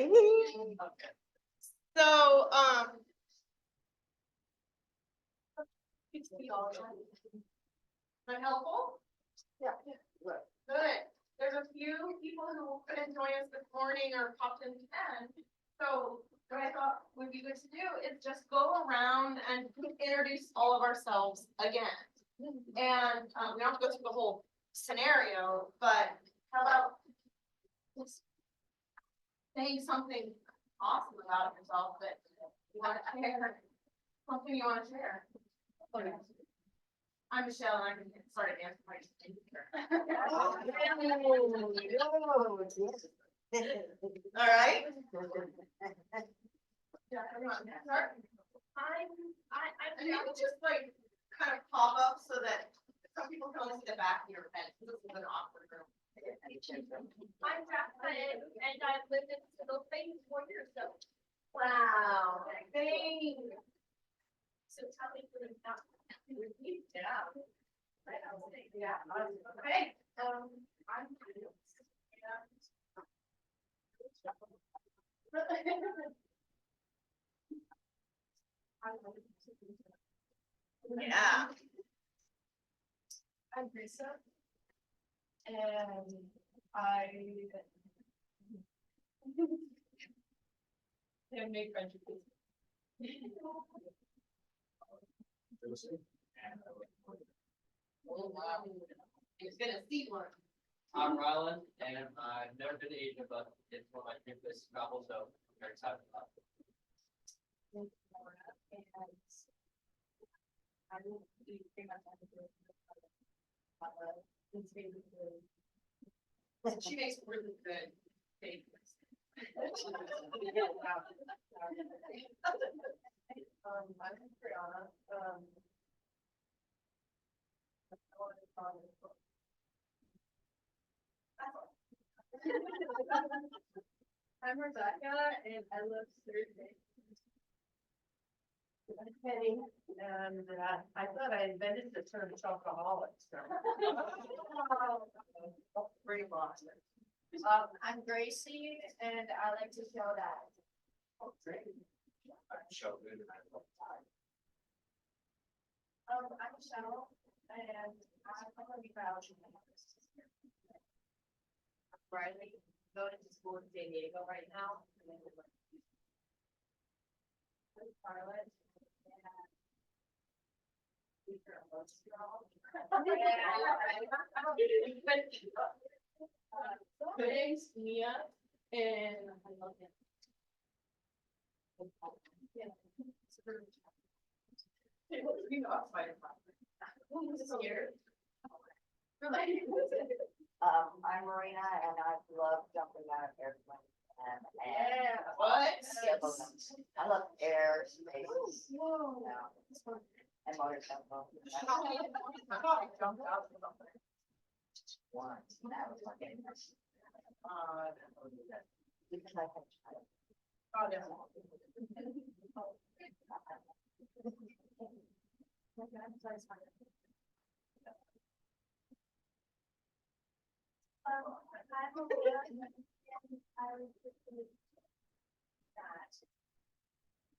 Okay. So, that helpful? Yeah. Good. There's a few people who couldn't join us this morning or popped in and so what I thought would be good to do is just go around and introduce all of ourselves again. And we don't have to go through the whole scenario, but how about just saying something awesome about yourself that you want to share, something you want to share. Okay. I'm Michelle and I can start at answer questions. All right. Yeah, everyone can start. And you can just like kind of pop up so that some people can only see the back of your head. This is an awkward room. I'm Jacqueline, and I've lived in Single Space 4 years ago. Wow. Thanks. So tell me who is not. Yeah. Yeah. Okay. I'm. Yeah. I'm Lisa. And I have made friendships. Oh, wow. You're gonna see one. I'm Rylan, and I've never been to Asia, but it's one of my dream places to travel, so I'm very excited about it. And I will be pretty much on the group. She makes really good favorites. I'm Brianna. I'm Rebecca and I live Thursday. I'm Penny and I thought I invented the term chocoholic. So. Pretty lost it. I'm Gracie, and I like to show that. I'm Sheldon, and I love time. I'm Michelle, and I'm from biology. Riley, going to school in San Diego right now. I'm Charlotte. Thanks, Mia, and I love it. I'm Marina and I love jumping out of airplanes and What? I love air, space, Whoa. and motorcycle. Jumped out from something. Once, that was like it. Because I had tried. Oh, yeah. I'm Olivia, and I was that.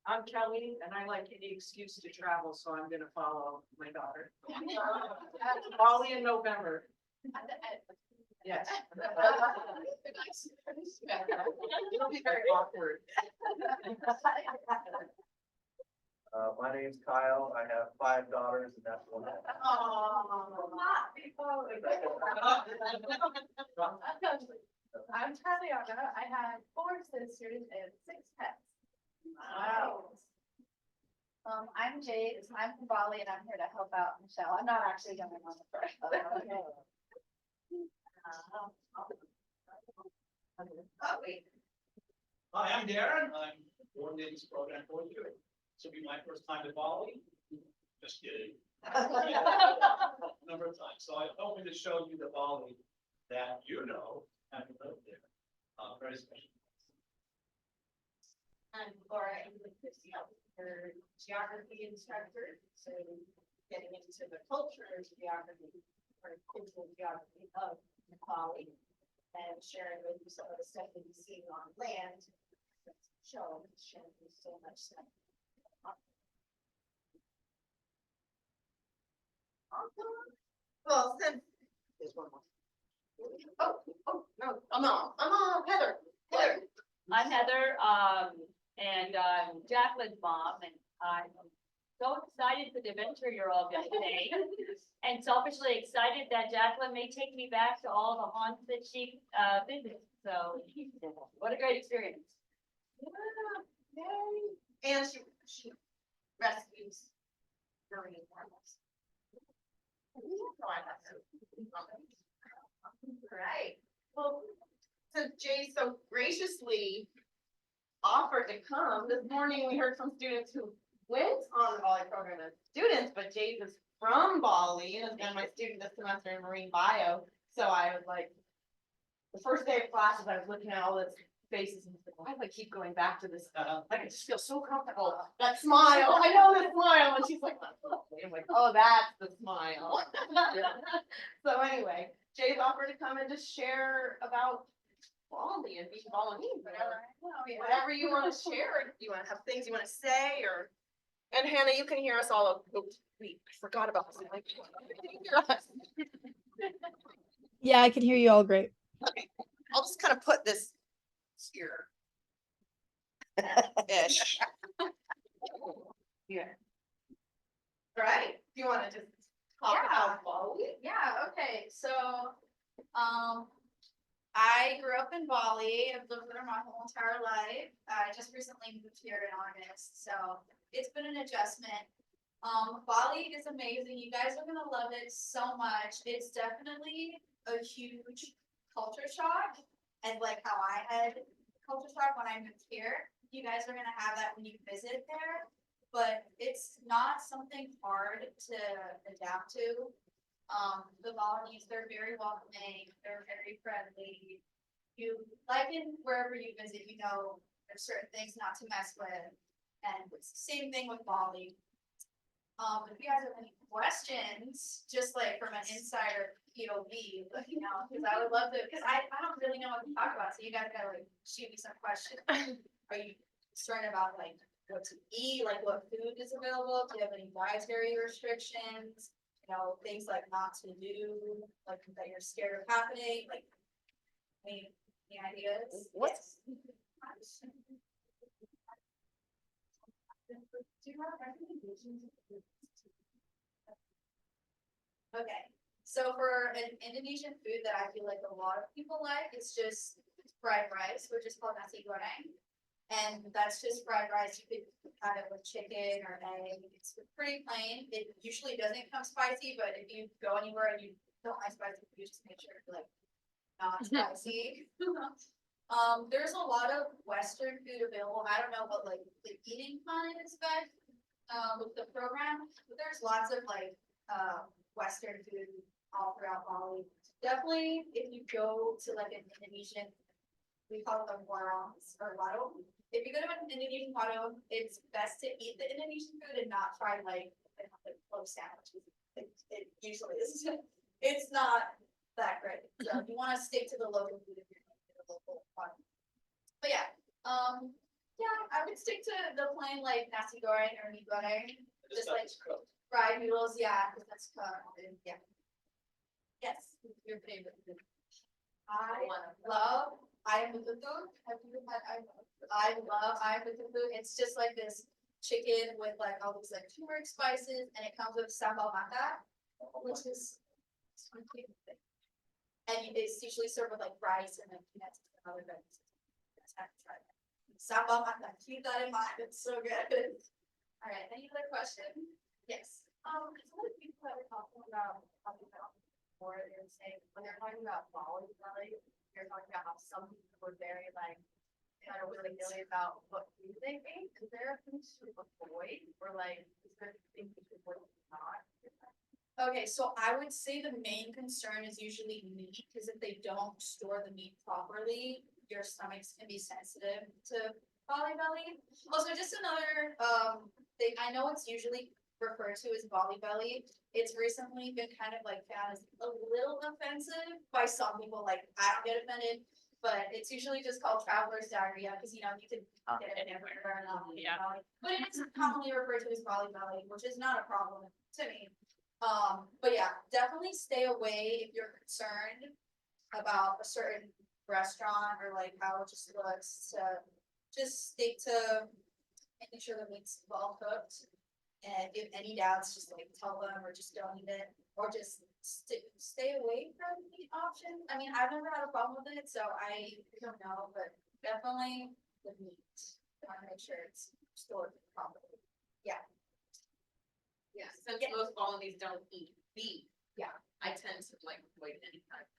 I'm Kelly and I like any excuse to travel, so I'm gonna follow my daughter. Bali in November. Yes. It'll be very awkward. My name's Kyle. I have 5 daughters, and that's one. I'm Tatiana. I had 4 sisters and 6 pets. Wow. I'm Jade. I'm from Bali and I'm here to help out Michelle. I'm not actually going on the first. Oh, wait. Hi, I'm Darren. I'm coordinating this program for you. This will be my first time to Bali. Just kidding. Number of times. So I'm hoping to show you the Bali that you know having lived there. Very special. And Laura, her geography instructor, so getting into the culture of geography or cultural geography of Bali and sharing with you some of the stuff that you see on land Show, shouldn't be so much stuff. Well, since, There's one more. no, I'm on, Heather. I'm Heather, and I'm Jacqueline's mom, and I'm so excited for the adventure you're all gonna take. And selfishly excited that Jacqueline may take me back to all the haunts that she, visits, so what a great experience. Yeah, yay. And she rescues marine animals. Right, well, since Jay so graciously offered to come, this morning we heard from students who went on the Bali program as students, but Jay's is from Bali and has been my student this semester in marine bio, so I was like, the first day of classes, I was looking at all this faces and said, why do I keep going back to this stuff? Like, I just feel so comfortable. That smile, I know that smile, and she's like, I'm like, oh, that's the smile. So anyway, Jay's offered to come and just share about Bali and being Balinese, whatever you want to share. You want to have things you want to say, or, and Hannah, you can hear us all. Oh, wait, I forgot about this. Can you hear us? Yeah, I can hear you all great. Okay, I'll just kind of put this here. Ish. Yeah. Right, do you want to just talk about Bali? Yeah, okay, so, I grew up in Bali, I've lived there my whole entire life, I just recently moved here in August, so it's been an adjustment. Bali is amazing, you guys are gonna love it so much, it's definitely a huge culture shock, and like how I had culture shock when I moved here, you guys are gonna have that when you visit there, but it's not something hard to adapt to. The Balinese, they're very welcoming, they're very friendly. You, like in wherever you visit, you know, there's certain things not to mess with. And it's the same thing with Bali. If you guys have any questions, just like from an insider POV, let me know, because I would love to, because I don't really know what to talk about, so you guys gotta like shoot me some questions. Are you concerned about like what to eat, like what food is available? Do you have any dietary restrictions? You know, things like not to do, like that you're scared of happening, like any ideas? What's- Yes. Do you have recommendations? Okay, so for an Indonesian food that I feel like a lot of people like, it's just fried rice, which is called nasi goreng. And that's just fried rice, you could have it with chicken or egg, it's pretty plain, it usually doesn't come spicy, but if you go anywhere and you don't like spicy, you just make sure it's like not spicy. There's a lot of Western food available, I don't know what like the eating plan is best, with the program, but there's lots of like, Western food all throughout Bali. Definitely, if you go to like an Indonesian, we call them warungs or warung. If you go to an Indonesian warung, it's best to eat the Indonesian food and not try like close sandwiches. It usually is. It's not that great. So you want to stick to the local food if you're going to the local warung. But yeah, I would stick to the plain like nasi goreng or mie goreng. Just like fried noodles, yeah, because that's yeah. Yes, your favorite food. I love ayam betutu. Have you had ayam? I love ayam betutu. It's just like this chicken with like all these like turmeric spices, and it comes with sambal mata, which is my favorite thing. And it's usually served with like rice and like peanuts and other veggies. Just have to try that. Sambal mata, keep that in mind. It's so good. All right, any other question? Yes. Some of the people that were talking about before, they're saying, when they're talking about Bali, you're talking about how some people were very like, kind of really feeling about what food they ate. Is there a food to avoid, or like, is there things you should avoid not? Okay, so I would say the main concern is usually meat, because if they don't store the meat properly, your stomachs can be sensitive to Bali belly. Also, just another thing, I know it's usually referred to as Bali belly. It's recently been kind of like found as a little offensive by some people. Like, I don't get offended. but it's usually just called traveler's diarrhea, because you know, you can get it anywhere. Yeah. But it's commonly referred to as Bali belly, which is not a problem to me. But yeah, definitely stay away if you're concerned about a certain restaurant or like how it just looks, to just stick to making sure the meat's well cooked. And if any doubts, just like tell them, or just don't eat it, or just stay away from meat options. I mean, I've never had a problem with it, so I don't know, but definitely the meat. I wanna make sure it's stored properly. Yeah, since Yeah. most colonies don't eat beef. Yeah. I tend to like avoid any kind of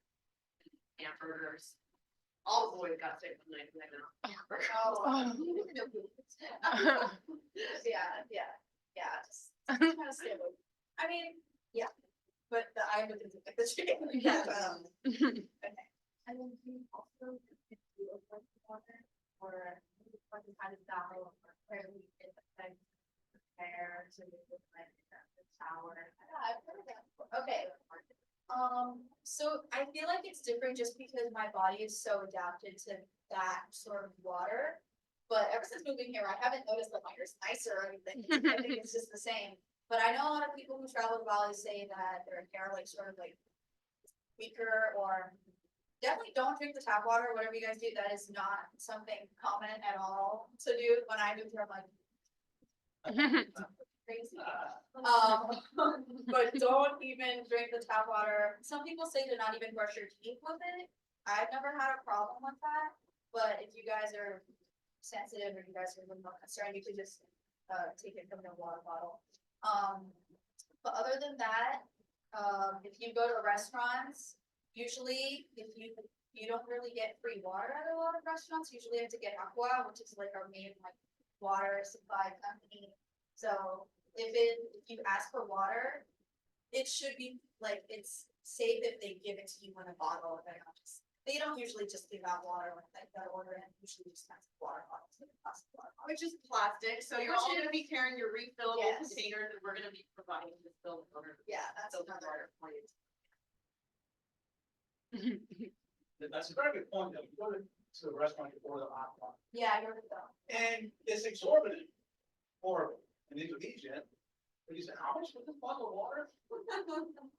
hamburgers. All the boys got sick when I hamburger. Yeah, just kind of stay away. I mean, yeah, but I would like the chicken. Yeah, okay. And then do you also do a like water or like kind of style where we get like hair to make it like the shower? Yeah, I've heard of that before. Okay. So I feel like it's different just because my body is so adapted to that sort of water. But ever since moving here, I haven't noticed that my hair's nicer or anything. I think it's just the same. But I know a lot of people who travel to Bali say that their hair like sort of like weaker, or definitely don't drink the tap water, whatever you guys do. That is not something common at all to do. When I moved here, I'm like, crazy. But don't even drink the tap water. Some people say to not even brush your teeth with it. I've never had a problem with that, but if you guys are sensitive or you guys are a little more concerned, you could just take it from the water bottle. But other than that, if you go to restaurants, usually if you don't really get free water at a lot of restaurants, usually you have to get aqua, which is like our main like water supply company. So if you ask for water, it should be like, it's safe if they give it to you in a bottle. They don't usually just give out water like that order, and usually just has water bottles, like a plastic water bottle. Which is plastic, so you're all gonna be carrying your refillable Yes. containers, and we're gonna be providing refillable water. Yeah, that's Filtered another. water for you. That's a very good point, though. You go to the restaurant, you order the hot pot, Yeah, I heard that. and it's exorbitant, horrible, in Indonesia. But you say, how much for this bottle of water?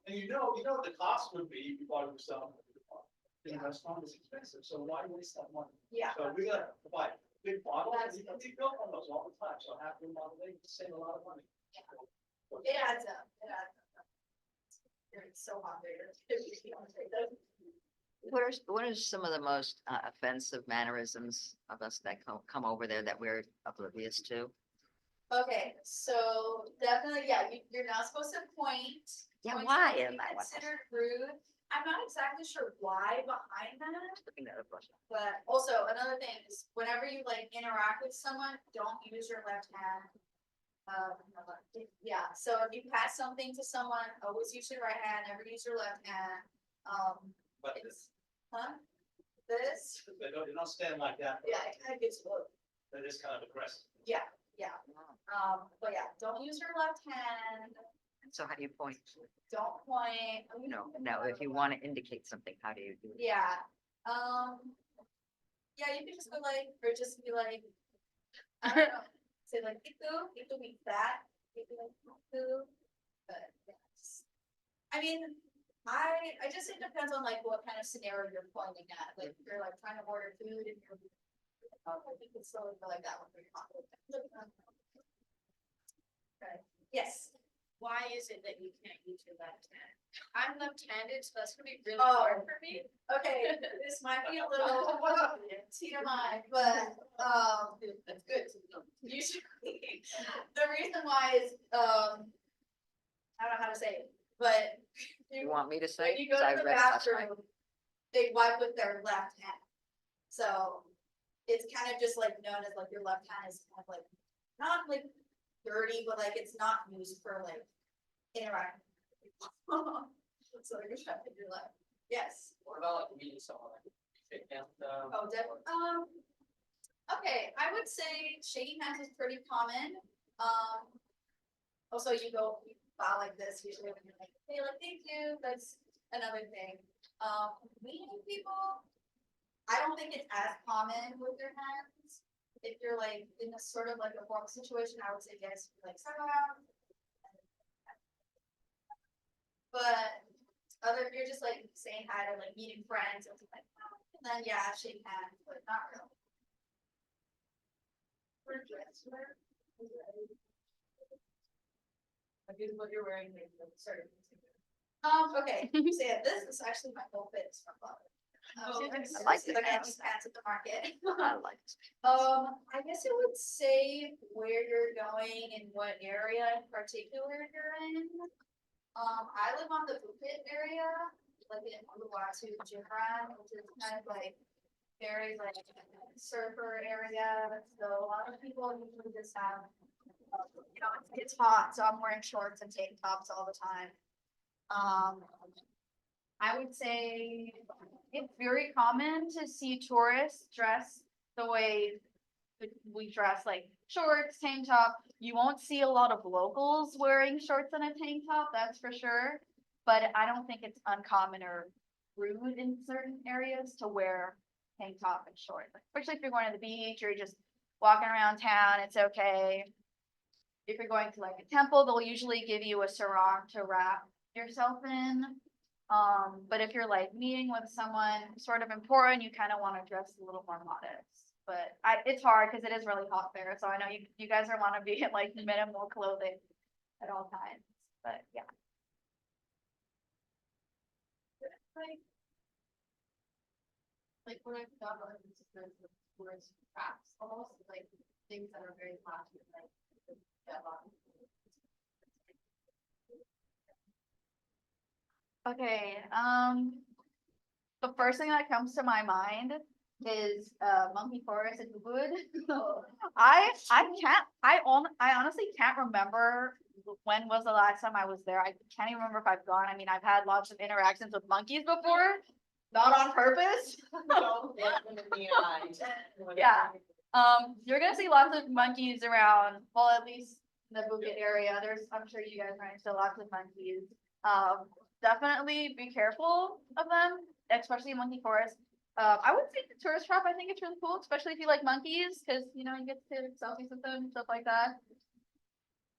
And you know what the cost would be if you bought it yourself. In a restaurant, it's expensive, so why waste that money? Yeah. So we gotta buy big bottles, That's- and we fill on those all the time, so half a bottle, they save a lot of money. It adds up, it adds up. It's so hot there. What are some of the most offensive mannerisms of us that come over there that we're oblivious to? Okay, so definitely, yeah, you're not supposed to point. Yeah, Points why can am be I? considered rude. I'm not exactly sure why behind that, Looking at a brush. but also another thing is whenever you like interact with someone, don't use your left hand. Yeah, so if you pass something to someone, always use your right hand, never use your left hand. But It's, huh? This, they don't stand like that, yeah, it kind of gets low. they're just kind of aggressive. Yeah. But yeah, don't use your left hand, So how do you point? don't point. No, if you want to indicate something, how do you do it? Yeah, yeah, you can just go like, or just be like, I don't know, say like, itu means that, itu like, itu, but yeah, I mean, I just, it depends on like what kind of scenario you're pointing at, like, if you're like trying to order food and you're, oh, I think it's slowly go like that one for your pocket. Okay, yes. Why is it that you can't use your left hand? I'm left-handed, so that's gonna be really Oh. hard for me. Okay, this might be a little TMI, but, That's good. usually, the reason why is, I don't know how to say it, but You want me to say? when you go 'Cause I to the read last night. bathroom, they wipe with their left hand. So it's kind of just like known as like your left hand is kind of like, not like dirty, but like it's not used for like interacting. So you're trying to do left. Yes. What about like meeting someone? Like, shake hands, Oh, definitely. Okay, I would say shaking hands is pretty common. Also you bow like this usually when you're like, hey, like, thank you, that's another thing. Meeting people, I don't think it's as common with your hands. If you're like in a sort of like a formal situation, I would say yes, like somehow. But other, if you're just like saying hi to like meeting friends or something like that, then yeah, shake hands, but not really. I guess what you're wearing, sorry. Okay, so yeah, this is actually my whole fit is from Bali. I like the this. pants at the market. I like this. I guess I would say where you're going and what area in particular you're in. I live on the Bukit area, like in Uluwatu, Jimran, which is kind of like very like surfer area, so a lot of people usually just have, you know, it's hot, so I'm wearing shorts and tank tops all the time. I would say it's very common to see tourists dress the way that we dress, like shorts, tank top. You won't see a lot of locals wearing shorts and a tank top, that's for sure. But I don't think it's uncommon or rude in certain areas to wear tank top and shorts, especially if you're going to the beach or you're just walking around town, it's okay. If you're going to like a temple, they'll usually give you a sarong to wrap yourself in. But if you're like meeting with someone sort of important, you kind of want to dress a little more modest. But it's hard because it is really hot there, so I know you guys are want to be in like minimal clothing at all times, but yeah. Like when I've done other participants with tourist traps, almost like things that are very flashy, like. Okay, the first thing that comes to my mind is monkey forest in Ubud. I honestly can't remember when was the last time I was there. I can't even remember if I've gone. I mean, I've had lots of interactions with monkeys before, not on purpose. Don't look them in the eye. Yeah. You're gonna see lots of monkeys around, well, at least in the Bukit area. I'm sure you guys run into lots of monkeys. Definitely be careful of them, especially in monkey forest. I would say the tourist trap, I think it's really cool, especially if you like monkeys, because you know, you get to take selfies with them, stuff like that.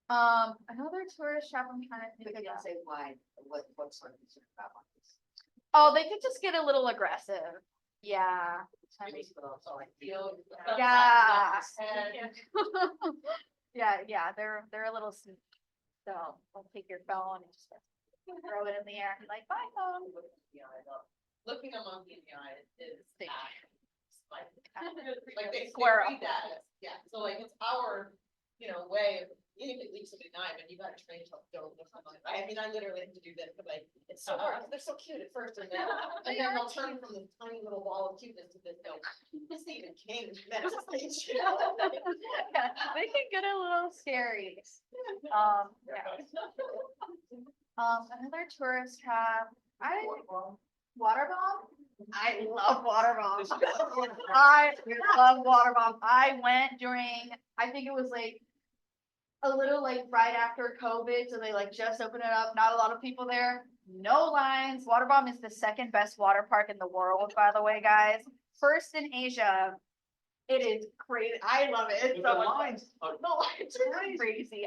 Another tourist trap I'm trying to You think can of. say why, what sort of concern about this? Oh, they could just get a little aggressive. Yeah. I mean, yeah. Yeah, they're a little sneaky. So they'll take your phone and just throw it in the air and be like, bye phone. Looking a monkey in the eye is. Stick. Like they Squirrel. read that, yeah, so like it's our, way of, even if it leaves somebody an eye, but you gotta train yourself, don't look at them. I mean, I literally have to do this, but like, it's so hard, 'cause they're so cute at first, and then they'll turn from this tiny little ball of cuteness to this, Stephen King, message. Yeah, they can get a little scary. Yeah. Another tourist trap. Water bomb? I love water bombs. I love water bomb. I went during, I think it was like a little like right after COVID, so they like just opened it up. Not a lot of people there. No lines. Water bomb is the second best water park in the world, by the way, guys. First in Asia. It is crazy. I love it. It's The so much fun. lines are The lines are crazy.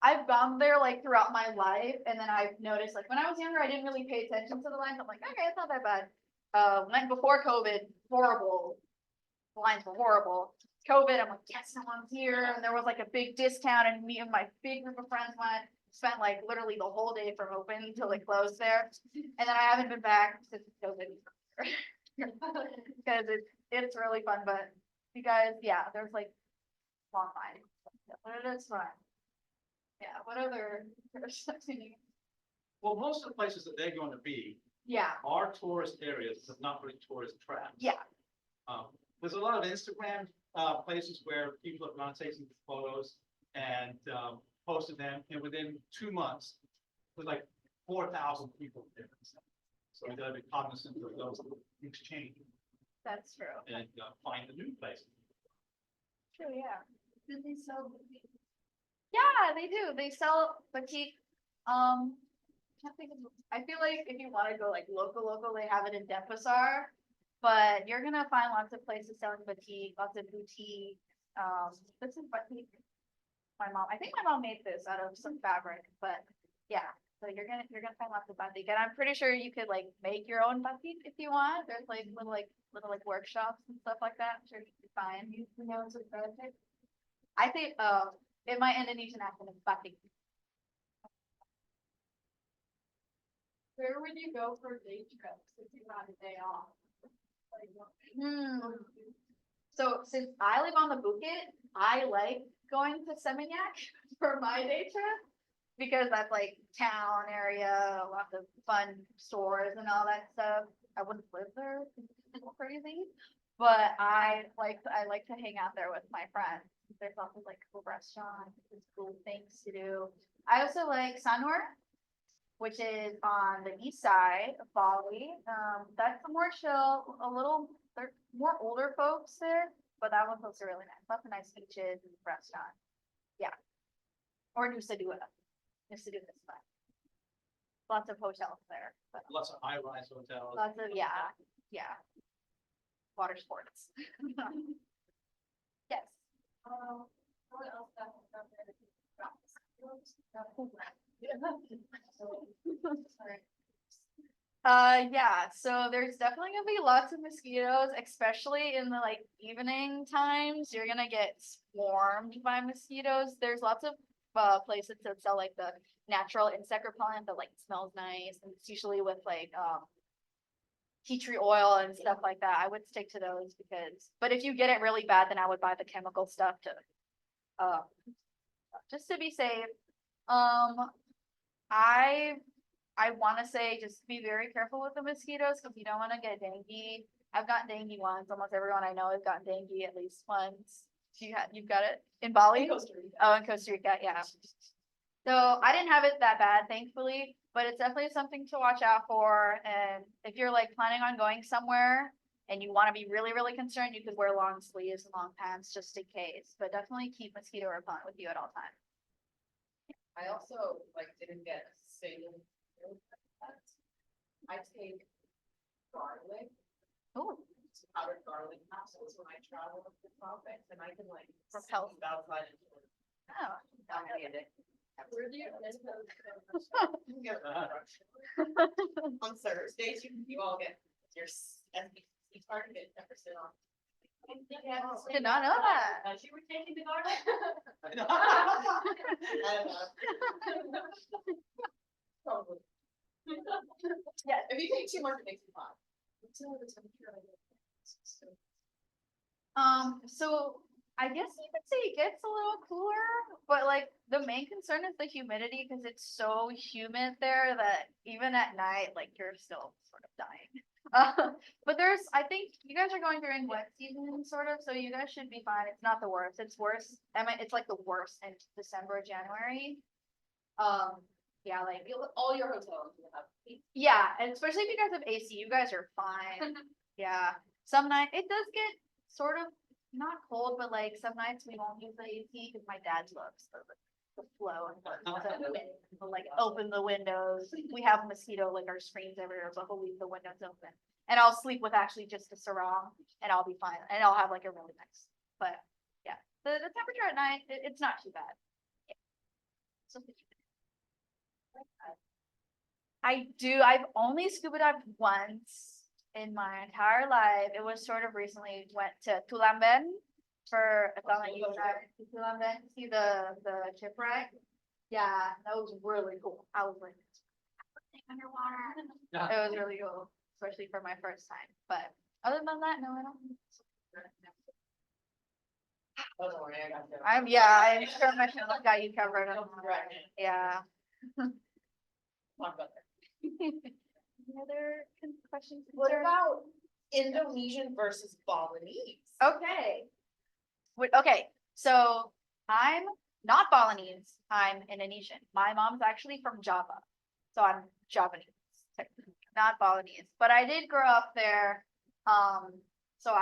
I've gone there like throughout my life, and then I've noticed like when I was younger, I didn't really pay attention to the lines. I'm like, okay, it's not that bad. When before COVID, horrible. The lines were horrible. COVID, I'm like, yes, no one's here, and there was like a big discount, and me and my big group of friends went. Spent like literally the whole day from open until it closed there, and then I haven't been back since COVID. Because it's really fun, but you guys, yeah, there's like long lines, but it is fun. Yeah, what other? Well, most of the places that they're going to be Yeah, are tourist areas, but not really tourist traps. yeah, There's a lot of Instagram, places where people have gone taking photos and, posted them, and within 2 months, there's like 4,000 people there. So we gotta be cognizant of those things change that's true. and, find a new place. True, yeah. Do they sell boutique? Yeah, they do. They sell boutique. Can't think of, I feel like if you want to go like local, they have it in Denpasar. but you're gonna find lots of places selling batik, lots of boutique. This is batik. My mom, I think my mom made this out of some fabric, but yeah. So you're gonna find lots of batik, and I'm pretty sure you could like make your own batik if you want. There's like little workshops and stuff like that. I'm sure you can find. You know, it's batik. I think in my Indonesian accent it's batik. Where would you go for day trips if you had a day off? Like, So since I live on the Bukit, I like going to Seminyak for my day trip because that's like town area, lots of fun stores and all that stuff. I wouldn't live there, it's crazy, but I like to hang out there with my friends. There's lots of like cool restaurants, there's cool things to do. I also like Sanur, which is on the east side of Bali. That's more chill, there are more older folks there, but that one's also really nice. Lots of nice beaches and restaurants. Yeah. Or Nusa Dua. Nusa Dua is fun. Lots of hotels there, but Lots of high-rise hotels. lots of, yeah. Water sports. Yes. what else stuff is up there? Yeah, so there's definitely gonna be lots of mosquitoes, especially in the like evening times. You're gonna get swarmed by mosquitoes. There's lots of places that sell like the natural insect repellent that like smells nice, and it's usually with like tea tree oil and stuff like that. I would stick to those but if you get it really bad, then I would buy the chemical stuff to just to be safe. I want to say just be very careful with the mosquitoes because you don't want to get dengue. I've gotten dengue once. Almost everyone I know has gotten dengue at least once. You've got it in Bali? In Costa Rica. Oh, in Costa Rica, yeah. So I didn't have it that bad, thankfully, but it's definitely something to watch out for. And if you're like planning on going somewhere and you want to be really, really concerned, you could wear long sleeves and long pants just in case. But definitely keep mosquito repellent with you at all times. I also like didn't get a single. I take garlic, Oh, powdered garlic capsules when I travel with the tropics, and I can like Repel. sleep outside. oh. Where do you get those? On Thursdays, you all get your SBC card and get Jefferson on. Did not know that. You were taking the garlic? I don't know. Probably. Yeah. If you take too much, it makes me hot. So I guess you could say it gets a little cooler, but like the main concern is the humidity because it's so humid there that even at night, like you're still sort of dying. But I think you guys are going during wet season sort of, so you guys should be fine. It's not the worst. It's worse. I mean, it's like the worst in December, January. Yeah, like All your hotels will have. yeah, and especially if you guys have AC, you guys are fine. Yeah, some night it does get sort of not cold, but like some nights we won't use the AC because my dad loves the flow and we'll like open the windows. We have mosquito like our screens everywhere, but we'll leave the windows open. And I'll sleep with actually just a sarong and I'll be fine. And I'll have like a really nice, but yeah, the temperature at night, it's not too bad. Yeah. Something I do. I've only scuba dived once in my entire life. It was sort of recently. Went to Tulamben for a summer you dive to Tulamben to see the shipwreck. Yeah, that was really cool. I was like underwater. It was really cool, especially for my first time. But other than that, no, I don't. Oh, don't worry, I got you. I'm sure my show got you covered. Yeah. Talk about that. Any other questions? What concerns? about Indonesian versus Balinese? Okay. Okay, so I'm not Balinese, I'm Indonesian. My mom's actually from Java, so I'm Javanese, technically, not Balinese. But I did grow up there, so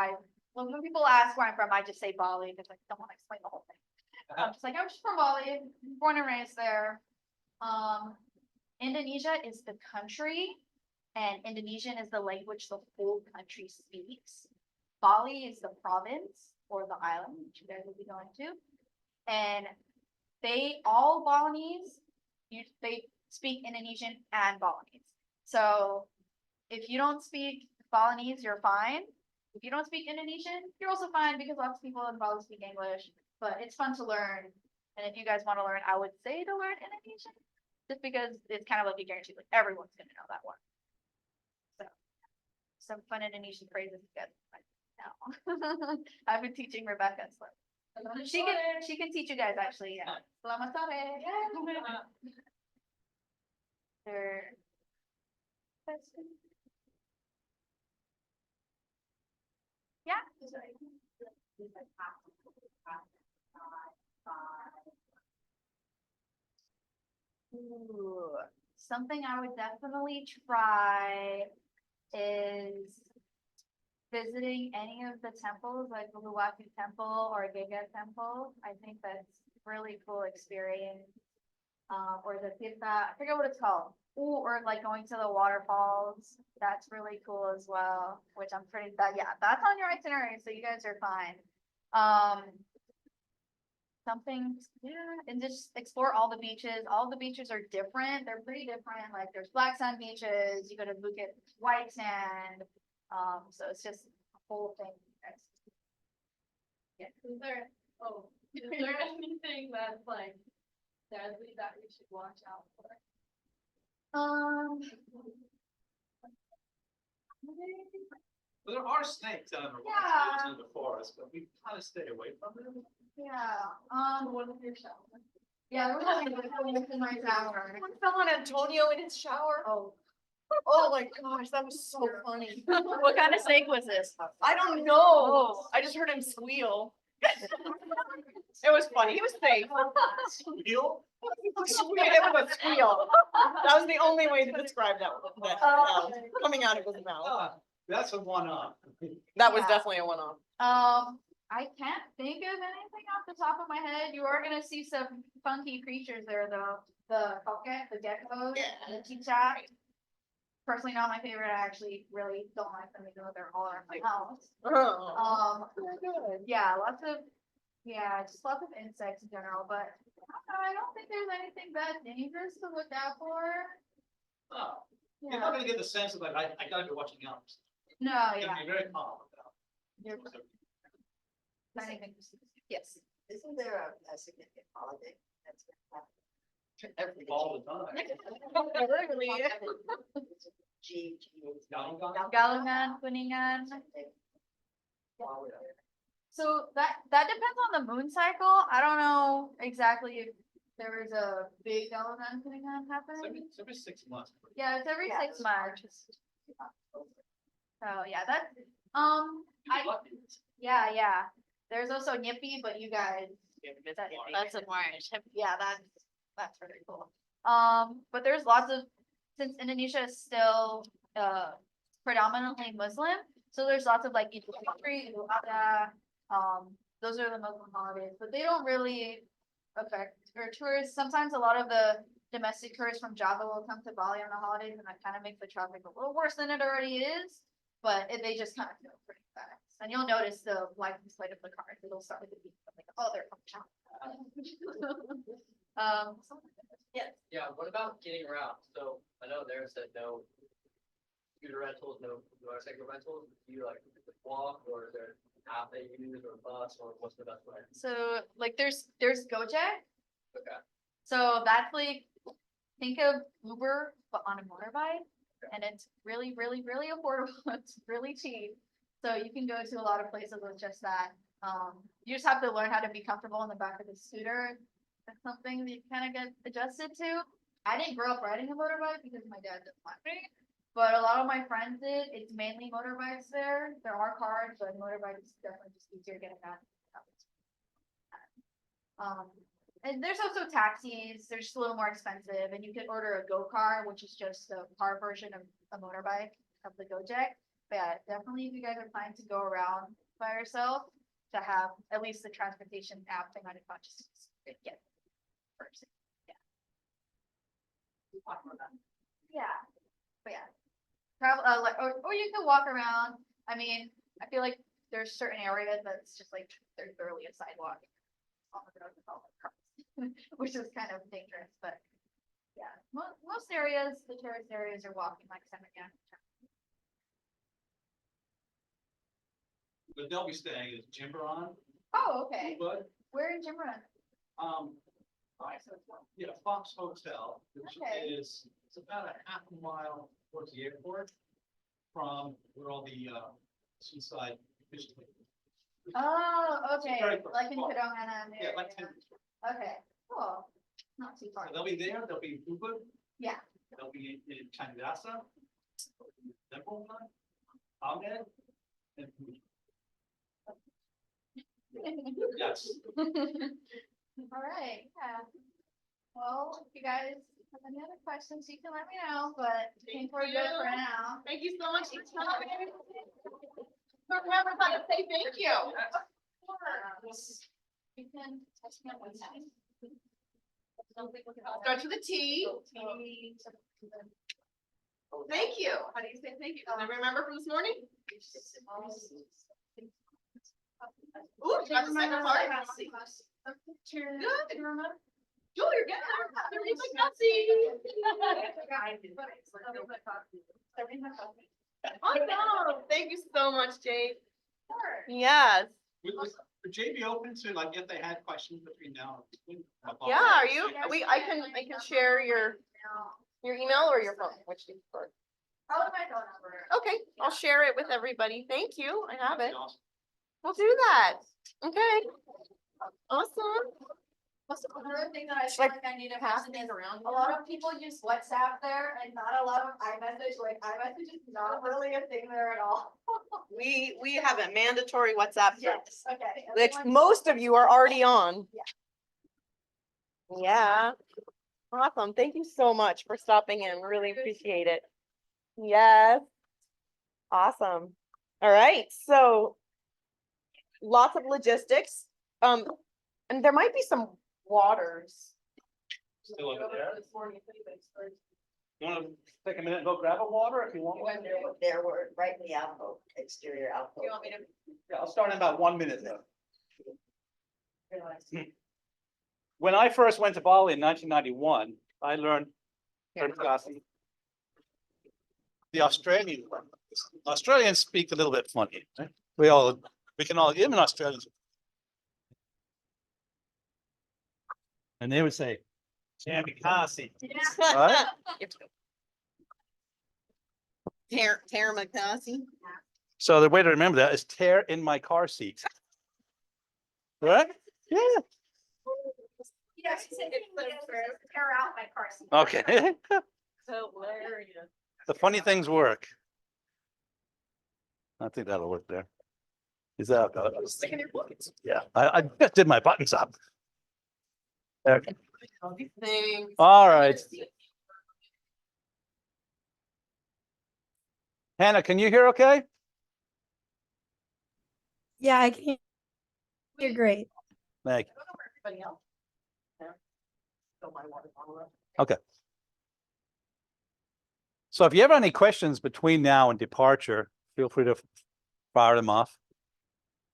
when people ask where I'm from, I just say Bali because I don't want to explain the whole thing. I'm just like, I'm just from Bali, born and raised there. Indonesia is the country, and Indonesian is the language the whole country speaks. Bali is the province or the island, which you guys will be going to. And all Balinese, they speak Indonesian and Balinese. So if you don't speak Balinese, you're fine. If you don't speak Indonesian, you're also fine because lots of people in Bali speak English, but it's fun to learn. And if you guys want to learn, I would say to learn Indonesian, just because it's kind of like a guarantee, like everyone's gonna know that one. So some fun Indonesian phrases you guys might know. I've been teaching Rebecca, so she can teach you guys actually, yeah. Selamat sore. There. Yeah. Ooh, something I would definitely try is visiting any of the temples, like the Luwaki Temple or Giga Temple. I think that's a really cool experience. Or the Tirta, I forget what it's called. Ooh, or like going to the waterfalls. That's really cool as well, which I'm pretty, that's on your itinerary, so you guys are fine. And just explore all the beaches. All the beaches are different. They're pretty different. Like there's black sand beaches, you go to Bukit white sand. So it's just a whole thing. Is there anything that's like deadly that we should watch out for? There are snakes out in the Yeah. in the forest, but we kind of stay away from them. Yeah, One of your shower. yeah, there was something in my shower. Someone fell on Antonio in his shower. Oh, Oh my gosh, that was so funny. what kind of snake was this? I don't know. I just heard him squeal. It was funny. He was safe. Squeal? It was a squeal. That was the only way to describe that sound coming out of his mouth. Ah, that's a one-off. That was Yeah. definitely a one-off. I can't think of anything off the top of my head. You are gonna see some funky creatures there though. The coquette, the geckos, the chichat. Personally not my favorite. I actually really don't like them even though they're all around my house. Yeah, just lots of insects in general, but I don't think there's anything that dangerous to look out for. Oh, you're Yeah, not gonna get the sense of like, I gotta be watching out. no, It's yeah. gonna be very calm about You're it. anything. Yes. Isn't there a significant holiday that's Every All the time. Galungan, Kuningan. So that depends on the moon cycle. I don't know exactly if there is a big Galungan, Kuningan happening. It's every 6 months. Yeah, it's every 6 months. So yeah, that's, yeah. There's also Nippy, but you guys. That's in March. Yeah, that's really cool. But there's lots of, since Indonesia is still predominantly Muslim, so there's lots of like Idul Fitri, Idul Adha, those are the Muslim holidays, but they don't really affect our tourists. Sometimes a lot of the domestic tourists from Java will come to Bali on the holidays, and that kind of makes the traffic a little worse than it already is. But they just kind of feel pretty fast, and you'll notice the license plate of the cars. It'll start with a beep, like, oh, they're from Java. Yeah, what about getting around? So I know there's no scooter rentals, no motorcycle rentals. Do you like walk, or is there an app that you use, or a bus, or what's the best way? So like there's Gojek. Okay. So that's like, think of Uber but on a motorbike, and it's really, really, really affordable. It's really cheap. So you can go to a lot of places with just that. You just have to learn how to be comfortable in the back of the scooter. That's something that you kind of get adjusted to. I didn't grow up riding a motorbike because my dad didn't let me, but a lot of my friends did. It's mainly motorbikes there. There are cars, but motorbikes is definitely just easier getting out. And there's also taxis. They're just a little more expensive, and you can order a go-car, which is just a car version of a motorbike of the Gojek. But yeah, definitely if you guys are planning to go around by yourself, to have at least the transportation app thing on your phone, just to get first. Yeah. Yeah, but yeah. travel, or you can walk around. I mean, I feel like there's certain areas that's just like, there's barely a sidewalk. On the road with all the cars, which is kind of dangerous, but yeah, most areas, the tourist areas are walking like Seminyak. But they'll be staying at Jimbaran, Oh, okay. but, Where in Jimron? um, yeah, Fox Hotel, which Okay. is, it's about a half a mile towards the airport from where all the, seaside fishing. Oh, okay, very close. like in Kedongana. Yeah, like 10 minutes. Okay, cool, not too far. So they'll be there, they'll be in Ubud. Yeah. They'll be in Changrasa. Temple, Ahmed. And yes, All right, yeah. Well, if you guys have any other questions, you can let me know, but I think we're good for now. Thank you so much for coming. Remember how to say thank you. You can text me on WhatsApp. Starts with a T. Thank you. How do you say thank you? Does everyone remember from this morning? Ooh, you got the second part. Good. Julie, you're getting there. Everything's awesome. Thank you so much, Jade. Yes. would Jay be open to, like, if they had questions between now and? Yeah, are you? I can share your email or your phone, which do you prefer? Probably my phone number. Okay, I'll share it with everybody. Thank you. I have it. We'll do that. Okay. Awesome. Another thing that I feel like I need to pass is around. a lot of people use WhatsApp there and not a lot of iMessage, like iMessage is not really a thing there at all. We have a mandatory WhatsApp group, Yes, okay. which everyone- most of you are already on. Yeah. Awesome. Thank you so much for stopping in. Really appreciate it. Yes. Awesome. All right. So lots of logistics. And there might be some waters. Still over there. You wanna take a minute and go grab a water if you want? one? There were right in the alcove, exterior alcove. You want me to? Yeah, I'll start in about 1 minute though. When I first went to Bali in 1991, I learned Permukasi. The Australians speak a little bit funny. Right? We can all, even Australians. And they would say, Permukasi. Right? Taramagasi. So the way to remember that is tear in my car seat. Right? Yeah. Yeah, she said, tear out my car seat. Okay. Hilarious. The funny things work. I think that'll work there. Is that? Stick in your pockets. Yeah, I just did my buttons up. There. Thanks. All right. Hannah, can you hear okay? Yeah, I can hear great. Thank you. Everybody else? No? Fill my water bottle up. Okay. So if you have any questions between now and departure, feel free to fire them off.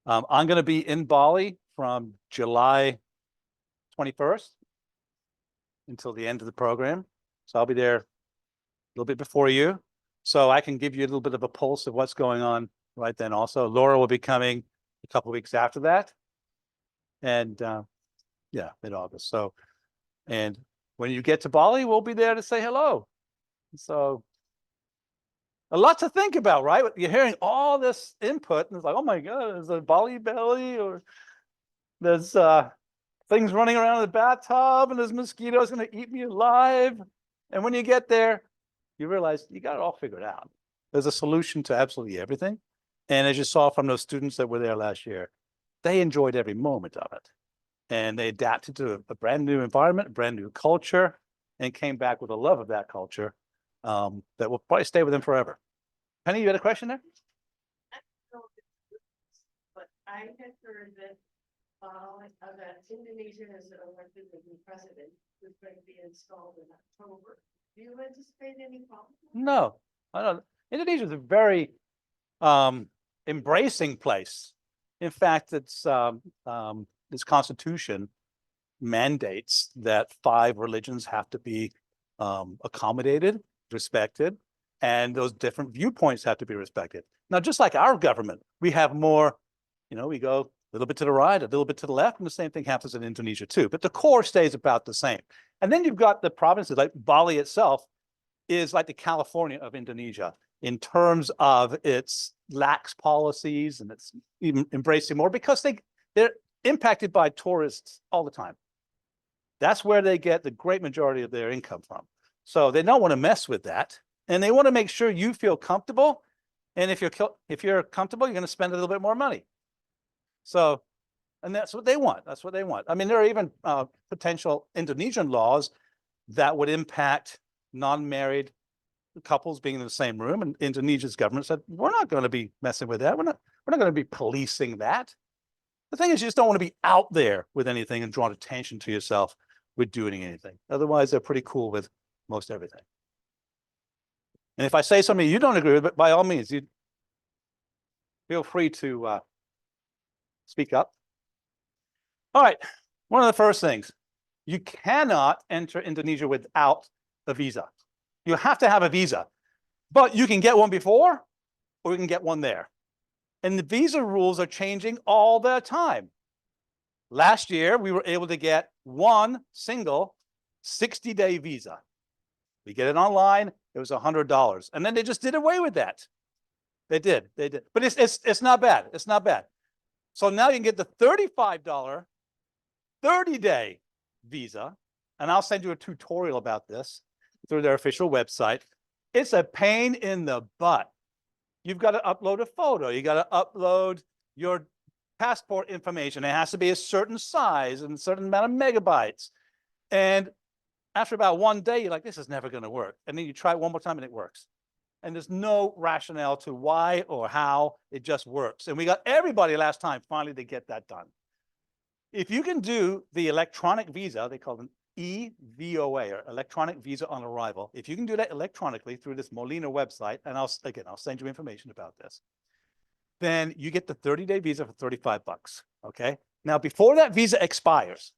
I'm going to be in Bali from July 21st until the end of the program. So I'll be there a little bit before you. So I can give you a little bit of a pulse of what's going on right then also. Laura will be coming a couple of weeks after that. And yeah, mid-August. So, and when you get to Bali, we'll be there to say hello. So a lot to think about, right? You're hearing all this input and it's like, oh my God, there's a Bali belly or there's things running around in the bathtub and there's mosquitoes going to eat me alive. And when you get there, you realize you got it all figured out. There's a solution to absolutely everything. And as you saw from those students that were there last year, they enjoyed every moment of it. And they adapted to a brand new environment, a brand new culture, and came back with a love of that culture that will probably stay with them forever. Penny, you had a question there? But I had heard that, that Indonesia has elected a new president who's going to be installed in October. Do you anticipate any problems? No, I don't. Indonesia is a very embracing place. In fact, its constitution mandates that 5 religions have to be accommodated, respected, and those different viewpoints have to be respected. Now, just like our government, we have more, we go a little bit to the right, a little bit to the left, and the same thing happens in Indonesia too. But the core stays about the same. And then you've got the provinces, like Bali itself is like the California of Indonesia in terms of its lax policies, and it's even embracing more because they're impacted by tourists all the time. That's where they get the great majority of their income from. So they don't want to mess with that. And they want to make sure you feel comfortable. And if you're comfortable, you're going to spend a little bit more money. So, and that's what they want. That's what they want. I mean, there are even potential Indonesian laws that would impact non-married couples being in the same room. And Indonesia's government said, we're not going to be messing with that. We're not going to be policing that. The thing is, you just don't want to be out there with anything and draw attention to yourself with doing anything. Otherwise, they're pretty cool with most everything. And if I say something you don't agree with, but by all means, you feel free to speak up. All right, one of the first things, you cannot enter Indonesia without a visa. You have to have a visa, but you can get one before or you can get one there. And the visa rules are changing all the time. Last year, we were able to get one single 60-day visa. We get it online, it was $100. And then they just did away with that. They did. But it's not bad. It's not bad. So now you can get the $35 30-day visa. And I'll send you a tutorial about this through their official website. It's a pain in the butt. You've got to upload a photo. You got to upload your passport information. It has to be a certain size and a certain amount of megabytes. And after about one day, you're like, this is never going to work. And then you try it one more time and it works. And there's no rationale to why or how, it just works. And we got everybody last time finally to get that done. If you can do the electronic visa, they call them EVOA, or electronic visa on arrival. If you can do that electronically through this Molina website, and I'll send you information about this, then you get the 30-day visa for $35, okay? Now, before that visa expires,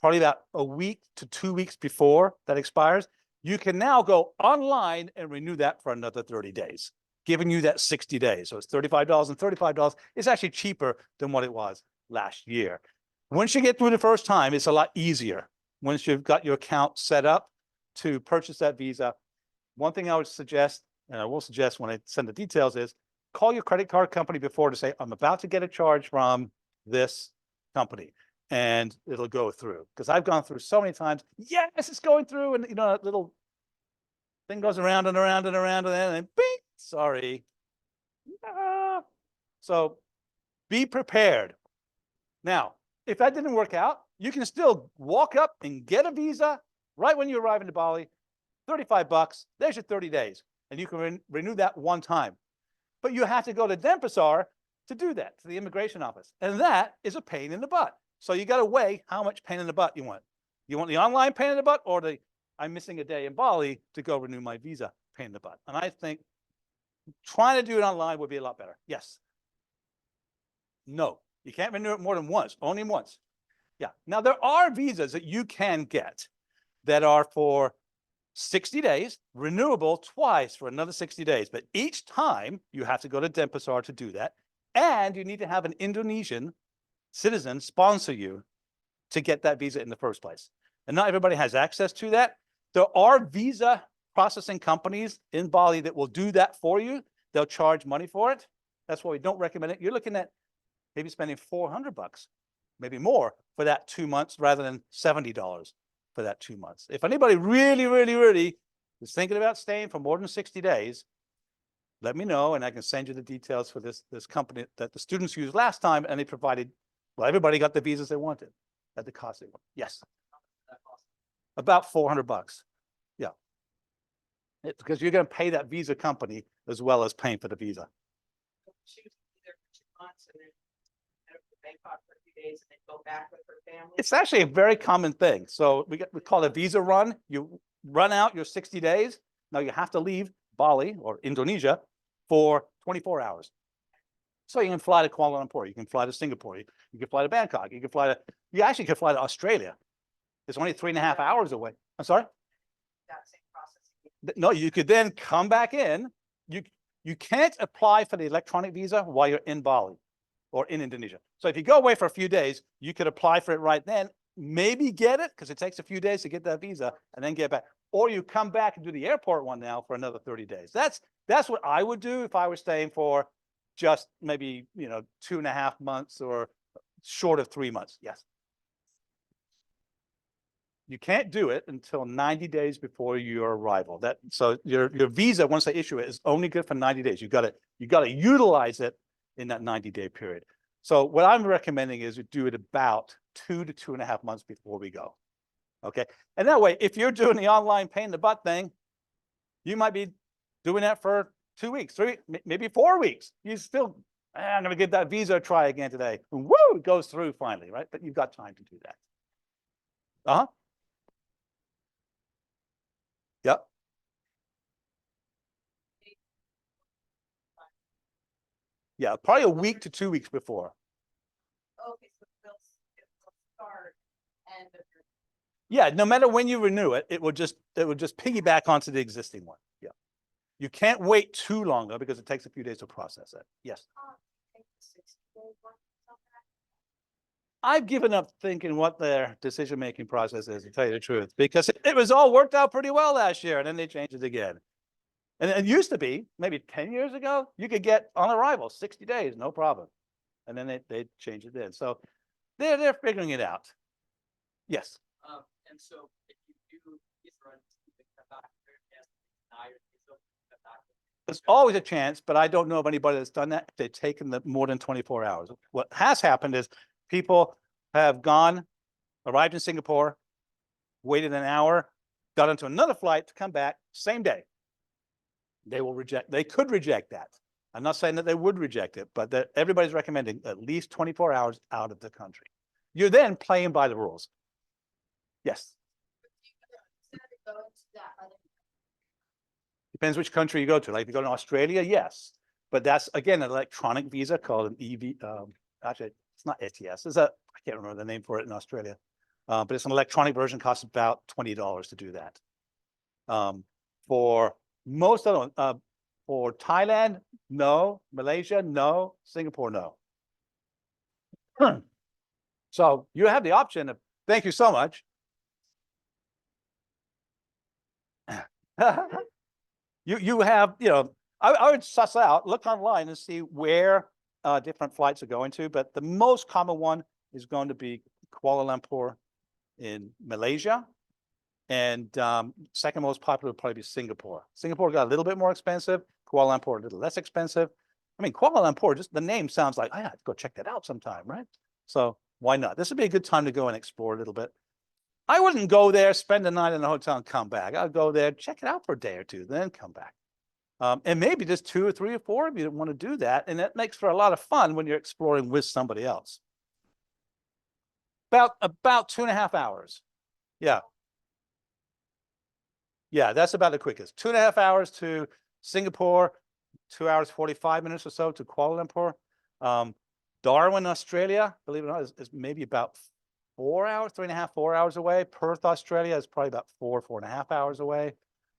probably about a week to 2 weeks before that expires, you can now go online and renew that for another 30 days, giving you that 60 days. So it's $35 and $35. It's actually cheaper than what it was last year. Once you get through the first time, it's a lot easier. Once you've got your account set up to purchase that visa, one thing I would suggest, and I will suggest when I send the details, is call your credit card company before to say, I'm about to get a charge from this company, and it'll go through. Because I've gone through so many times, yes, it's going through, and that little thing goes around and around and around, and then bing, sorry. So be prepared. Now, if that didn't work out, you can still walk up and get a visa right when you arrive in Bali, $35, there's your 30 days, and you can renew that one time. But you have to go to Denpasar to do that, to the immigration office. And that is a pain in the butt. So you got to weigh how much pain in the butt you want. You want the online pain in the butt or the I'm missing a day in Bali to go renew my visa pain in the butt? And I think trying to do it online would be a lot better. Yes. No, you can't renew it more than once, only once. Yeah. Now, there are visas that you can get that are for 60 days, renewable twice for another 60 days. But each time you have to go to Denpasar to do that. And you need to have an Indonesian citizen sponsor you to get that visa in the first place. And not everybody has access to that. There are visa processing companies in Bali that will do that for you. They'll charge money for it. That's why we don't recommend it. You're looking at maybe spending $400, maybe more for that 2 months rather than $70 for that 2 months. If anybody really is thinking about staying for more than 60 days, let me know and I can send you the details for this company that the students used last time, and they provided, well, everybody got the visas they wanted at the cost they wanted. Yes. About $400. Yeah. It's because you're going to pay that visa company as well as paying for the visa. She was there for 2 months and then head up to Bangkok for a few days and then go back with her family. It's actually a very common thing. So we call it a visa run. You run out your 60 days. Now you have to leave Bali or Indonesia for 24 hours. So you can fly to Kuala Lumpur, you can fly to Singapore, you can fly to Bangkok, you actually can fly to Australia. It's only 3.5 hours away. I'm sorry? That same process. No, you could then come back in. You can't apply for the electronic visa while you're in Bali or in Indonesia. So if you go away for a few days, you could apply for it right then, maybe get it, because it takes a few days to get that visa, and then get back. Or you come back and do the airport one now for another 30 days. That's what I would do if I was staying for just maybe, 2.5 months or short of 3 months. Yes. You can't do it until 90 days before your arrival. So your visa, once they issue it, is only good for 90 days. You gotta utilize it in that 90-day period. So what I'm recommending is we do it about 2 to 2.5 months before we go. Okay. And that way, if you're doing the online pain in the butt thing, you might be doing that for 2 weeks, 3, maybe 4 weeks. You still, I'm gonna give that visa a try again today. And woo, it goes through finally, right? But you've got time to do that. Uh-huh. Yep. Yeah, probably a week to 2 weeks before. Okay, so it'll start end of your. Yeah, no matter when you renew it, it will just piggyback onto the existing one. Yeah. You can't wait too long though, because it takes a few days to process it. Yes. I've given up thinking what their decision-making process is, to tell you the truth, because it was all worked out pretty well last year, and then they changed it again. And it used to be, maybe 10 years ago, you could get on arrival 60 days, no problem. And then they changed it then. So they're figuring it out. Yes. And so if you do visa rentals, you can come back there and deny your visa, come back. There's always a chance, but I don't know of anybody that's done that. They've taken the more than 24 hours. What has happened is people have arrived in Singapore, waited an hour, got onto another flight to come back same day. They could reject that. I'm not saying that they would reject it, but that everybody's recommending at least 24 hours out of the country. You're then playing by the rules. Yes. Depends which country you go to. Like if you go to Australia, yes. But that's again an electronic visa called an EV. Actually, it's not ETS. I can't remember the name for it in Australia. But it's an electronic version, costs about $20 to do that. For most of them, for Thailand, no. Malaysia, no. Singapore, no. So you have the option of, thank you so much. You have, I would suss out, look online and see where different flights are going to, but the most common one is going to be Kuala Lumpur in Malaysia. And second most popular would probably be Singapore. Singapore got a little bit more expensive, Kuala Lumpur a little less expensive. I mean, Kuala Lumpur, just the name sounds like, I have to go check that out sometime, right? So why not? This would be a good time to go and explore a little bit. I wouldn't go there, spend the night in a hotel and come back. I'd go there, check it out for a day or two, then come back. And maybe just 2 or 3 or 4 of you want to do that. And that makes for a lot of fun when you're exploring with somebody else. About 2.5 hours. Yeah. Yeah, that's about the quickest. 2.5 hours to Singapore, 2 hours, 45 minutes or so to Kuala Lumpur. Darwin, Australia, believe it or not, is maybe about 4 hours, 3.5, 4 hours away. Perth, Australia is probably about 4.5 hours away.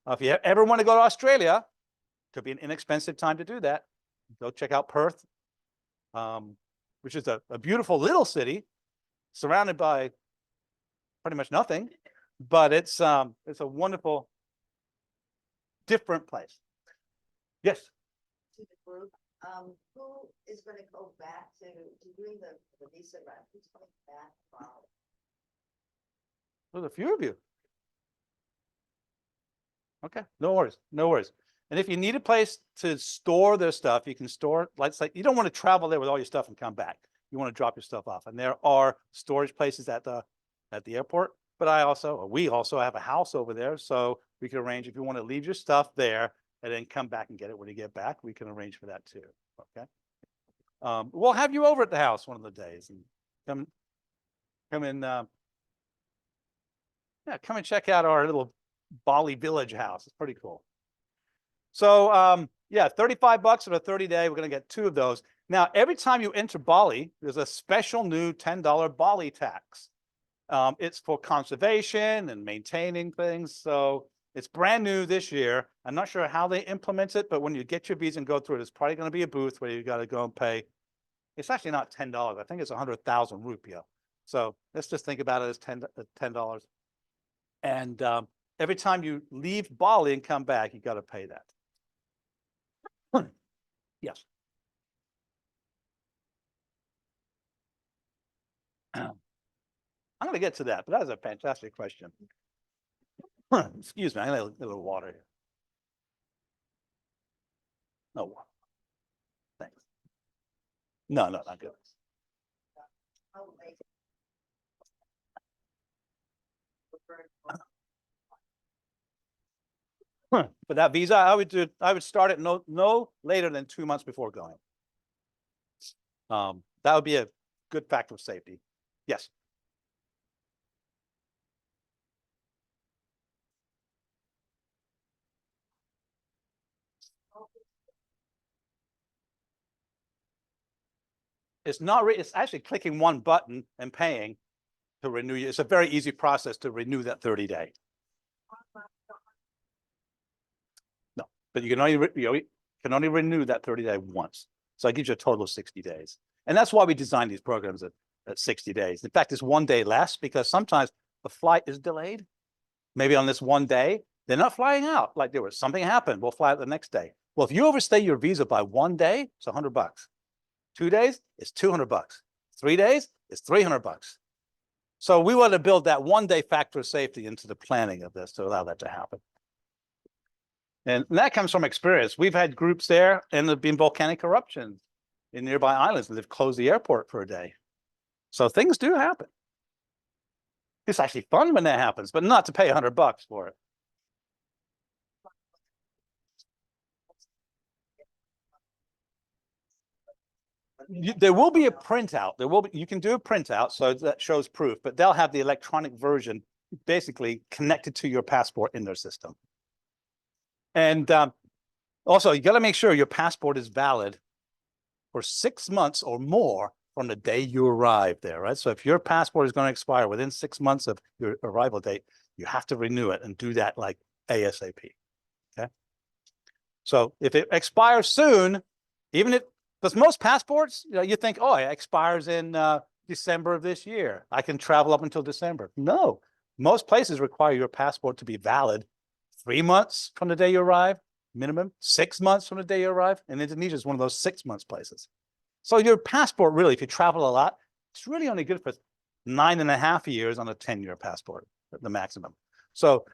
If you ever want to go to Australia, could be an inexpensive time to do that. Go check out Perth, which is a beautiful little city surrounded by pretty much nothing, but it's a wonderful, different place. Yes. To the group, who is gonna go back to doing the visa run? Who's coming back from? There's a few of you. Okay, no worries, no worries. And if you need a place to store their stuff, you can store, like you don't want to travel there with all your stuff and come back. You want to drop your stuff off. And there are storage places at the airport, but we also have a house over there. So we can arrange if you want to leave your stuff there and then come back and get it when you get back, we can arrange for that too. Okay. We'll have you over at the house one of the days and come in. Come and check out our little Bali village house. It's pretty cool. So, yeah, $35 for a 30-day. We're going to get 2 of those. Now, every time you enter Bali, there's a special new $10 Bali tax. It's for conservation and maintaining things. So it's brand new this year. I'm not sure how they implement it, but when you get your visa and go through it, it's probably going to be a booth where you got to go and pay. It's actually not $10. I think it's 100,000 rupiah. So let's just think about it as $10. And every time you leave Bali and come back, you got to pay that. Yes. I'm going to get to that, but that was a fantastic question. Excuse me, I need a little water here. No water. Thanks. No, not good. For that visa, I would start it no later than 2 months before going. That would be a good factor of safety. Yes. It's not, it's actually clicking one button and paying to renew. It's a very easy process to renew that 30-day. No, but you can only renew that 30-day once. So it gives you a total of 60 days. And that's why we designed these programs at 60 days. In fact, it's 1 day less because sometimes the flight is delayed. Maybe on this 1 day, they're not flying out. Like there was something happened, we'll fly out the next day. Well, if you overstay your visa by 1 day, it's $100. 2 days, it's $200. 3 days, it's $300. So we want to build that 1 day factor of safety into the planning of this to allow that to happen. And that comes from experience. We've had groups there and there've been volcanic eruptions in nearby islands and they've closed the airport for a day. So things do happen. It's actually fun when that happens, but not to pay $100 for it. There will be a printout. There will be, you can do a printout, so that shows proof, but they'll have the electronic version basically connected to your passport in their system. And also, you got to make sure your passport is valid for 6 months or more from the day you arrive there, right? So if your passport is going to expire within 6 months of your arrival date, you have to renew it and do that like ASAP. Okay. So if it expires soon, even if, because most passports, you think, oh, it expires in December of this year. I can travel up until December. No, most places require your passport to be valid 3 months from the day you arrive, minimum 6 months from the day you arrive. And Indonesia is one of those 6 months places. So your passport, really, if you travel a lot, it's really only good for 9.5 years on a 10-year passport, the maximum. So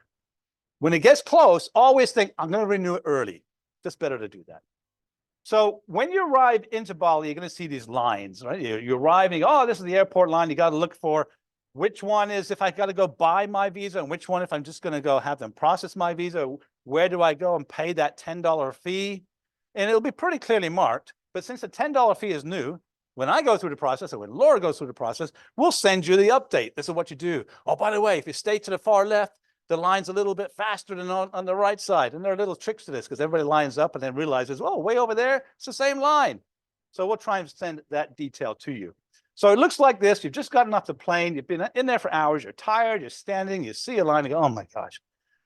when it gets close, always think, I'm going to renew it early. Just better to do that. So when you arrive into Bali, you're going to see these lines, right? You're arriving, oh, this is the airport line. You got to look for which one is if I got to go buy my visa and which one if I'm just going to go have them process my visa. Where do I go and pay that $10 fee? And it'll be pretty clearly marked. But since the $10 fee is new, when I go through the process or when Laura goes through the process, we'll send you the update. This is what you do. Oh, by the way, if you stay to the far left, the line's a little bit faster than on the right side. And there are little tricks to this because everybody lines up and then realizes, oh, way over there, it's the same line. So we'll try and send that detail to you. So it looks like this. You've just gotten off the plane. You've been in there for hours. You're tired. You're standing. You see a line and go, oh, my gosh.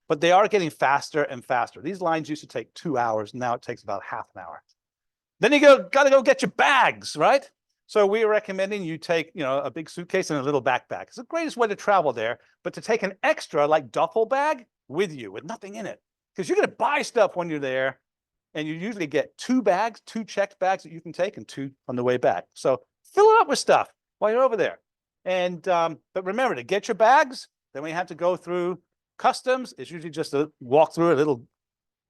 But they are getting faster and faster. These lines used to take 2 hours. Now it takes about half an hour. Then you got to go get your bags, right? So we're recommending you take, a big suitcase and a little backpack. It's the greatest way to travel there, but to take an extra like duffel bag with you with nothing in it, because you're going to buy stuff when you're there, and you usually get 2 bags, 2 checked bags that you can take and 2 on the way back. So fill it up with stuff while you're over there. And but remember to get your bags. Then we have to go through customs. It's usually just a walk through a little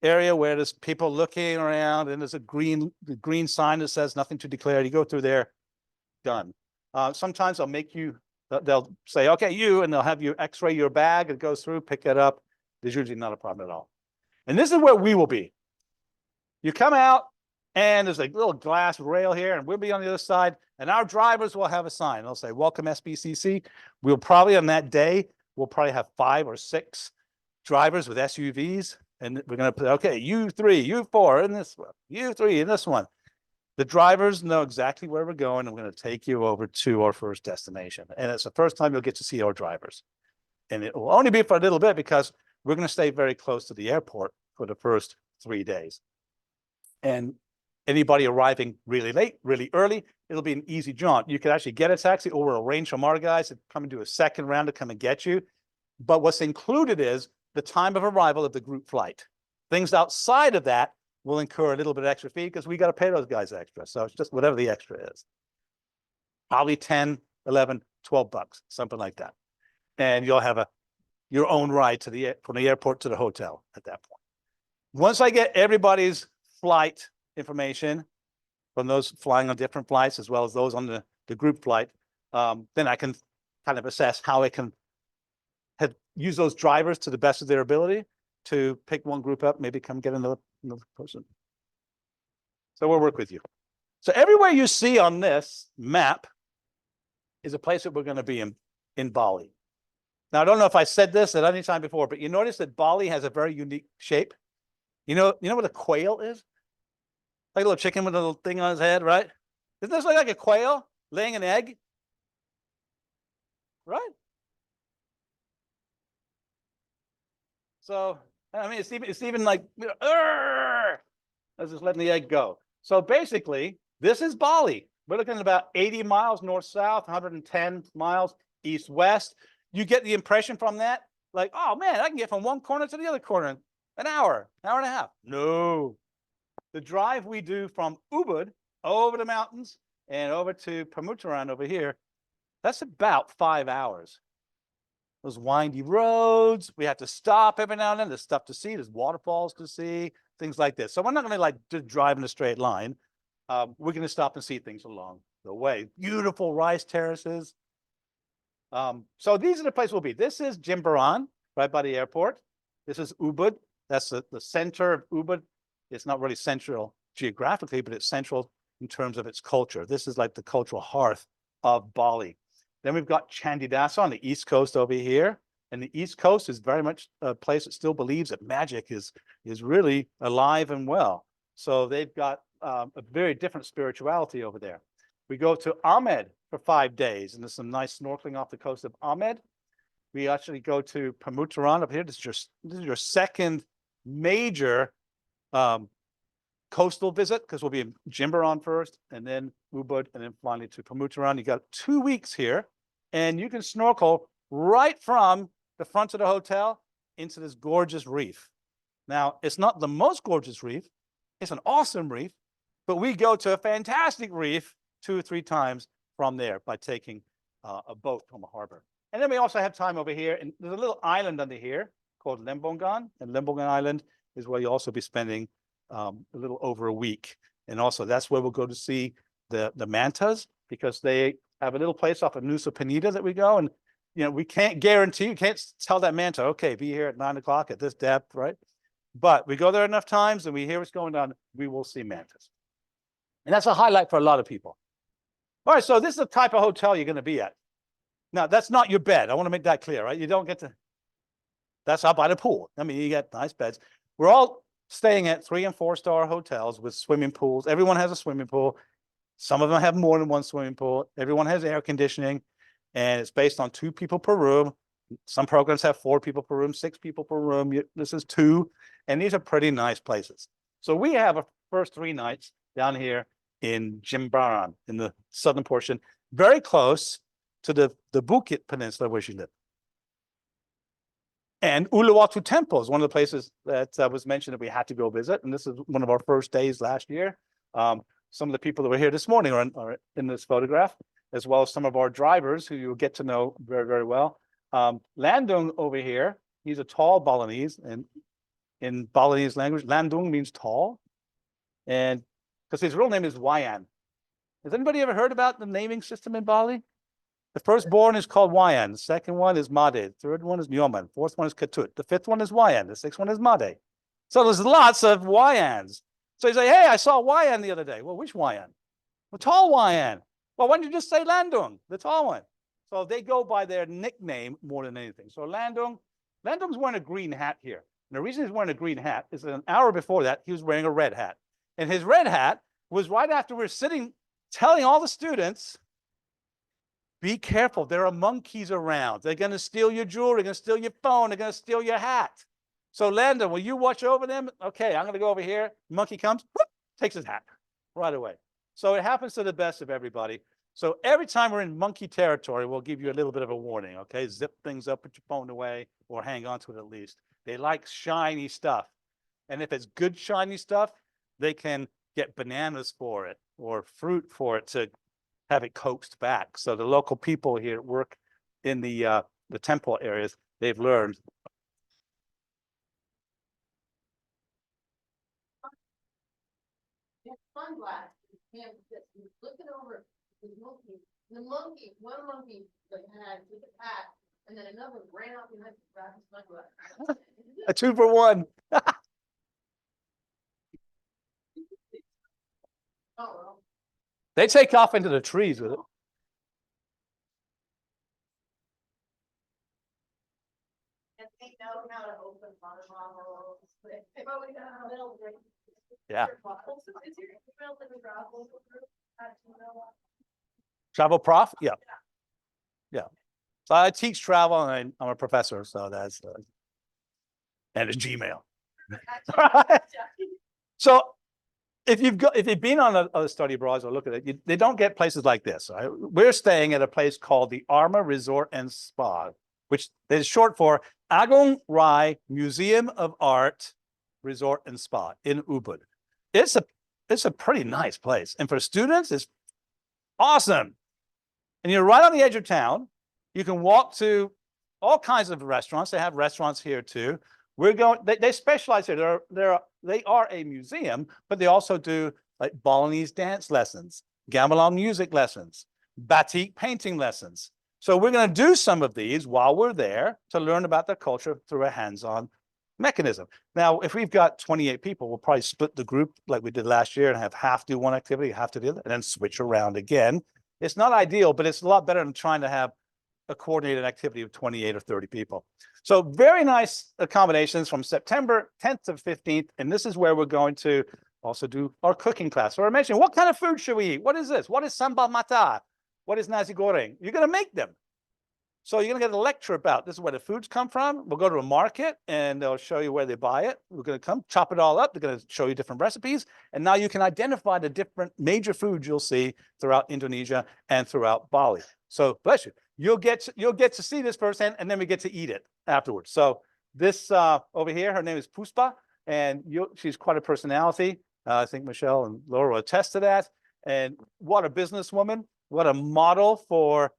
area where there's people looking around and there's a green sign that says nothing to declare. You go through there, done. Sometimes they'll say, okay, and they'll have you x-ray your bag. It goes through, pick it up. There's usually not a problem at all. And this is where we will be. You come out and there's a little glass rail here and we'll be on the other side and our drivers will have a sign. They'll say, welcome SBCC. We'll probably on that day, we'll probably have 5 or 6 drivers with SUVs And we're gonna put, okay, U3, U4 in this one, U3 in this one. The drivers know exactly where we're going. I'm gonna take you over to our first destination. And it's the first time you'll get to see our drivers. And it will only be for a little bit because we're gonna stay very close to the airport for the first 3 days. And anybody arriving really late, really early, it'll be an easy jaunt. You could actually get a taxi or we'll arrange from our guys to come and do a second round to come and get you. But what's included is the time of arrival of the group flight. Things outside of that will incur a little bit of extra fee because we got to pay those guys extra. So it's just whatever the extra is. Probably 10, 11, 12 bucks, something like that. And you'll have your own ride to from the airport to the hotel at that point. Once I get everybody's flight information from those flying on different flights, as well as those on the group flight, then I can kind of assess how I can use those drivers to the best of their ability to pick one group up, maybe come get another person. So we'll work with you. So everywhere you see on this map is a place that we're going to be in Bali. Now, I don't know if I said this at any time before, but you notice that Bali has a very unique shape. You know what a quail is? Like a little chicken with a little thing on his head, right? Doesn't this look like a quail laying an egg? Right? So, I mean, it's even like, let's just letting the egg go. So basically, this is Bali. We're looking at about 80 miles north-south, 110 miles east-west. You get the impression from that, like, oh man, I can get from one corner to the other corner in an hour and a half. No. The drive we do from Ubud over the mountains and over to Pamutaran over here, that's about 5 hours. Those windy roads, we have to stop every now and then. There's stuff to see, there's waterfalls to see, things like this. So we're not going to like just drive in a straight line. We're going to stop and see things along the way. Beautiful rice terraces. So these are the places we'll be. This is Jimbaran, right by the airport. This is Ubud. That's the center of Ubud. It's not really central geographically, but it's central in terms of its culture. This is like the cultural hearth of Bali. Then we've got Candidasa on the east coast over here. And the east coast is very much a place that still believes that magic is really alive and well. So they've got a very different spirituality over there. We go to Ahmed for 5 days, and there's some nice snorkeling off the coast of Ahmed. We actually go to Pamutaran up here. This is your second major coastal visit, because we'll be in Jimbaran first, and then Ubud, and then finally to Pamutaran. You got 2 weeks here, and you can snorkel right from the front of the hotel into this gorgeous reef. Now, it's not the most gorgeous reef. It's an awesome reef, but we go to a fantastic reef 2 or 3 times from there by taking a boat from a harbor. And then we also have time over here, and there's a little island under here called Lembongan, and Lembongan Island is where you'll also be spending a little over a week. And also that's where we'll go to see the mantas, because they have a little place off of Nusa Penida that we go. And, you know, we can't guarantee, you can't tell that manta, okay, be here at 9 o'clock at this depth, right? But we go there enough times and we hear what's going on, we will see mantas. And that's a highlight for a lot of people. All right, so this is the type of hotel you're going to be at. Now, that's not your bed. I want to make that clear, right? You don't get to, that's out by the pool. I mean, you get nice beds. We're all staying at 3- and 4-star hotels with swimming pools. Everyone has a swimming pool. Some of them have more than one swimming pool. Everyone has air conditioning, and it's based on 2 people per room. Some programs have 4 people per room, 6 people per room. This is 2, and these are pretty nice places. So we have a first 3 nights down here in Jimbaran, in the southern portion, very close to the Bukit Peninsula where she lived. And Uluwatu Temple is one of the places that was mentioned that we had to go visit. And this is one of our first days last year. Some of the people that were here this morning are in this photograph, as well as some of our drivers who you'll get to know very, very well. Landung over here, he's a tall Balinese, and in Balinese language, Landung means tall. And because his real name is Wayan. Has anybody ever heard about the naming system in Bali? The firstborn is called Wayan. The second one is Made. The third one is Nyoman. Fourth one is Ketut. The 5th one is Wayan. The 6th one is Made. So there's lots of Wayans. So you say, hey, I saw Wayan the other day. Well, which Wayan? The tall Wayan. Well, why don't you just say Landung, the tall one? So they go by their nickname more than anything. So Landung's wearing a green hat here. And the reason he's wearing a green hat is that an hour before that, he was wearing a red hat. And his red hat was right after we were sitting, telling all the students, be careful, there are monkeys around. They're going to steal your jewelry, they're going to steal your phone, they're going to steal your hat. So Landon, will you watch over them? Okay, I'm going to go over here. Monkey comes, whoop, takes his hat right away. So it happens to the best of everybody. So every time we're in monkey territory, we'll give you a little bit of a warning, okay? Zip things up, put your phone away, or hang on to it at least. They like shiny stuff. And if it's good shiny stuff, they can get bananas for it or fruit for it to have it coaxed back. So the local people here work in the temple areas, they've learned. Sunglasses, and looking over the monkey, one monkey that had took a hat, and then another ran out behind the grabbed his sunglasses. A 2 for 1. Oh, well. They take off into the trees with it. And they know how to open water bottles. Yeah. Is your email in the gravel group? Travel prof? Yeah. Yeah. So I teach travel and I'm a professor, so that's and it's Gmail. So if you've been on a study abroad or look at it, they don't get places like this. Right? We're staying at a place called the Arma Resort and Spa, which is short for Agong Rai Museum of Art Resort and Spa in Ubud. It's a pretty nice place, and for students, it's awesome. And you're right on the edge of town. You can walk to all kinds of restaurants. They have restaurants here too. We're going. They specialize here. They are a museum, but they also do like Balinese dance lessons, gamelan music lessons, batik painting lessons. So we're going to do some of these while we're there to learn about the culture through a hands-on mechanism. Now, if we've got 28 people, we'll probably split the group like we did last year and have half do one activity, half do the other, and then switch around again. It's not ideal, but it's a lot better than trying to have a coordinated activity of 28 or 30 people. So very nice accommodations from September 10th to 15th. And this is where we're going to also do our cooking class. So I mentioned, what kind of food should we eat? What is this? What is sambal mata? What is nasi goreng? You're going to make them. So you're going to get a lecture about this is where the foods come from. We'll go to a market and they'll show you where they buy it. We're going to come chop it all up. They're going to show you different recipes. And now you can identify the different major foods you'll see throughout Indonesia and throughout Bali. So bless you. You'll get to see this firsthand, and then we get to eat it afterwards. So this over here, her name is Puspa, and she's quite a personality. I think Michelle and Laura will attest to that. And what a businesswoman! What a model for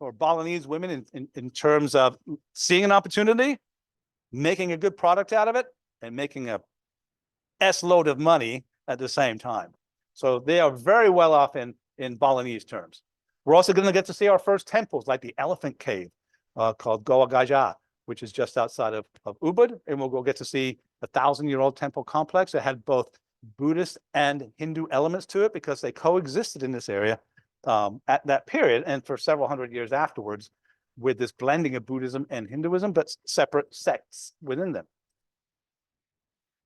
Balinese women in terms of seeing an opportunity, making a good product out of it, and making a S-load of money at the same time. So they are very well off in Balinese terms. We're also going to get to see our first temples, like the Elephant Cave, called Goa Gajah, which is just outside of Ubud. And we'll go get to see a 1,000-year-old temple complex that had both Buddhist and Hindu elements to it because they coexisted in this area at that period and for several hundred years afterwards with this blending of Buddhism and Hinduism, but separate sects within them.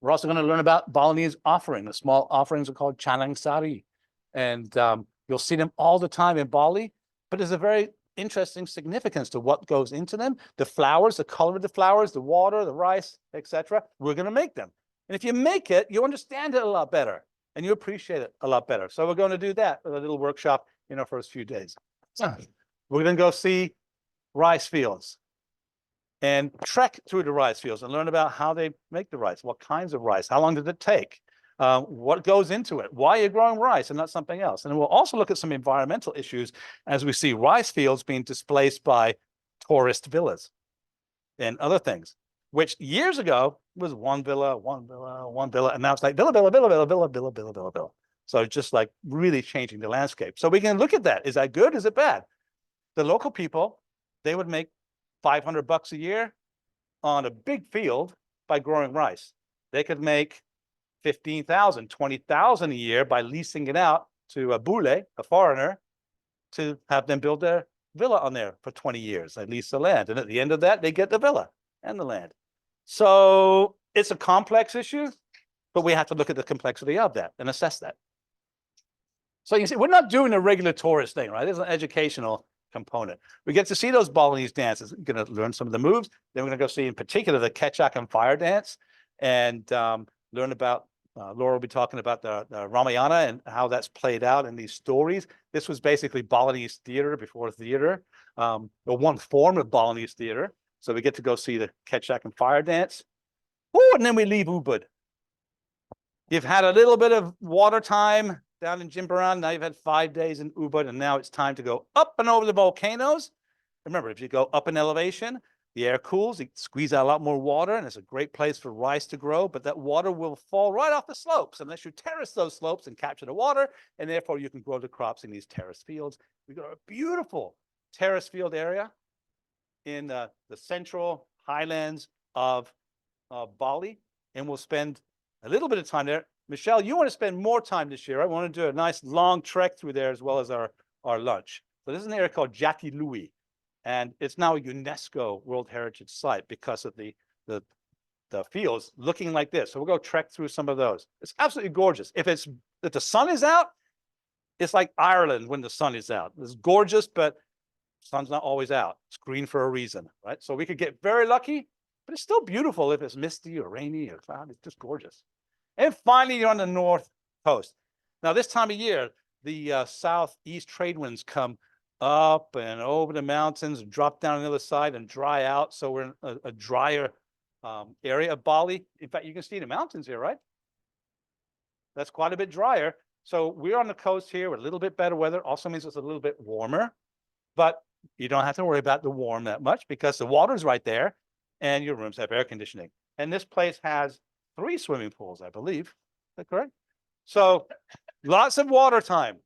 We're also going to learn about Balinese offering. The small offerings are called Chanang Sari. And you'll see them all the time in Bali, but there's a very interesting significance to what goes into them. The flowers, the color of the flowers, the water, the rice, etc. We're going to make them. And if you make it, you understand it a lot better and you appreciate it a lot better. So we're going to do that with a little workshop in our first few days. We're going to go see rice fields and trek through the rice fields and learn about how they make the rice, what kinds of rice, how long did it take, what goes into it, why you're growing rice and not something else. And we'll also look at some environmental issues as we see rice fields being displaced by tourist villas and other things, which years ago was one villa, and now it's like villa. So just like really changing the landscape. So we can look at that. Is that good? Is it bad? The local people, they would make $500 a year on a big field by growing rice. They could make 15,000, 20,000 a year by leasing it out to a bule, a foreigner, to have them build their villa on there for 20 years. They lease the land. And at the end of that, they get the villa and the land. So it's a complex issue, but we have to look at the complexity of that and assess that. So you can see, we're not doing a regular tourist thing, right? There's an educational component. We get to see those Balinese dances. We're going to learn some of the moves. Then we're going to go see in particular the Ketchak and fire dance and learn about, Laura will be talking about the Ramayana and how that's played out in these stories. This was basically Balinese theater before theater, or one form of Balinese theater. So we get to go see the Ketchak and fire dance. Oh, and then we leave Ubud. You've had a little bit of water time down in Jimbaran. Now you've had 5 days in Ubud, and now it's time to go up and over the volcanoes. Remember, if you go up in elevation, the air cools, you squeeze out a lot more water, and it's a great place for rice to grow, but that water will fall right off the slopes unless you terrace those slopes and capture the water, and therefore you can grow the crops in these terrace fields. We've got a beautiful terrace field area in the central highlands of Bali, and we'll spend a little bit of time there. Michelle, you want to spend more time this year. I want to do a nice long trek through there as well as our lunch. So this is an area called Jati Lui, and it's now a UNESCO World Heritage Site because of the fields looking like this. So we'll go trek through some of those. It's absolutely gorgeous. If the sun is out, it's like Ireland when the sun is out. It's gorgeous, but the sun's not always out. It's green for a reason, right? So we could get very lucky, but it's still beautiful if it's misty or rainy or cloudy. It's just gorgeous. And finally, you're on the north coast. Now, this time of year, the southeast trade winds come up and over the mountains and drop down on the other side and dry out. So we're in a drier area of Bali. In fact, you can see the mountains here, right? That's quite a bit drier. So we're on the coast here with a little bit better weather. Also means it's a little bit warmer, but you don't have to worry about the warm that much because the water's right there and your rooms have air conditioning. And this place has 3 swimming pools, I believe. Is that correct? So lots of water time.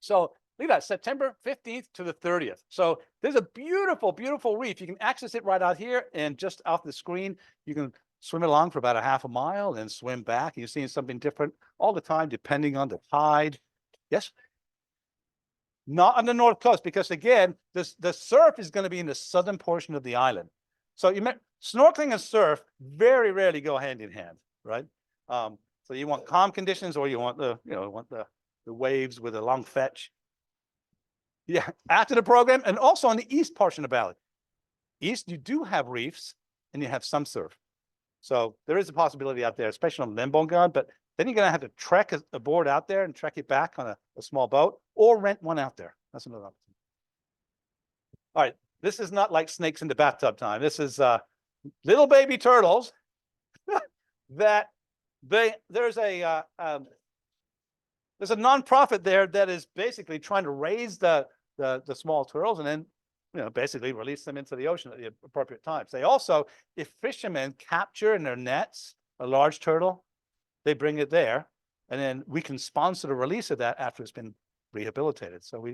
So look at that, September 15th to the 30th. So there's a beautiful, beautiful reef. You can access it right out here and just off the screen, you can swim along for about a half a mile and swim back. You're seeing something different all the time, depending on the tide. Yes? Not on the north coast, because again, the surf is going to be in the southern portion of the island. So snorkeling and surf very rarely go hand in hand, right? So you want calm conditions, or you want the waves with a long fetch. Yeah, after the program, and also on the east portion of Bali. East, you do have reefs and you have some surf. So there is a possibility out there, especially on Lembongan, but then you're going to have to trek a board out there and trek it back on a small boat, or rent one out there. That's another option. All right, this is not like snakes in the bathtub time. This is little baby turtles that there's a nonprofit there that is basically trying to raise the small turtles and then basically release them into the ocean at the appropriate times. They also, if fishermen capture in their nets a large turtle, they bring it there, and then we can sponsor the release of that after it's been rehabilitated. So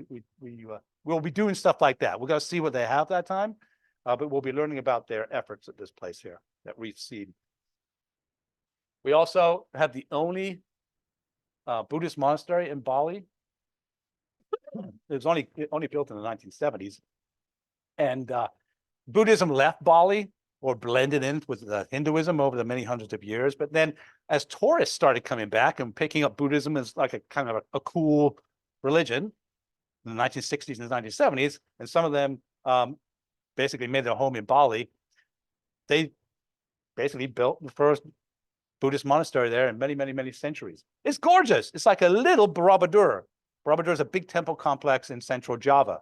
we'll be doing stuff like that. We're going to see what they have that time, but we'll be learning about their efforts at this place here, at Reef Seed. We also have the only Buddhist monastery in Bali. It was only built in the 1970s, and Buddhism left Bali or blended in with Hinduism over the many hundreds of years. But then as tourists started coming back and picking up Buddhism as like a kind of a cool religion in the 1960s and the 1970s, and some of them basically made their home in Bali, they basically built the first Buddhist monastery there in many, many, many centuries. It's gorgeous. It's like a little Borobudur. Borobudur is a big temple complex in central Java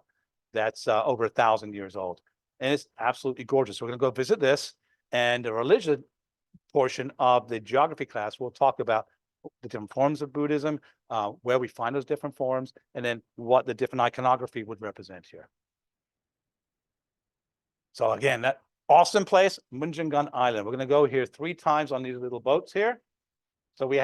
that's over 1,000 years old. And it's absolutely gorgeous. We're going to go visit this, and the religion portion of the geography class, we'll talk about the different forms of Buddhism, where we find those different forms, and then what the different iconography would represent here. So again, that awesome place, Munjangan Island. We're going to go here 3 times on these little boats here. So we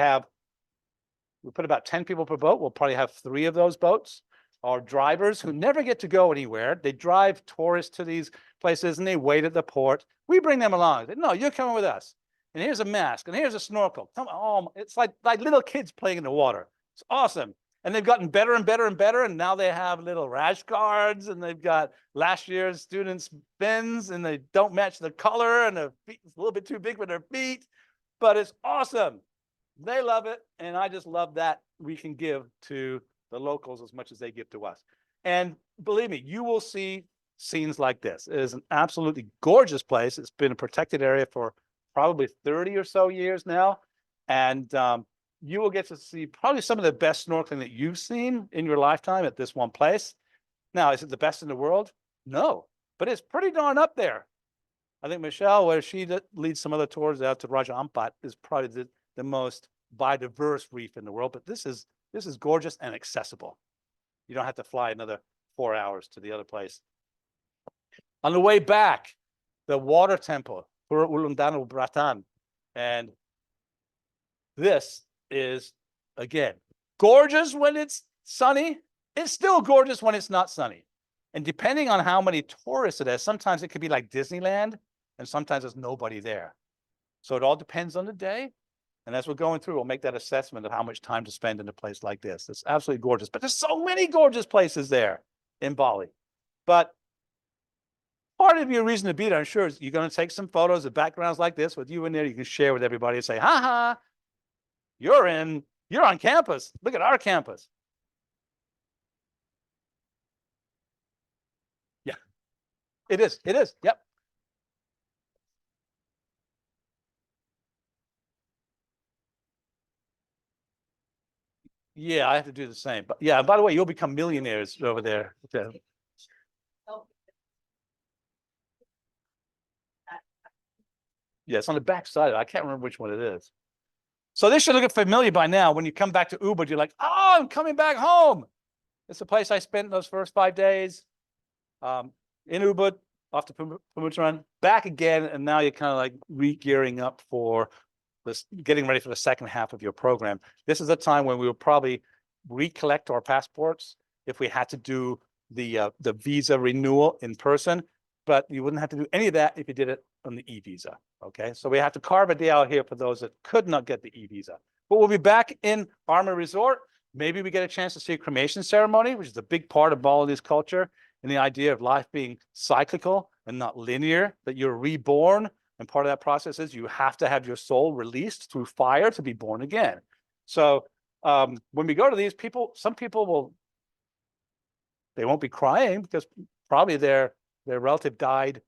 put about 10 people per boat. We'll probably have 3 of those boats. Our drivers who never get to go anywhere, they drive tourists to these places and they wait at the port. We bring them along. They say, no, you're coming with us. And here's a mask, and here's a snorkel. Come on, it's like little kids playing in the water. It's awesome. And they've gotten better and better and better. And now they have little rash guards and they've got last year's students' bins and they don't match the color and their feet is a little bit too big for their feet, but it's awesome. They love it. And I just love that we can give to the locals as much as they give to us. And believe me, you will see scenes like this. It is an absolutely gorgeous place. It's been a protected area for probably 30 or so years now. And you will get to see probably some of the best snorkeling that you've seen in your lifetime at this one place. Now, is it the best in the world? No, but it's pretty darn up there. I think Michelle, where she leads some other tours out to Raja Ampat, is probably the most biodiverse reef in the world. But this is gorgeous and accessible. You don't have to fly another 4 hours to the other place. On the way back, the water temple, Pura Ulundanu Bratan. And this is, again, gorgeous when it's sunny. It's still gorgeous when it's not sunny. And depending on how many tourists it is, sometimes it could be like Disneyland, and sometimes there's nobody there. So it all depends on the day. And as we're going through, we'll make that assessment of how much time to spend in a place like this. It's absolutely gorgeous. But there's so many gorgeous places there in Bali. But part of your reason to be there, I'm sure, is you're going to take some photos of backgrounds like this with you in there. You can share with everybody and say, ha ha, you're on campus. Look at our campus. Yeah, it is. It is. Yep. Yeah, I have to do the same. But yeah, by the way, you'll become millionaires over there. Yeah, it's on the back side. I can't remember which one it is. So this should look familiar by now. When you come back to Ubud, you're like, oh, I'm coming back home. It's the place I spent those first 5 days. In Ubud, off to Pumutran, back again, and now you're kind of like re-gearing up for this, getting ready for the second half of your program. This is a time when we will probably recollect our passports if we had to do the visa renewal in person, but you wouldn't have to do any of that if you did it on the e-visa. Okay, so we have to carve a day out here for those that could not get the e-visa. But we'll be back in Arma Resort. Maybe we get a chance to see a cremation ceremony, which is a big part of Balinese culture, and the idea of life being cyclical and not linear, that you're reborn. And part of that process is you have to have your soul released through fire to be born again. So when we go to these people, some people they won't be crying because probably their relative died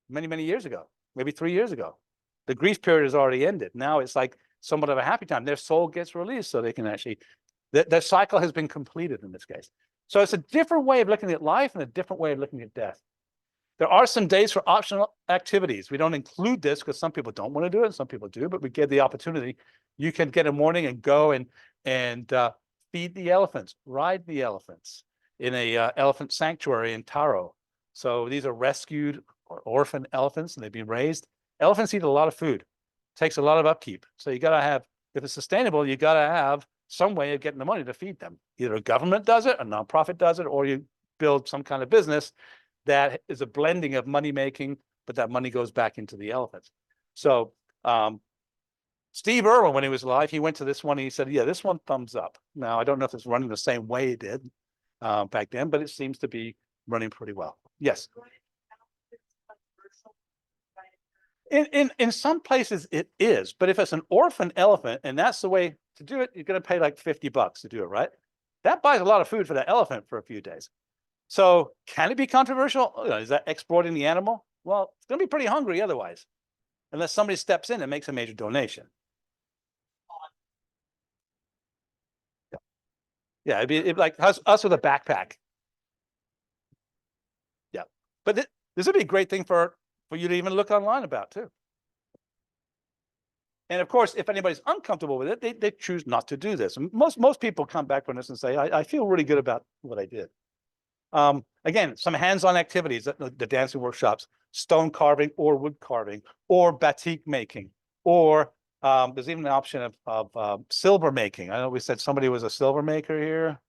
many, many years ago, maybe 3 years ago. The grief period has already ended. Now it's like somewhat of a happy time. Their soul gets released so they can actually, their cycle has been completed in this case. So it's a different way of looking at life and a different way of looking at death. There are some days for optional activities. We don't include this because some people don't want to do it and some people do, but we give the opportunity. You can get a morning and go and feed the elephants, ride the elephants in a elephant sanctuary in Taro. So these are rescued or orphan elephants and they've been raised. Elephants eat a lot of food. It takes a lot of upkeep. So you got to have, if it's sustainable, you got to have some way of getting the money to feed them. Either a government does it, a nonprofit does it, or you build some kind of business that is a blending of money making, but that money goes back into the elephants. So Steve Irwin, when he was alive, he went to this one and he said, yeah, this one thumbs up. Now, I don't know if it's running the same way it did back then, but it seems to be running pretty well. Yes. In some places it is, but if it's an orphan elephant and that's the way to do it, you're going to pay like $50 to do it, right? That buys a lot of food for that elephant for a few days. So can it be controversial? Is that exploiting the animal? Well, it's going to be pretty hungry otherwise, unless somebody steps in and makes a major donation. Yeah, it'd be like us with a backpack. Yeah, but this would be a great thing for you to even look online about too. And of course, if anybody's uncomfortable with it, they choose not to do this. And most people come back from this and say, I feel really good about what I did. Again, some hands-on activities, the dancing workshops, stone carving or wood carving, or batik making, or there's even an option of silver making. I know we said somebody was a silver maker here.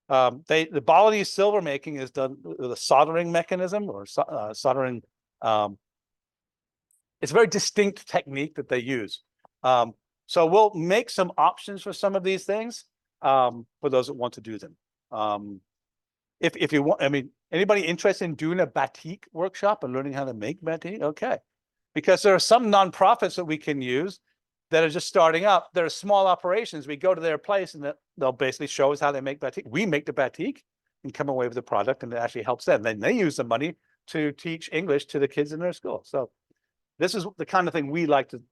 The Balinese silver making is done with a soldering mechanism or soldering. It's a very distinct technique that they use. So we'll make some options for some of these things. for those that want to do them. If you want, I mean, anybody interested in doing a batik workshop and learning how to make batik? Okay. Because there are some nonprofits that we can use that are just starting up. They're small operations. We go to their place and they'll basically show us how they make batik. We make the batik and come away with the product, and it actually helps them. Then they use the money to teach English to the kids in their school. So this is the kind of thing we like to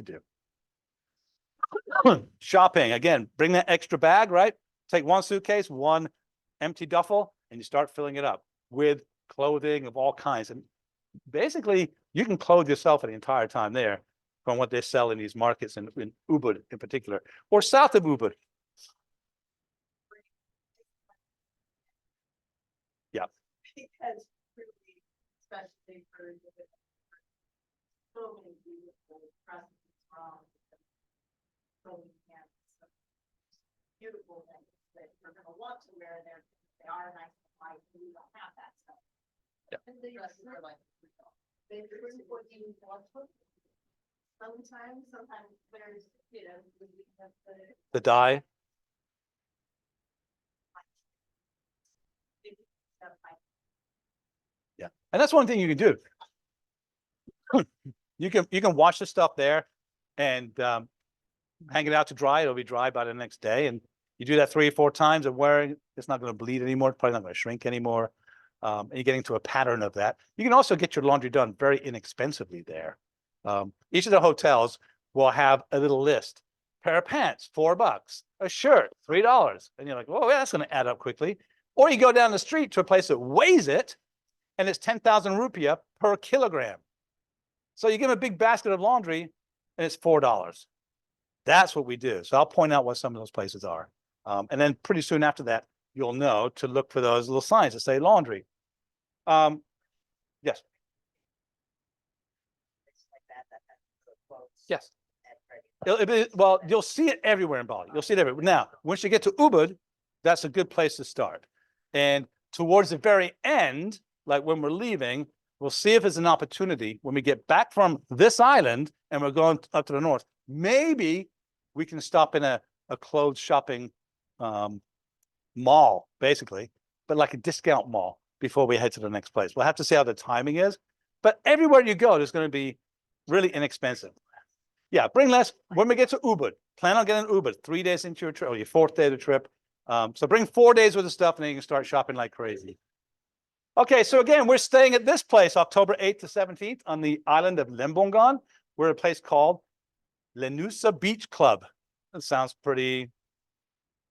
do. Shopping, again, bring that extra bag, right? Take one suitcase, one empty duffel, and you start filling it up with clothing of all kinds. And basically, you can clothe yourself for the entire time there from what they sell in these markets in Ubud in particular, or south of Ubud. Yeah. Because really, especially for so many beautiful dresses from so many hands, beautiful things that you're gonna want to wear there. They are nice and light, and you don't have that stuff. Yeah. And the dresses are like, they bring what you want to. Sometimes there's, you know, The dye. Yeah, and that's one thing you can do. You can wash the stuff there and hang it out to dry. It'll be dry by the next day, and you do that 3 or 4 times and wearing it, it's not going to bleed anymore. It's probably not going to shrink anymore. And you're getting to a pattern of that. You can also get your laundry done very inexpensively there. Each of the hotels will have a little list. Pair of pants, $4. A shirt, $3. And you're like, well, that's going to add up quickly. Or you go down the street to a place that weighs it, and it's 10,000 rupiah per kilogram. So you give them a big basket of laundry, and it's $4. That's what we do. So I'll point out what some of those places are. And then pretty soon after that, you'll know to look for those little signs that say laundry. Yes. Yes. Well, you'll see it everywhere in Bali. You'll see it everywhere. Now, once you get to Ubud, that's a good place to start. And towards the very end, like when we're leaving, we'll see if there's an opportunity when we get back from this island and we're going up to the north. Maybe we can stop in a clothes shopping mall, basically, but like a discount mall before we head to the next place. We'll have to see how the timing is. But everywhere you go, there's going to be really inexpensive. Yeah, bring less. When we get to Ubud, plan on getting Ubud 3 days into your trip, or your 4th day of the trip. So bring 4 days worth of stuff, and then you can start shopping like crazy. Okay, so again, we're staying at this place, October 8th to 17th, on the island of Lembongan. We're at a place called Lenusa Beach Club. That sounds pretty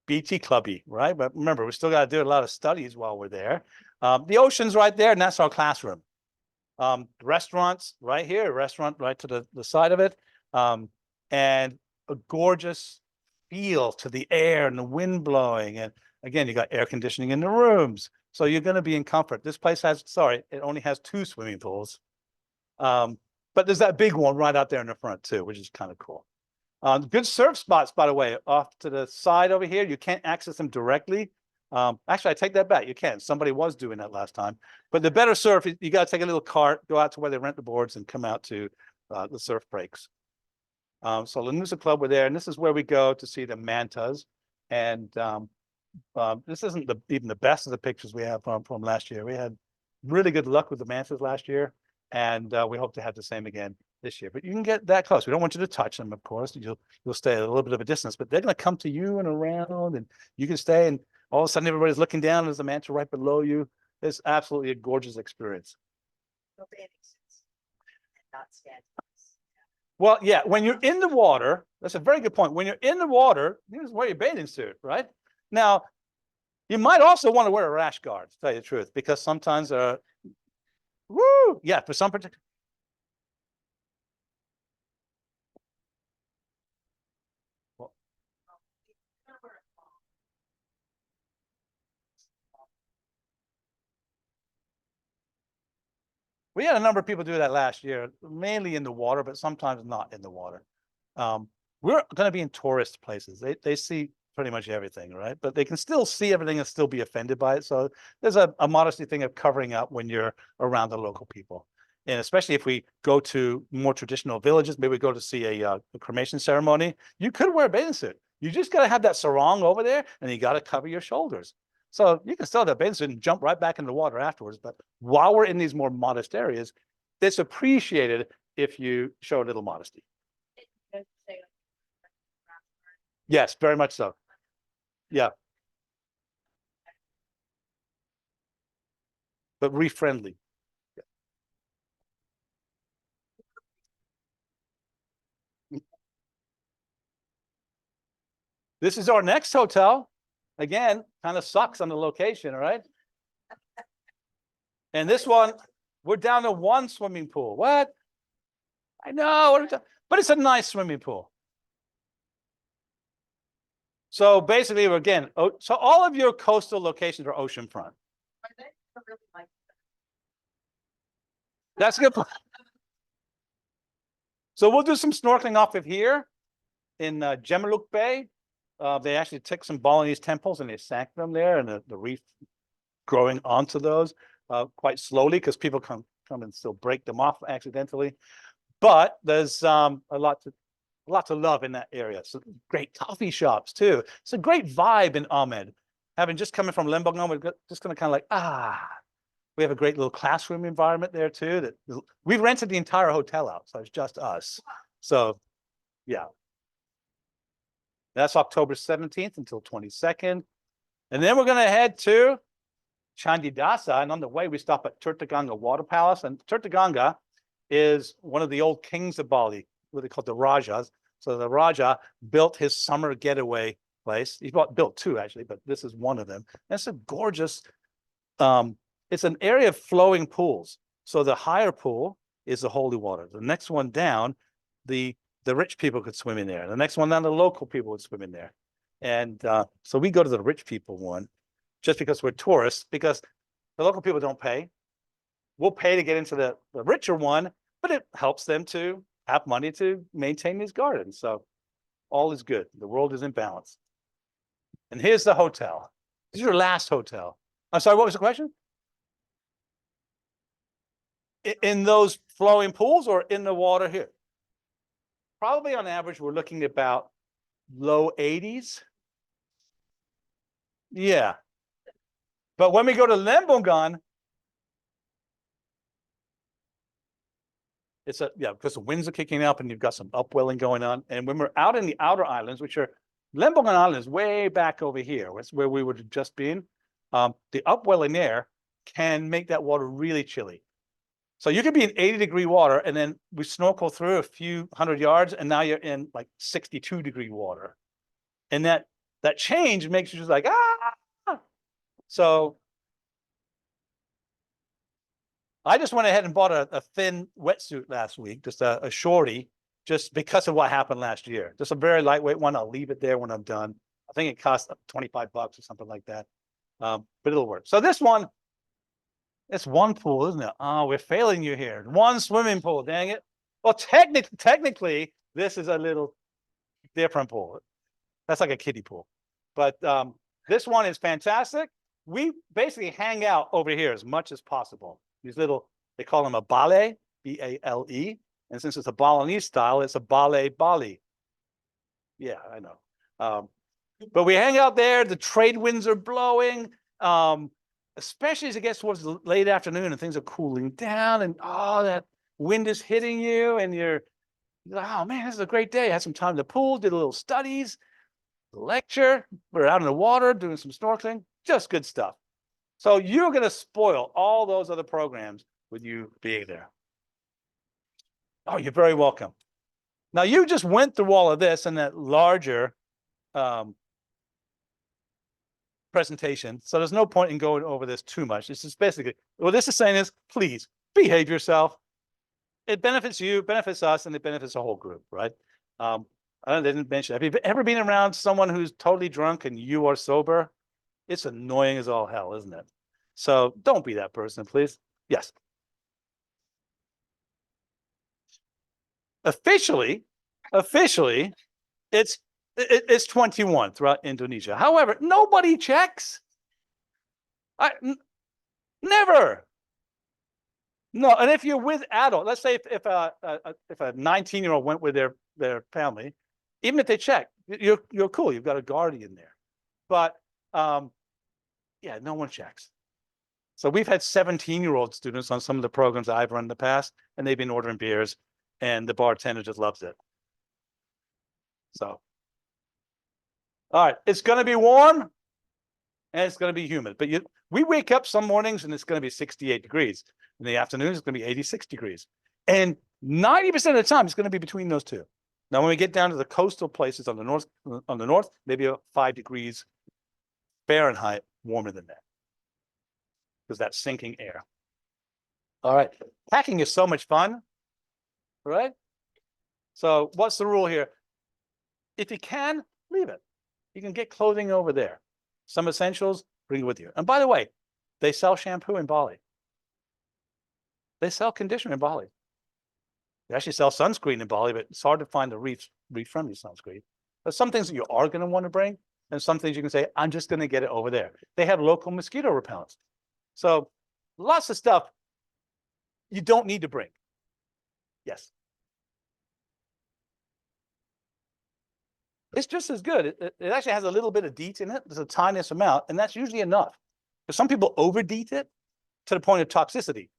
beachy clubby, right? But remember, we still got to do a lot of studies while we're there. The ocean's right there, and that's our classroom. Restaurants right here, restaurant right to the side of it. And a gorgeous feel to the air and the wind blowing. And again, you got air conditioning in the rooms. So you're going to be in comfort. This place has, sorry, it only has 2 swimming pools. But there's that big one right out there in the front too, which is kind of cool. Good surf spots, by the way, off to the side over here. You can't access them directly. Actually, I take that back. You can. Somebody was doing that last time. But the better surf, you got to take a little cart, go out to where they rent the boards, and come out to the surf breaks. So Lenusa Club, we're there, and this is where we go to see the mantas. And this isn't even the best of the pictures we have from last year. We had really good luck with the mantas last year, and we hope to have the same again this year. But you can get that close. We don't want you to touch them, of course. You'll stay at a little bit of a distance, but they're going to come to you and around, and you can stay. And all of a sudden, everybody's looking down. There's a manta right below you. It's absolutely a gorgeous experience. No bathing suits and not standing. Well, yeah, when you're in the water, that's a very good point. When you're in the water, you just wear your bathing suit, right? Now, you might also want to wear a rash guard, to tell you the truth, because sometimes, yeah, for some particular. We had a number of people do that last year, mainly in the water, but sometimes not in the water. We're going to be in tourist places. They see pretty much everything, right? But they can still see everything and still be offended by it. So there's a modesty thing of covering up when you're around the local people. And especially if we go to more traditional villages, maybe we go to see a cremation ceremony, you could wear a bathing suit. You just gotta have that sarong over there and you gotta cover your shoulders. So you can still have that bathing suit and jump right back in the water afterwards. But while we're in these more modest areas, it's appreciated if you show a little modesty. Yes, very much so. Yeah. But reef friendly. This is our next hotel. Again, kind of sucks on the location, all right? And this one, we're down to one swimming pool. What? I know, but it's a nice swimming pool. So basically, again, so all of your coastal locations are oceanfront. That's a good point. So we'll do some snorkeling off of here in Gemaluk Bay. They actually took some Balinese temples and they sank them there, and the reef growing onto those quite slowly because people come and still break them off accidentally. But there's a lot to love in that area. So great coffee shops too. It's a great vibe in Ahmed. Having just coming from Lembongan, we're just gonna kind of like, we have a great little classroom environment there too. That we've rented the entire hotel out, so it's just us. So yeah. That's October 17th until 22nd. And then we're gonna head to Chandidasa, and on the way we stop at Turtaganga Water Palace. And Turtaganga is one of the old kings of Bali, what they call the Rajas. So the Raja built his summer getaway place. He built two actually, but this is one of them. And it's a gorgeous, it's an area of flowing pools. So the higher pool is the holy water. The next one down, the rich people could swim in there. The next one down, the local people would swim in there. And so we go to the rich people one just because we're tourists, because the local people don't pay. We'll pay to get into the richer one, but it helps them to have money to maintain these gardens. So all is good. The world is in balance. And here's the hotel. This is your last hotel. I'm sorry, what was the question? In those flowing pools or in the water here? Probably on average, we're looking at about low 80s. Yeah. But when we go to Lembongan, it's because the winds are kicking up and you've got some upwelling going on. And when we're out in the outer islands, which are Lembongan Island is way back over here, where we would have just been. The upwelling there can make that water really chilly. So you could be in 80-degree water and then we snorkel through a few hundred yards and now you're in like 62-degree water. And that change makes you just like, ah. So I just went ahead and bought a thin wetsuit last week, just a shorty, just because of what happened last year. Just a very lightweight one. I'll leave it there when I'm done. I think it cost $25 or something like that. But it'll work. So this one, it's one pool, isn't it? Oh, we're failing you here. One swimming pool, dang it. Well, technically, this is a little different pool. That's like a kiddie pool. But this one is fantastic. We basically hang out over here as much as possible. These little, they call them a bale, B-A-L-E. And since it's a Balinese style, it's a bale Bali. Yeah, I know. But we hang out there. The trade winds are blowing, especially as it gets towards the late afternoon and things are cooling down. And that wind is hitting you. And you're like, oh man, this is a great day. I had some time in the pool, did a little studies, lecture. We're out in the water doing some snorkeling. Just good stuff. So you're going to spoil all those other programs with you being there. Oh, you're very welcome. Now, you just went through all of this in that larger presentation. So there's no point in going over this too much. This is basically, what this is saying is, please behave yourself. It benefits you, benefits us, and it benefits the whole group, right? I didn't mention, have you ever been around someone who's totally drunk and you are sober? It's annoying as all hell, isn't it? So don't be that person, please. Yes. Officially, it's 21 throughout Indonesia. However, nobody checks. Never. No, and if you're with adult, let's say if a 19-year-old went with their family, even if they check, you're cool. You've got a guardian there. But, yeah, no one checks. So we've had 17-year-old students on some of the programs I've run in the past, and they've been ordering beers, and the bartender just loves it. So. All right, it's gonna be warm and it's gonna be humid, but we wake up some mornings and it's gonna be 68 degrees. In the afternoon, it's gonna be 86 degrees. And 90% of the time, it's gonna be between those two. Now, when we get down to the coastal places on the north, maybe 5 degrees Fahrenheit warmer than that. Because that's sinking air. All right, packing is so much fun, right? So what's the rule here? If you can, leave it. You can get clothing over there. Some essentials, bring it with you. And by the way, they sell shampoo in Bali. They sell conditioner in Bali. They actually sell sunscreen in Bali, but it's hard to find the reef-friendly sunscreen. There's some things that you are going to want to bring, and some things you can say, I'm just going to get it over there. They have local mosquito repellents. So lots of stuff you don't need to bring. Yes. It's just as good. It actually has a little bit of DEET in it. There's a tiniest amount, and that's usually enough. Because some people over DEET it to the point of toxicity.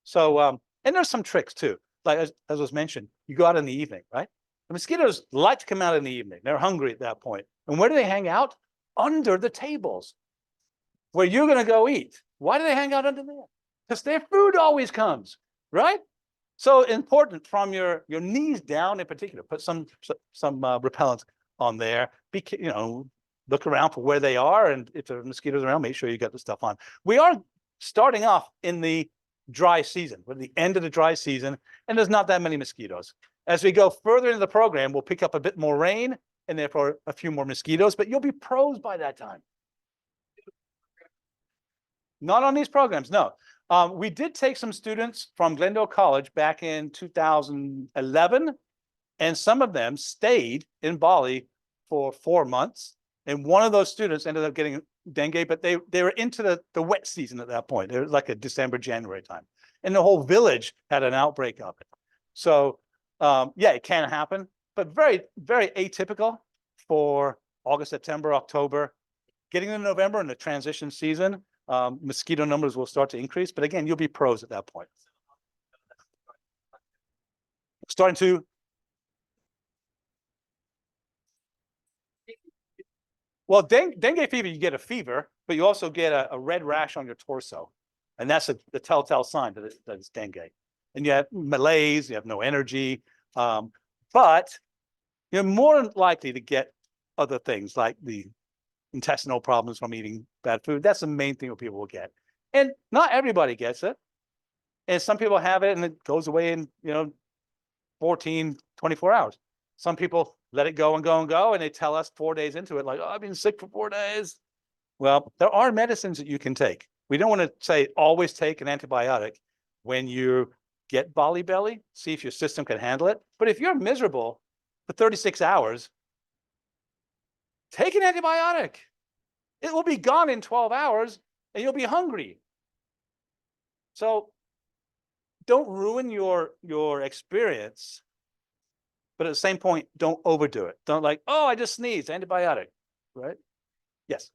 So, and there's some tricks too. Like as was mentioned, you go out in the evening, right? The mosquitoes like to come out in the evening. They're hungry at that point. And where do they hang out? Under the tables where you're going to go eat. Why do they hang out under there? Because their food always comes, right? So important from your knees down in particular. Put some repellent on there. Look around for where they are, and if there are mosquitoes around, make sure you got the stuff on. We are starting off in the dry season. We're at the end of the dry season, and there's not that many mosquitoes. As we go further into the program, we'll pick up a bit more rain, and therefore a few more mosquitoes, but you'll be pros by that time. Not on these programs, no. We did take some students from Glendale College back in 2011, and some of them stayed in Bali for 4 months. And one of those students ended up getting dengue, but they were into the wet season at that point. It was like a December, January time. And the whole village had an outbreak of it. So, yeah, it can happen, but very, very atypical for August, September, October. Getting into November in the transition season, mosquito numbers will start to increase, but again, you'll be pros at that point. Starting to. Well, dengue fever, you get a fever, but you also get a red rash on your torso. And that's the telltale sign that it's dengue. And you have malaise, you have no energy, but you're more likely to get other things like the intestinal problems from eating bad food. That's the main thing that people will get. And not everybody gets it. And some people have it and it goes away in, 14, 24 hours. Some people let it go and go and go, and they tell us 4 days into it, like, oh, I've been sick for 4 days. Well, there are medicines that you can take. We don't want to say always take an antibiotic when you get Bali belly, see if your system can handle it. But if you're miserable for 36 hours, take an antibiotic. It will be gone in 12 hours and you'll be hungry. So don't ruin your experience. But at the same point, don't overdo it. Don't like, oh, I just sneezed, antibiotic, right? Yes.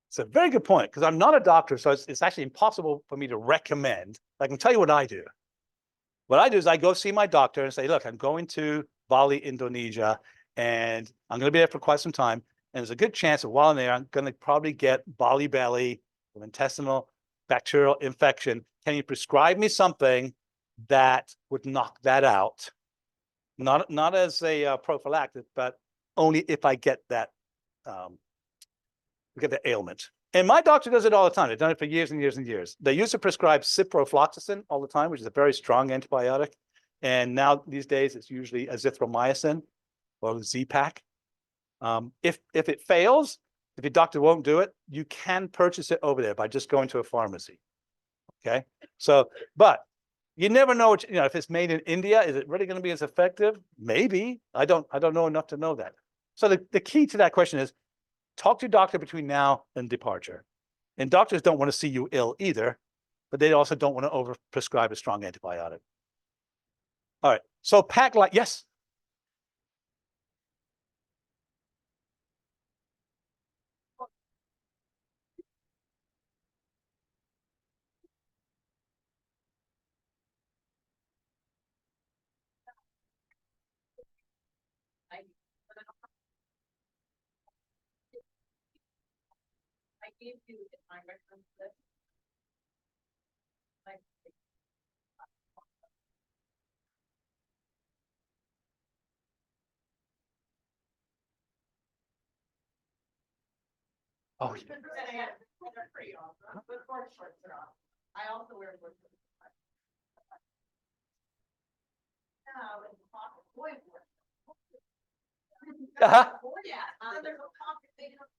It's a very good point, because I'm not a doctor, so it's actually impossible for me to recommend. I can tell you what I do. What I do is I go see my doctor and say, look, I'm going to Bali, Indonesia, and I'm going to be there for quite some time. And there's a good chance that while I'm there, I'm going to probably get Bali belly, an intestinal bacterial infection. Can you prescribe me something that would knock that out? Not as a prophylactic, but only if I get that ailment. And my doctor does it all the time. They've done it for years and years and years. They used to prescribe ciprofloxacin all the time, which is a very strong antibiotic. And now these days, it's usually azithromycin or Z-Pak. If it fails, if your doctor won't do it, you can purchase it over there by just going to a pharmacy. Okay. So, but you never know what, if it's made in India, is it really going to be as effective? Maybe. I don't know enough to know that. So the key to that question is talk to your doctor between now and departure. And doctors don't want to see you ill either, but they also don't want to over prescribe a strong antibiotic. All right, so pack light, yes. I gave you the time reference list. Like, Oh, and they're pretty awesome, but board shorts are off. I also wear board shorts. Now, it's pocket boy board. Yeah, there's a pocket big enough.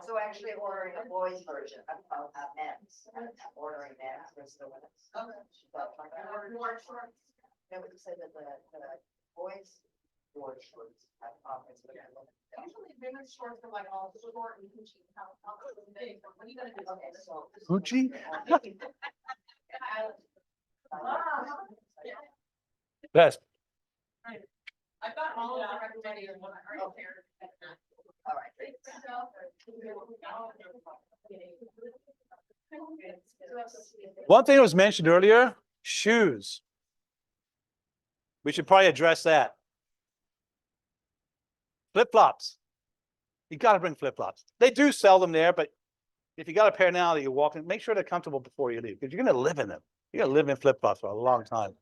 So actually ordering a boys version of men's, ordering men's versus the women's. Board shorts. I would say that the boys board shorts have pockets. Usually women's shorts are like all short and Gucci. How big, what are you gonna do? Okay, so. Gucci? Best. I've got all of them ready and one I already paired. All right. One thing that was mentioned earlier, shoes. We should probably address that. Flip-flops. You gotta bring flip-flops. They do sell them there, but if you got a pair now that you're walking, make sure they're comfortable before you leave, because you're gonna live in them. You're gonna live in flip-flops for a long time.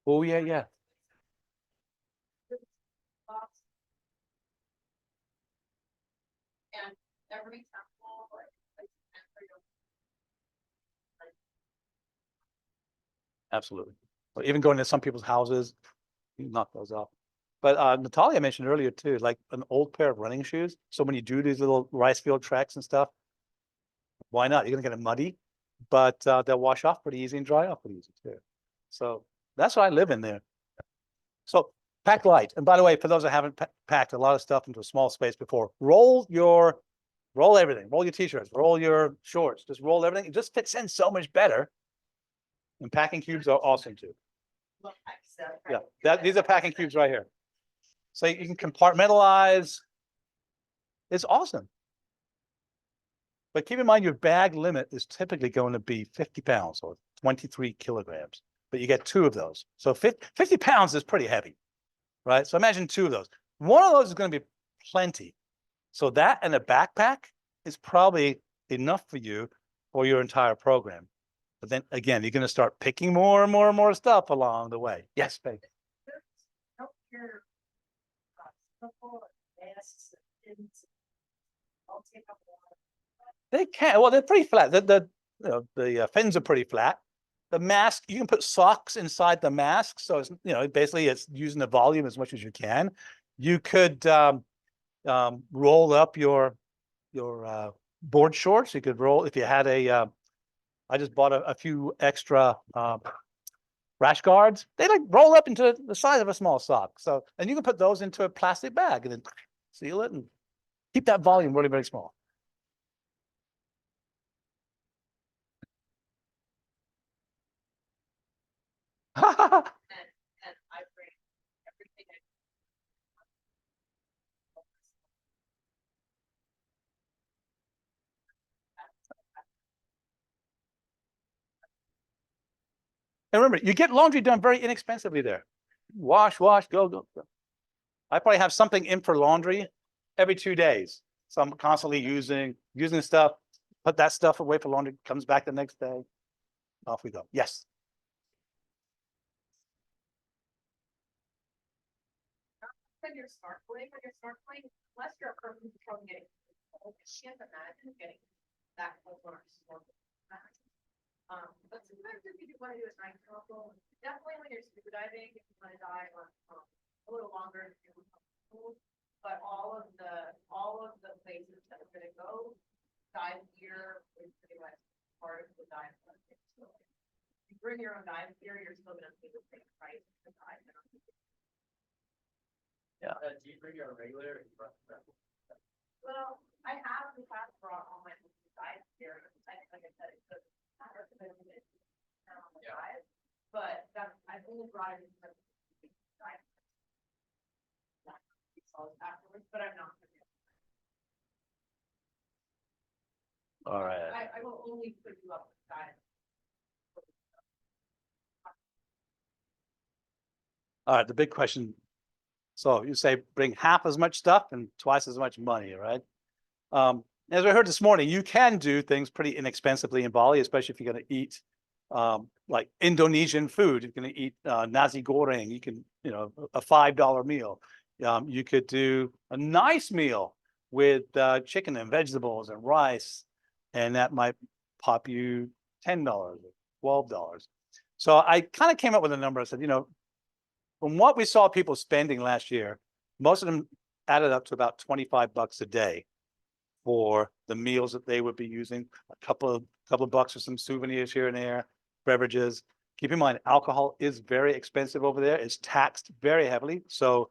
Oh, yeah, yeah. And every temple, like. Absolutely. Or even going to some people's houses, you knock those off. But Natalia mentioned earlier too, like an old pair of running shoes. So when you do these little rice field treks and stuff, why not? You're gonna get it muddy, but they'll wash off pretty easy and dry off pretty easy too. So that's why I live in there. So pack light. And by the way, for those that haven't packed a lot of stuff into a small space before, roll everything, roll your t-shirts, roll your shorts, just roll everything. It just fits in so much better. And packing cubes are awesome too. Yeah, these are packing cubes right here. So you can compartmentalize. It's awesome. But keep in mind your bag limit is typically going to be 50 pounds or 23 kilograms, but you get two of those. So 50 pounds is pretty heavy, right? So imagine two of those. One of those is going to be plenty. So that and a backpack is probably enough for you for your entire program. But then again, you're going to start picking more and more and more stuff along the way. Yes, babe. They can. Well, they're pretty flat. The fins are pretty flat. The mask, you can put socks inside the mask, so it's basically it's using the volume as much as you can. You could roll up your board shorts. You could roll if you had a. I just bought a few extra rash guards. They like roll up into the size of a small sock. So, and you can put those into a plastic bag and then seal it and keep that volume really, very small. And I bring everything. And remember, you get laundry done very inexpensively there. Wash, go, go, go. I probably have something in for laundry every 2 days. So I'm constantly using stuff, put that stuff away for laundry, comes back the next day. Off we go. Yes. When you're snorkeling, unless you're a person who's probably getting, I can't imagine getting that close on a snorkel. But sometimes if you want to do a nice snorkel, definitely when you're scuba diving, if you want to dive or a little longer, if you're comfortable. But all of the places that we're gonna go, dive gear is pretty much part of the dive. So if you bring your own dive gear, you're still gonna pay the same price to dive. Do you bring your regular? Well, I have in the past brought all my diet here, like I said, it's not recommended it. On the Yeah. diet, but that, I've only brought it in for diet. Afterwards, but I'm not. All right. I will only put you up with diet. All right, the big question. So you say bring half as much stuff and twice as much money, right? As we heard this morning, you can do things pretty inexpensively in Bali, especially if you're going to eat like Indonesian food. You're going to eat nasi goreng. You can, a $5 meal. You could do a nice meal with chicken and vegetables and rice, and that might pop you $10 or $12. So I kind of came up with a number. I said, from what we saw people spending last year, most of them added up to about $25 a day for the meals that they would be using. A couple of bucks for some souvenirs here and there, beverages. Keep in mind, alcohol is very expensive over there. It's taxed very heavily, so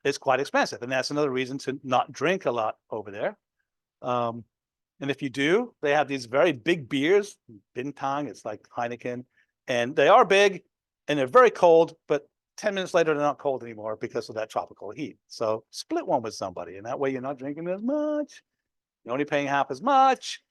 it's quite expensive, and that's another reason to not drink a lot over there. And if you do, they have these very big beers, Bintang. It's like Heineken, and they are big and they're very cold, but 10 minutes later, they're not cold anymore because of that tropical heat. So split one with somebody, and that way you're not drinking as much. You're only paying half as much,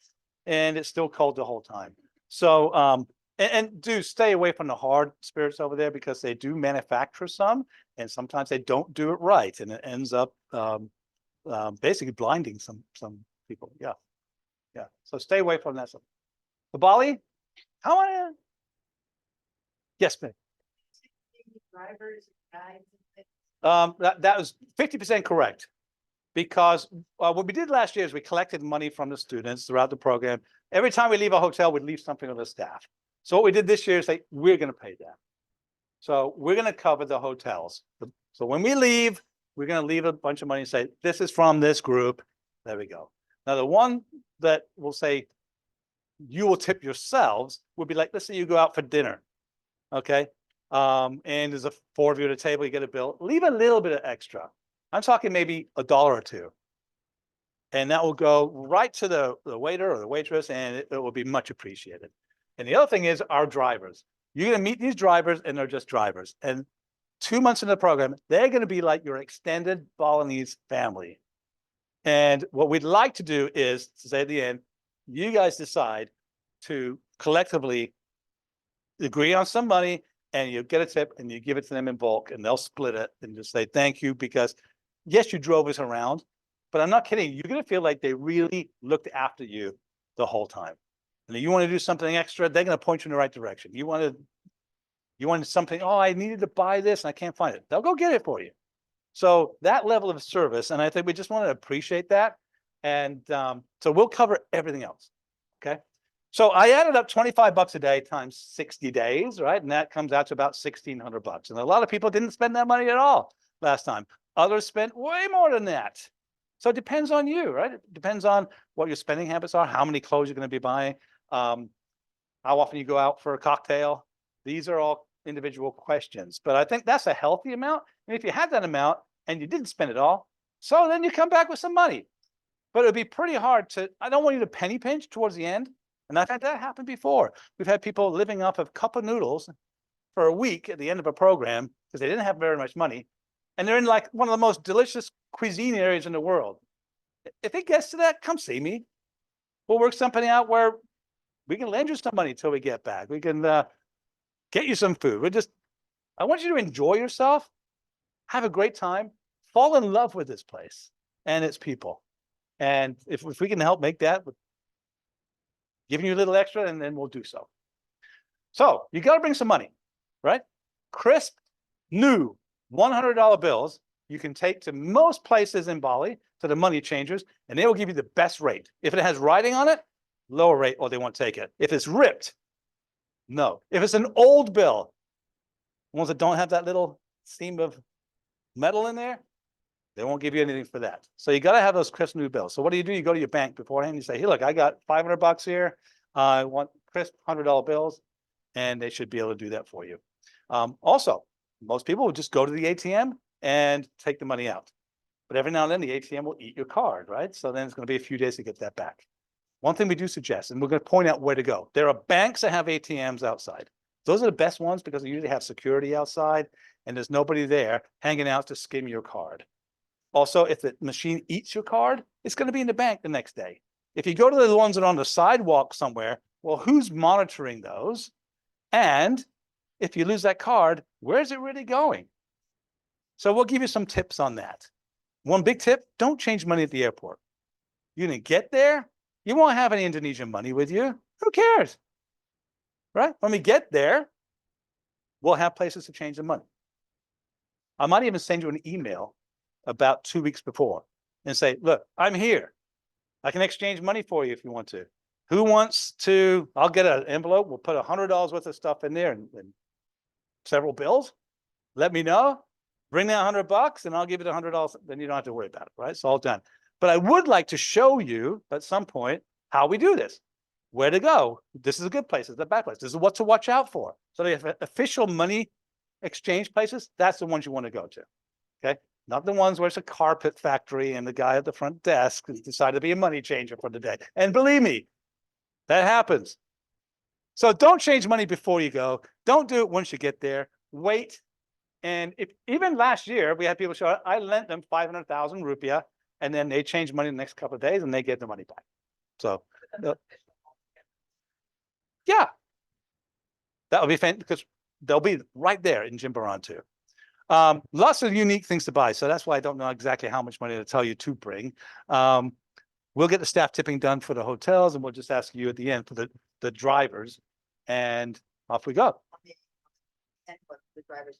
and it's still cold the whole time. So, and do stay away from the hard spirits over there because they do manufacture some, and sometimes they don't do it right, and it ends up basically blinding some people. Yeah, yeah. So stay away from that stuff. The Bali, how many? Yes, ma'am. Drivers, guides. That was 50% correct. Because what we did last year is we collected money from the students throughout the program. Every time we leave a hotel, we'd leave something with the staff. So what we did this year is say, we're going to pay that. So we're going to cover the hotels. So when we leave, we're going to leave a bunch of money and say, this is from this group. There we go. Now, the one that will say, you will tip yourselves would be like, let's say you go out for dinner. Okay. And there's 4 of you at a table, you get a bill, leave a little bit of extra. I'm talking maybe $1 or $2. And that will go right to the waiter or the waitress, and it will be much appreciated. And the other thing is our drivers. You're going to meet these drivers, and they're just drivers. And 2 months in the program, they're going to be like your extended Balinese family. And what we'd like to do is to say at the end, you guys decide to collectively agree on some money, and you get a tip and you give it to them in bulk, and they'll split it and just say thank you, because yes, you drove us around, but I'm not kidding. You're going to feel like they really looked after you the whole time. And if you want to do something extra, they're going to point you in the right direction. You wanted something, oh, I needed to buy this and I can't find it. They'll go get it for you. So that level of service, and I think we just want to appreciate that. And so we'll cover everything else. Okay. So I added up $25 a day times 60 days, right? And that comes out to about $1,600. And a lot of people didn't spend that money at all last time. Others spent way more than that. So it depends on you, right? It depends on what your spending habits are, how many clothes you're going to be buying, how often you go out for a cocktail. These are all individual questions, but I think that's a healthy amount. And if you had that amount and you didn't spend it all, so then you come back with some money. But it would be pretty hard to, I don't want you to penny pinch towards the end. And I've had that happen before. We've had people living off of cup of noodles for a week at the end of a program because they didn't have very much money. And they're in like one of the most delicious cuisine areas in the world. If it gets to that, come see me. We'll work something out where we can lend you some money till we get back. We can get you some food. I want you to enjoy yourself, have a great time, fall in love with this place and its people. And if we can help make that with giving you a little extra, and then we'll do so. So you got to bring some money, right? Crisp, new $100 bills you can take to most places in Bali, to the money changers, and they will give you the best rate. If it has writing on it, lower rate, or they won't take it. If it's ripped, no. If it's an old bill, ones that don't have that little seam of metal in there, they won't give you anything for that. So you got to have those crisp new bills. So what do? You go to your bank beforehand. You say, hey, look, I got $500 here. I want crisp $100 bills, and they should be able to do that for you. Also, most people will just go to the ATM and take the money out. But every now and then the ATM will eat your card, right? So then it's going to be a few days to get that back. One thing we do suggest, and we're going to point out where to go. There are banks that have ATMs outside. Those are the best ones because they usually have security outside and there's nobody there hanging out to skim your card. Also, if the machine eats your card, it's going to be in the bank the next day. If you go to the ones that are on the sidewalk somewhere, well, who's monitoring those? And if you lose that card, where's it really going? So we'll give you some tips on that. One big tip, don't change money at the airport. You're going to get there, you won't have any Indonesian money with you. Who cares? Right? When we get there, we'll have places to change the money. I might even send you an email about 2 weeks before and say, look, I'm here. I can exchange money for you if you want to. Who wants to, I'll get an envelope. We'll put $100 worth of stuff in there and several bills. Let me know. Bring that $100 and I'll give you the $100. Then you don't have to worry about it, right? It's all done. But I would like to show you at some point how we do this, where to go. This is a good place. This is a bad place. This is what to watch out for. So the official money exchange places, that's the ones you want to go to. Okay. Not the ones where it's a carpet factory and the guy at the front desk has decided to be a money changer for the day. And believe me, that happens. So don't change money before you go. Don't do it once you get there. Wait. And if even last year we had people show up, I lent them 500,000 rupiah and then they change money in the next couple of days and they get the money back. So yeah, that would be fantastic because they'll be right there in Jimbaran too. Lots of unique things to buy. So that's why I don't know exactly how much money to tell you to bring. We'll get the staff tipping done for the hotels and we'll just ask you at the end for the drivers and off we go. And what the drivers,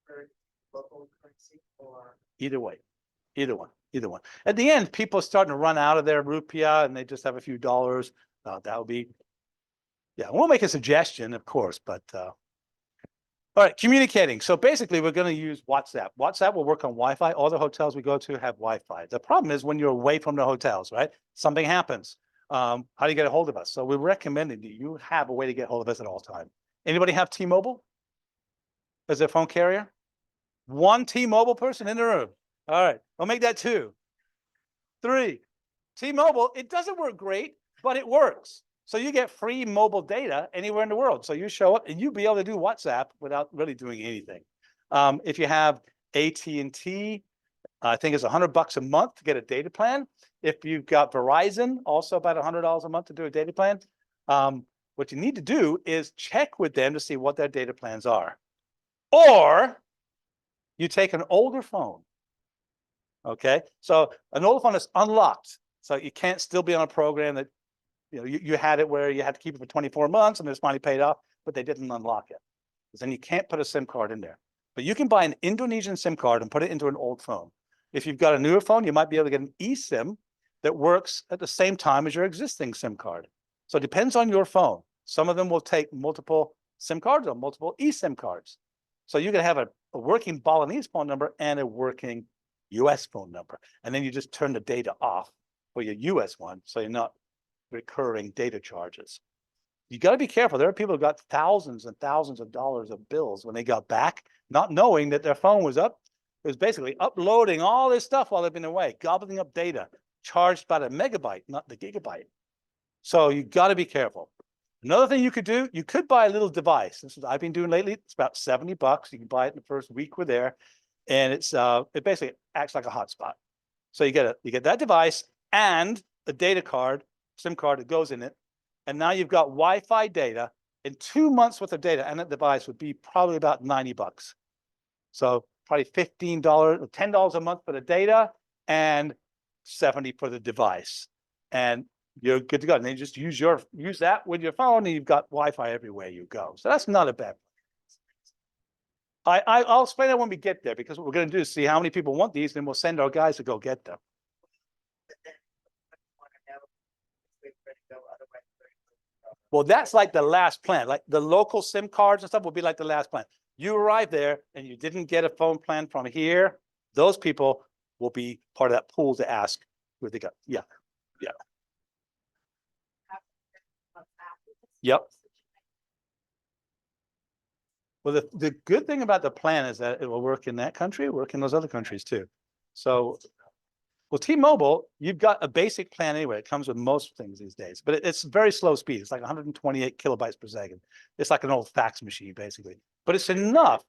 for local currency or? Either way, either one. At the end, people are starting to run out of their rupiah and they just have a few dollars. That would be, yeah, we'll make a suggestion, of course, but all right, communicating. So basically, we're going to use WhatsApp. WhatsApp will work on Wi-Fi. All the hotels we go to have Wi-Fi. The problem is when you're away from the hotels, right? Something happens. How do you get a hold of us? So we're recommending that you have a way to get hold of us at all times. Anybody have T-Mobile as their phone carrier? One T-Mobile person in the room. All right, I'll make that 2. 3. T-Mobile, it doesn't work great, but it works. So you get free mobile data anywhere in the world. So you show up and you'll be able to do WhatsApp without really doing anything. If you have AT&T, I think it's $100 a month to get a data plan. If you've got Verizon, also about $100 a month to do a data plan. What you need to do is check with them to see what their data plans are. Or you take an older phone. Okay, so an older phone is unlocked. So you can't still be on a program that you had it where you had to keep it for 24 months and it's finally paid off, but they didn't unlock it. Because then you can't put a SIM card in there. But you can buy an Indonesian SIM card and put it into an old phone. If you've got a newer phone, you might be able to get an eSIM that works at the same time as your existing SIM card. So it depends on your phone. Some of them will take multiple SIM cards or multiple eSIM cards. So you can have a working Balinese phone number and a working US phone number. And then you just turn the data off for your US one. So you're not recurring data charges. You got to be careful. There are people who got thousands and thousands of dollars of bills when they got back, not knowing that their phone was up. It was basically uploading all this stuff while they've been away, gobbling up data, charged by the megabyte, not the gigabyte. So you got to be careful. Another thing you could do, you could buy a little device. This is what I've been doing lately. It's about $70. You can buy it in the first week we're there. And it basically acts like a hotspot. So you get that device and a data card, SIM card that goes in it. And now you've got Wi-Fi data in 2 months worth of data. And that device would be probably about $90. So probably $15 or $10 a month for the data and $70 for the device. And you're good to go. And then you just use that with your phone and you've got Wi-Fi everywhere you go. So that's not a bad. I'll explain that when we get there, because what we're going to do is see how many people want these, and we'll send our guys to go get them. Well, that's like the last plan. Like the local SIM cards and stuff will be like the last plan. You arrive there and you didn't get a phone plan from here, those people will be part of that pool to ask where they got. Yeah. Yeah. Yep. Well, the good thing about the plan is that it will work in that country, work in those other countries too. So, well, T-Mobile, you've got a basic plan anyway. It comes with most things these days, but it's very slow speed. It's like 128 kilobytes per second. It's like an old fax machine, basically, but it's enough.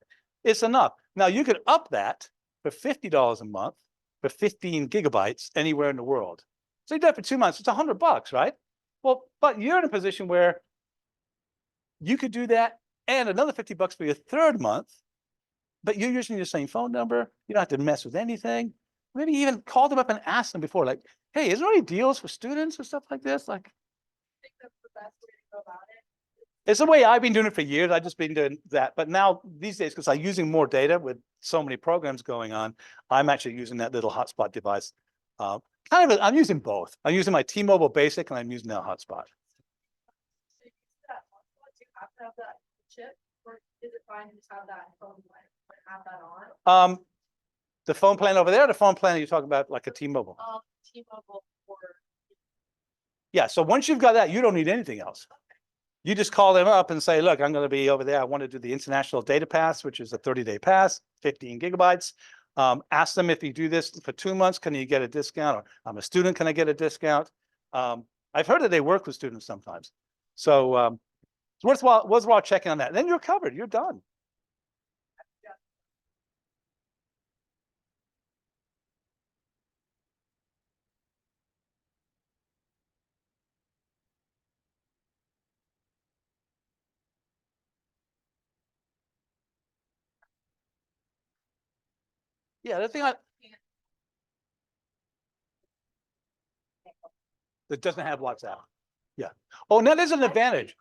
It's enough. Now you could up that for $50 a month for 15 gigabytes anywhere in the world. So you do that for 2 months. It's $100, right? Well, but you're in a position where you could do that and another $50 for your third month, but you're using your same phone number. You don't have to mess with anything. Maybe even call them up and ask them before, like, hey, is there any deals for students or stuff like this? Like, I think that's the best way to go about it. it's the way I've been doing it for years. I've just been doing that. But now these days, because I'm using more data with so many programs going on, I'm actually using that little hotspot device. I'm using both. I'm using my T-Mobile Basic and I'm using that hotspot. So you use that hotspot, do you have to have that chip, or is it fine to just have that phone line, or have that on? The phone plan over there, the phone plan you're talking about, like a T-Mobile. T-Mobile or. Yeah, so once you've got that, you don't need anything else. You just call them up and say, look, I'm going to be over there. I want to do the international data pass, which is a 30-day pass, 15 gigabytes. Ask them if you do this for 2 months, can you get a discount? Or I'm a student, can I get a discount? I've heard that they work with students sometimes. So it's worthwhile checking on that. Then you're covered, you're done. Yeah, the thing that doesn't have WhatsApp. Yeah. Oh, now there's an advantage.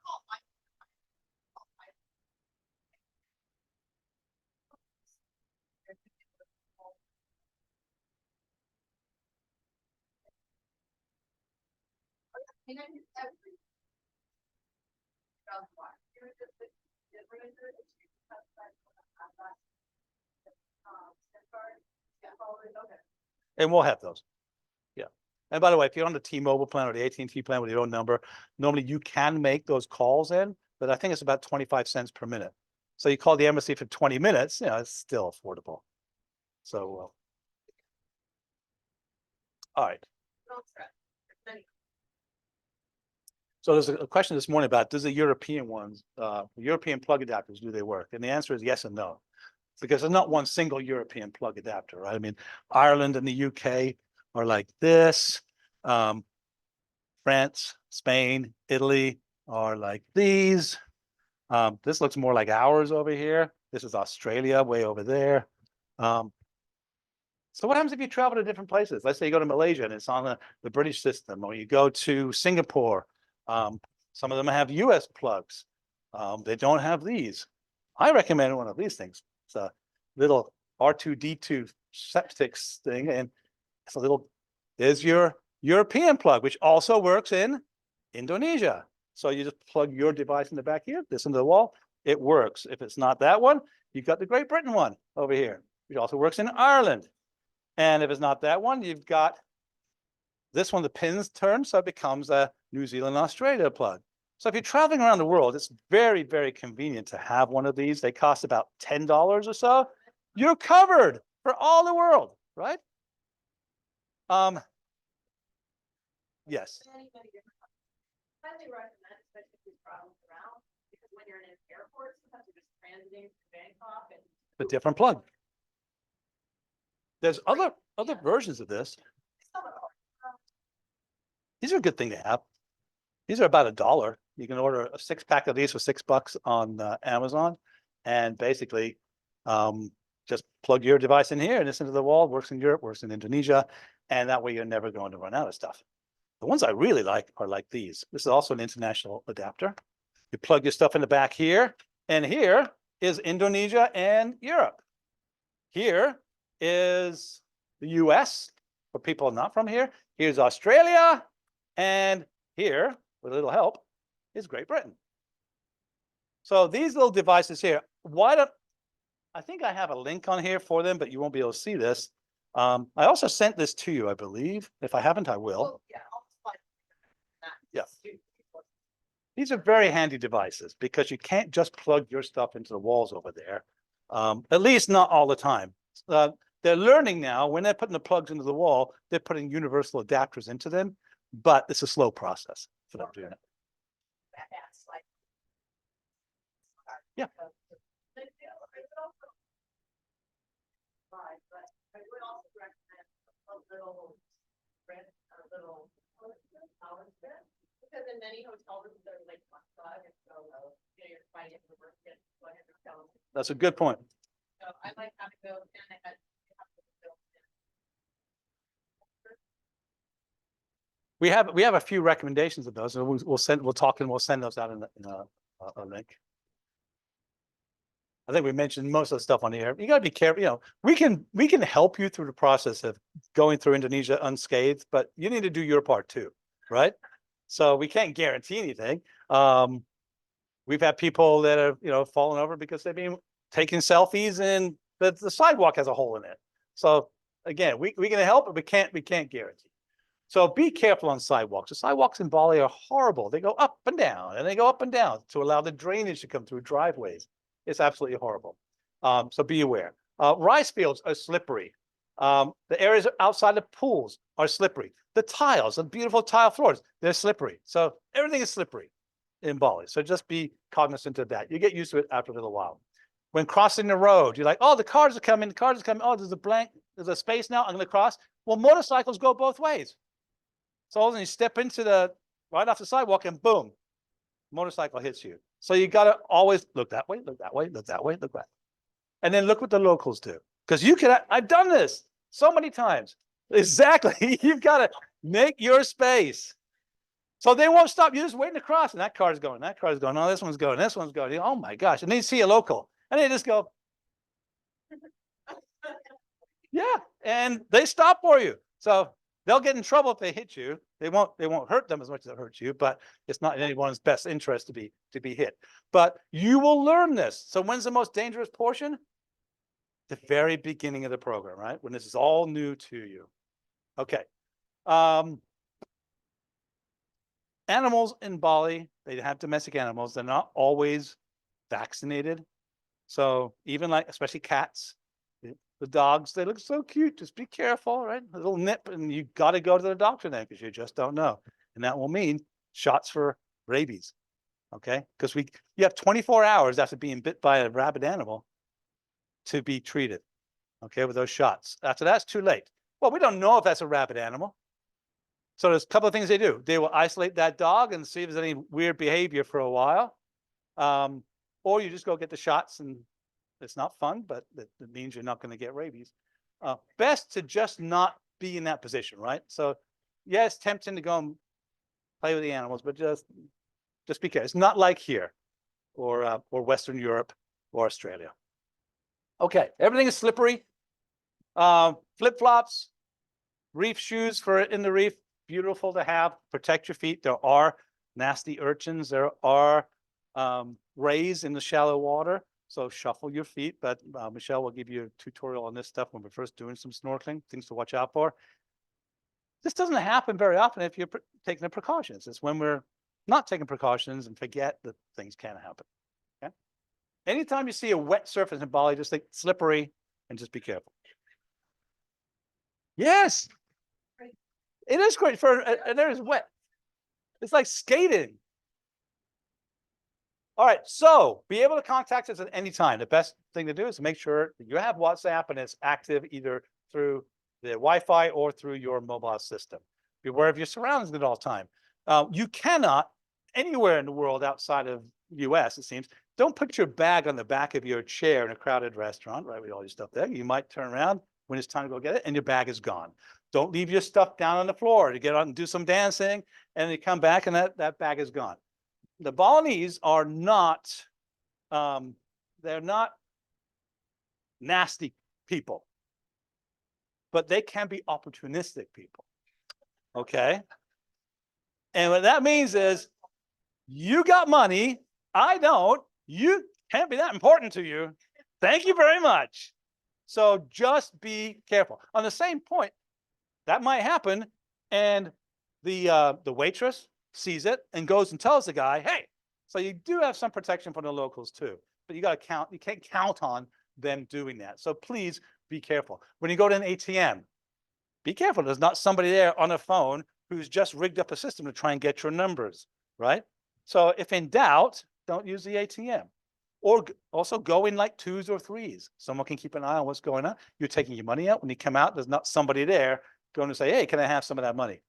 And we'll have those. Yeah. And by the way, if you're on the T-Mobile plan or the AT&T plan with your own number, normally you can make those calls in, but I think it's about 25 cents per minute. So you call the embassy for 20 minutes, it's still affordable. So, all right. So there's a question this morning about, does the European ones, European plug adapters, do they work? And the answer is yes and no, because there's not one single European plug adapter, right? I mean, Ireland and the UK are like this. France, Spain, Italy are like these. This looks more like ours over here. This is Australia way over there. So what happens if you travel to different places? Let's say you go to Malaysia and it's on the British system, or you go to Singapore. Some of them have US plugs. They don't have these. I recommend one of these things. It's a little R2D2 septics thing, and it's a little, there's your European plug, which also works in Indonesia. So you just plug your device in the back here, this into the wall, it works. If it's not that one, you've got the Great Britain one over here, which also works in Ireland. And if it's not that one, you've got this one, the pins turn, so it becomes a New Zealand, Australia plug. So if you're traveling around the world, it's very, very convenient to have one of these. They cost about $10 or so. You're covered for all the world, right? Yes. Highly recommend, especially if you travel around, because when you're in an airport, sometimes you're just transiting to Bangkok and. A different plug. There's other versions of this. These are a good thing to have. These are about $1. You can order a 6-pack of these for $6 on Amazon, and basically just plug your device in here and it's into the wall. Works in Europe, works in Indonesia, and that way you're never going to run out of stuff. The ones I really like are like these. This is also an international adapter. You plug your stuff in the back here, and here is Indonesia and Europe. Here is the US for people not from here. Here's Australia, and here, with a little help, is Great Britain. So these little devices here, I think I have a link on here for them, but you won't be able to see this. I also sent this to you, I believe. If I haven't, I will. Yeah. I'll find that. Yeah. These are very handy devices because you can't just plug your stuff into the walls over there. At least not all the time. They're learning now, when they're putting the plugs into the wall, they're putting universal adapters into them, but it's a slow process for them doing it. That's like. Yeah. Right, but I would also recommend a little rent, a little power strip. Because in many hotel rooms, they're like one plug, and so, you're fighting the work, and so I have to tell them. That's a good point. So I like having those, and I had. We have a few recommendations of those, and we'll talk and we'll send those out in a link. I think we mentioned most of the stuff on the air. You gotta be careful, you know, we can help you through the process of going through Indonesia unscathed, but you need to do your part too, right? So we can't guarantee anything. We've had people that have, you know, fallen over because they've been taking selfies and the sidewalk has a hole in it. So again, we can help, but we can't guarantee. So be careful on sidewalks. The sidewalks in Bali are horrible. They go up and down and they go up and down to allow the drainage to come through driveways. It's absolutely horrible. So be aware. Rice fields are slippery. The areas outside the pools are slippery. The tiles, the beautiful tile floors, they're slippery. So everything is slippery in Bali. So just be cognizant of that. You get used to it after a little while. When crossing the road, you're like, oh, the cars are coming, the cars are coming. Oh, there's a space now, I'm gonna cross. Well, motorcycles go both ways. So all of a sudden you step into right off the sidewalk and boom, motorcycle hits you. So you gotta always look that way, look that way, look that way, look that way. And then look what the locals do. Because I've done this so many times. Exactly. You've got to make your space. So they won't stop. You're just waiting to cross. And that car's going, oh, this one's going, this one's going. Oh my gosh. And then you see a local. And they just go. Yeah. And they stop for you. So they'll get in trouble if they hit you. They won't hurt them as much as it hurts you, but it's not in anyone's best interest to be hit. But you will learn this. So when's the most dangerous portion? The very beginning of the program, right? When this is all new to you. Okay. Animals in Bali, they have domestic animals. They're not always vaccinated. So even like, especially cats, the dogs, they look so cute. Just be careful, right? A little nip, and you got to go to the doctor then because you just don't know. And that will mean shots for rabies. Okay. Because you have 24 hours after being bit by a rabid animal to be treated. Okay. With those shots. After that's too late. Well, we don't know if that's a rabid animal. So there's a couple of things they do. They will isolate that dog and see if there's any weird behavior for a while. Or you just go get the shots, and it's not fun, but it means you're not going to get rabies. Best to just not be in that position, right? So yeah, it's tempting to go and play with the animals, but just be careful. It's not like here or Western Europe or Australia. Okay, everything is slippery. Flip-flops, reef shoes for in the reef, beautiful to have. Protect your feet. There are nasty urchins. There are rays in the shallow water. So shuffle your feet. But Michelle will give you a tutorial on this stuff when we're first doing some snorkeling, things to watch out for. This doesn't happen very often if you're taking the precautions. It's when we're not taking precautions and forget that things can happen. Okay. Anytime you see a wet surface in Bali, just think slippery and just be careful. Yes. It is great for, and there is wet. It's like skating. All right, so be able to contact us at any time. The best thing to do is to make sure that you have WhatsApp and it's active either through the Wi-Fi or through your mobile system. Be aware of your surroundings at all time. You cannot, anywhere in the world outside of US, it seems, don't put your bag on the back of your chair in a crowded restaurant, right, with all your stuff there. You might turn around when it's time to go get it and your bag is gone. Don't leave your stuff down on the floor to get on and do some dancing and you come back and that bag is gone. The Balinese are not, they're not nasty people, but they can be opportunistic people. Okay. And what that means is you got money. I don't. You can't be that important to you. Thank you very much. So just be careful. On the same point, that might happen. And the waitress sees it and goes and tells the guy, hey, So you do have some protection from the locals too, but you can't count on them doing that. So please be careful. When you go to an ATM, be careful. There's not somebody there on a phone who's just rigged up a system to try and get your numbers, right? So if in doubt, don't use the ATM. Or also go in like 2s or 3s. Someone can keep an eye on what's going on. You're taking your money out. When you come out, there's not somebody there going to say, hey, can I have some of that money?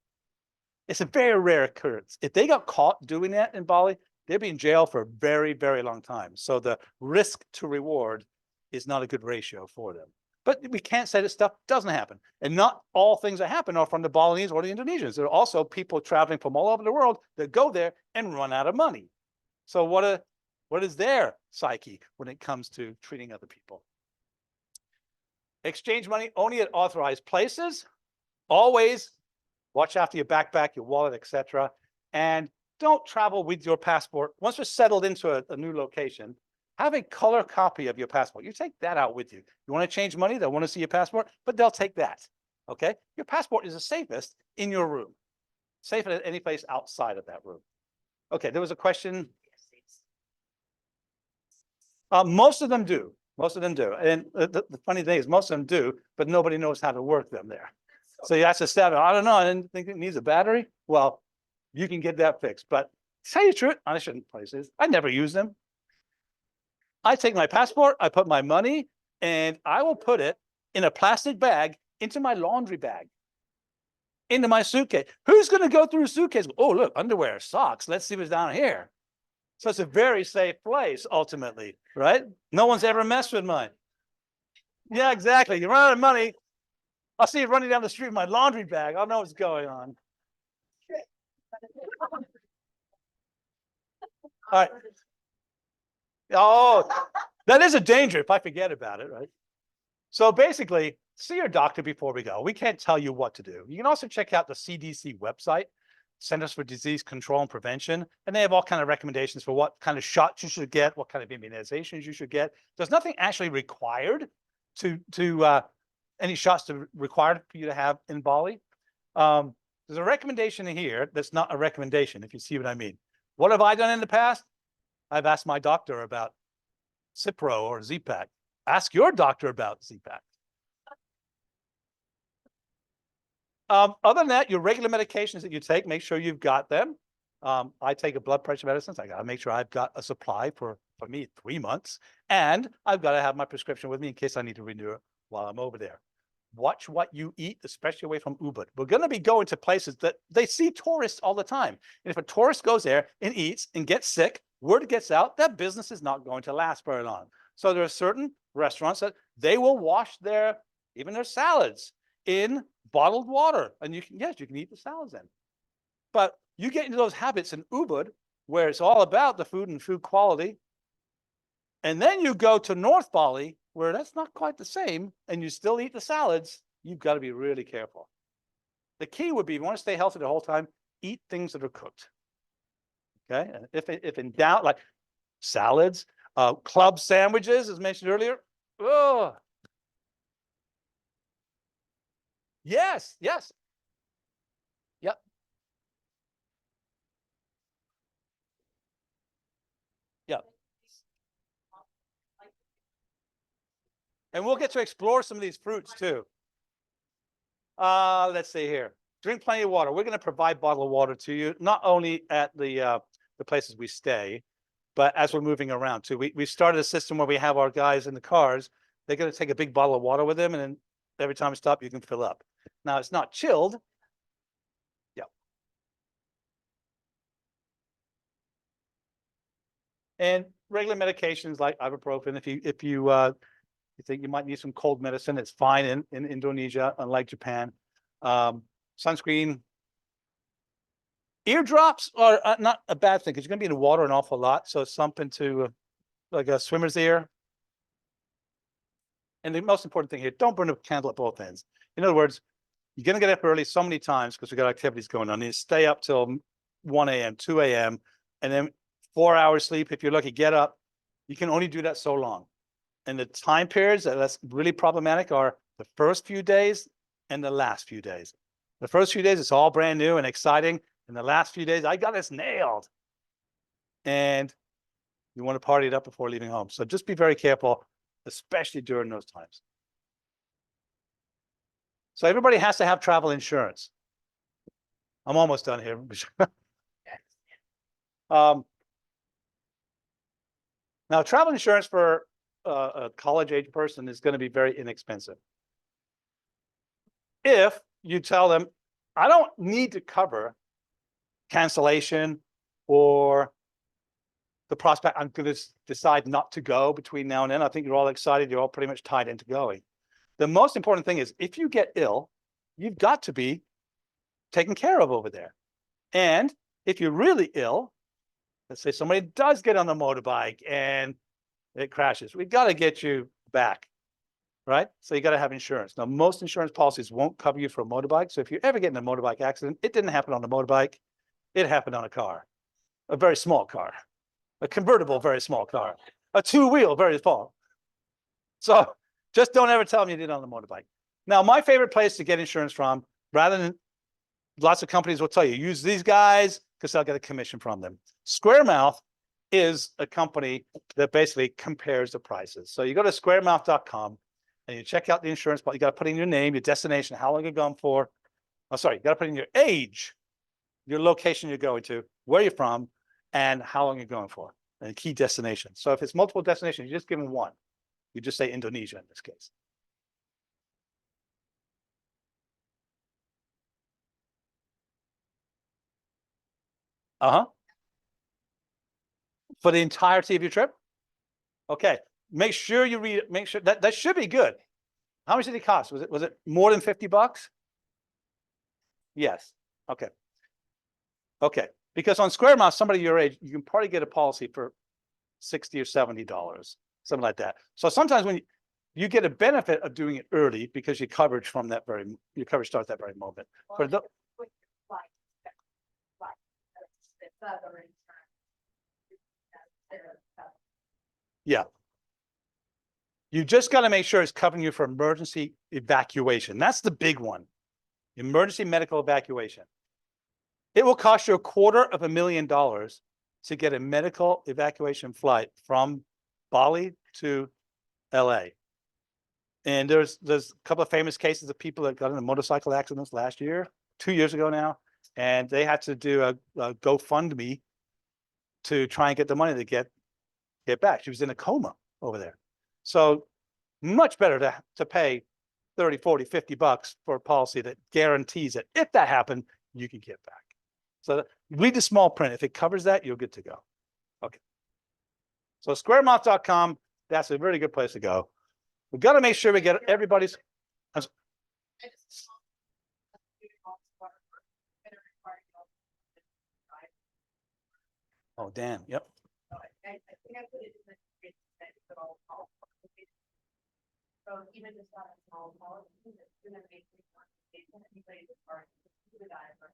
It's a very rare occurrence. If they got caught doing that in Bali, they'd be in jail for a very, very long time. So the risk to reward is not a good ratio for them. But we can't say that stuff doesn't happen. And not all things that happen are from the Balinese or the Indonesians. There are also people traveling from all over the world that go there and run out of money. So what is their psyche when it comes to treating other people? Exchange money only at authorized places. Always watch after your backpack, your wallet, etc. And don't travel with your passport. Once you're settled into a new location, have a color copy of your passport. You take that out with you. You want to change money, they'll want to see your passport, but they'll take that. Okay? Your passport is the safest in your room. Safer than any place outside of that room. Okay, there was a question. Most of them do. Most of them do. And the funny thing is, most of them do, but nobody knows how to work them there. So you have to start, I don't know, I didn't think it needs a battery. Well, you can get that fixed. But to tell you the truth, I shouldn't places. I never use them. I take my passport, I put my money, and I will put it in a plastic bag into my laundry bag, into my suitcase. Who's going to go through a suitcase? Oh, look, underwear, socks. Let's see what's down here. So it's a very safe place, ultimately, right? No one's ever messed with mine. Yeah, exactly. You run out of money. I'll see you running down the street with my laundry bag. I'll know what's going on. All right. Oh, that is a danger if I forget about it, right? So basically, see your doctor before we go. We can't tell you what to do. You can also check out the CDC website, Centers for Disease Control and Prevention, and they have all kind of recommendations for what kind of shots you should get, what kind of immunizations you should get. There's nothing actually required any shots required for you to have in Bali. There's a recommendation here that's not a recommendation, if you see what I mean. What have I done in the past? I've asked my doctor about Cipro or Z-Pack. Ask your doctor about Z-Pack. Other than that, your regular medications that you take, make sure you've got them. I take a blood pressure medicines. I got to make sure I've got a supply for me 3 months. And I've got to have my prescription with me in case I need to renew it while I'm over there. Watch what you eat, especially away from Ubud. We're going to be going to places that they see tourists all the time. And if a tourist goes there and eats and gets sick, word gets out, that business is not going to last very long. So there are certain restaurants that they will wash even their salads in bottled water. And you can eat the salads in. But you get into those habits in Ubud where it's all about the food and food quality. And then you go to North Bali where that's not quite the same and you still eat the salads. You've got to be really careful. The key would be, if you want to stay healthy the whole time, eat things that are cooked. Okay. And if in doubt, like salads, club sandwiches, as mentioned earlier. Oh, yes. Yep. Yep. And we'll get to explore some of these fruits too. Let's see here. Drink plenty of water. We're going to provide bottled water to you, not only at the places we stay, but as we're moving around too. We started a system where we have our guys in the cars. They're going to take a big bottle of water with them, and then every time we stop, you can fill up. Now it's not chilled. Yep. And regular medications like ibuprofen. If you think you might need some cold medicine, it's fine in Indonesia, unlike Japan. Sunscreen. Eardrops are not a bad thing because you're going to be in the water an awful lot. So something to like a swimmer's ear. And the most important thing here, don't burn a candle at both ends. In other words, you're going to get up early so many times because we've got activities going on. You stay up till 1 a.m., 2 a.m., and then 4 hours sleep. If you're lucky, get up. You can only do that so long. And the time periods that's really problematic are the first few days and the last few days. The first few days, it's all brand new and exciting. And the last few days, I got this nailed. and you want to party it up before leaving home. So just be very careful, especially during those times. So everybody has to have travel insurance. I'm almost done here. Now, travel insurance for a college age person is going to be very inexpensive. If you tell them, I don't need to cover cancellation or the prospect, I'm going to decide not to go between now and then. I think you're all excited. You're all pretty much tied into going. The most important thing is if you get ill, you've got to be taken care of over there. And if you're really ill, let's say somebody does get on the motorbike and it crashes, we've got to get you back, right? So you got to have insurance. Now, most insurance policies won't cover you for a motorbike. So if you ever get in a motorbike accident, it didn't happen on a motorbike. It happened on a car, a very small car, a convertible, very small car, a two-wheel, very small. So just don't ever tell them you did it on the motorbike. Now, my favorite place to get insurance from, rather than lots of companies will tell you, use these guys because they'll get a commission from them. Squaremouth is a company that basically compares the prices. So you go to squaremouth.com and you check out the insurance, but you got to put in your name, your destination, how long you're going for. Oh, sorry, you got to put in your age, your location you're going to, where you're from, and how long you're going for, and a key destination. So if it's multiple destinations, you just give them one. You just say Indonesia in this case. Uh-huh. For the entirety of your trip? Okay. Make sure you read it. Make sure that should be good. How much did it cost? Was it more than $50? Yes. Okay. Okay. Because on Squaremouth, somebody your age, you can probably get a policy for $60 or $70, something like that. So sometimes when you get a benefit of doing it early because your coverage from that your coverage starts that very moment. For the, yeah. You just got to make sure it's covering you for emergency evacuation. That's the big one. Emergency medical evacuation. It will cost you $250,000 to get a medical evacuation flight from Bali to LA. And there's a couple of famous cases of people that got in a motorcycle accidents last year, 2 years ago now, and they had to do a GoFundMe to try and get the money to get back. She was in a coma over there. So much better to pay 30, 40, $50 for a policy that guarantees that if that happened, you can get back. So read the small print. If it covers that, you're good to go. Okay. So squaremouth.com, that's a really good place to go. We've got to make sure we get everybody's. Oh, Dan. Yep. I think I put it in the. So even just on a small policy, it's gonna make me want to take anybody that's already to the guy for.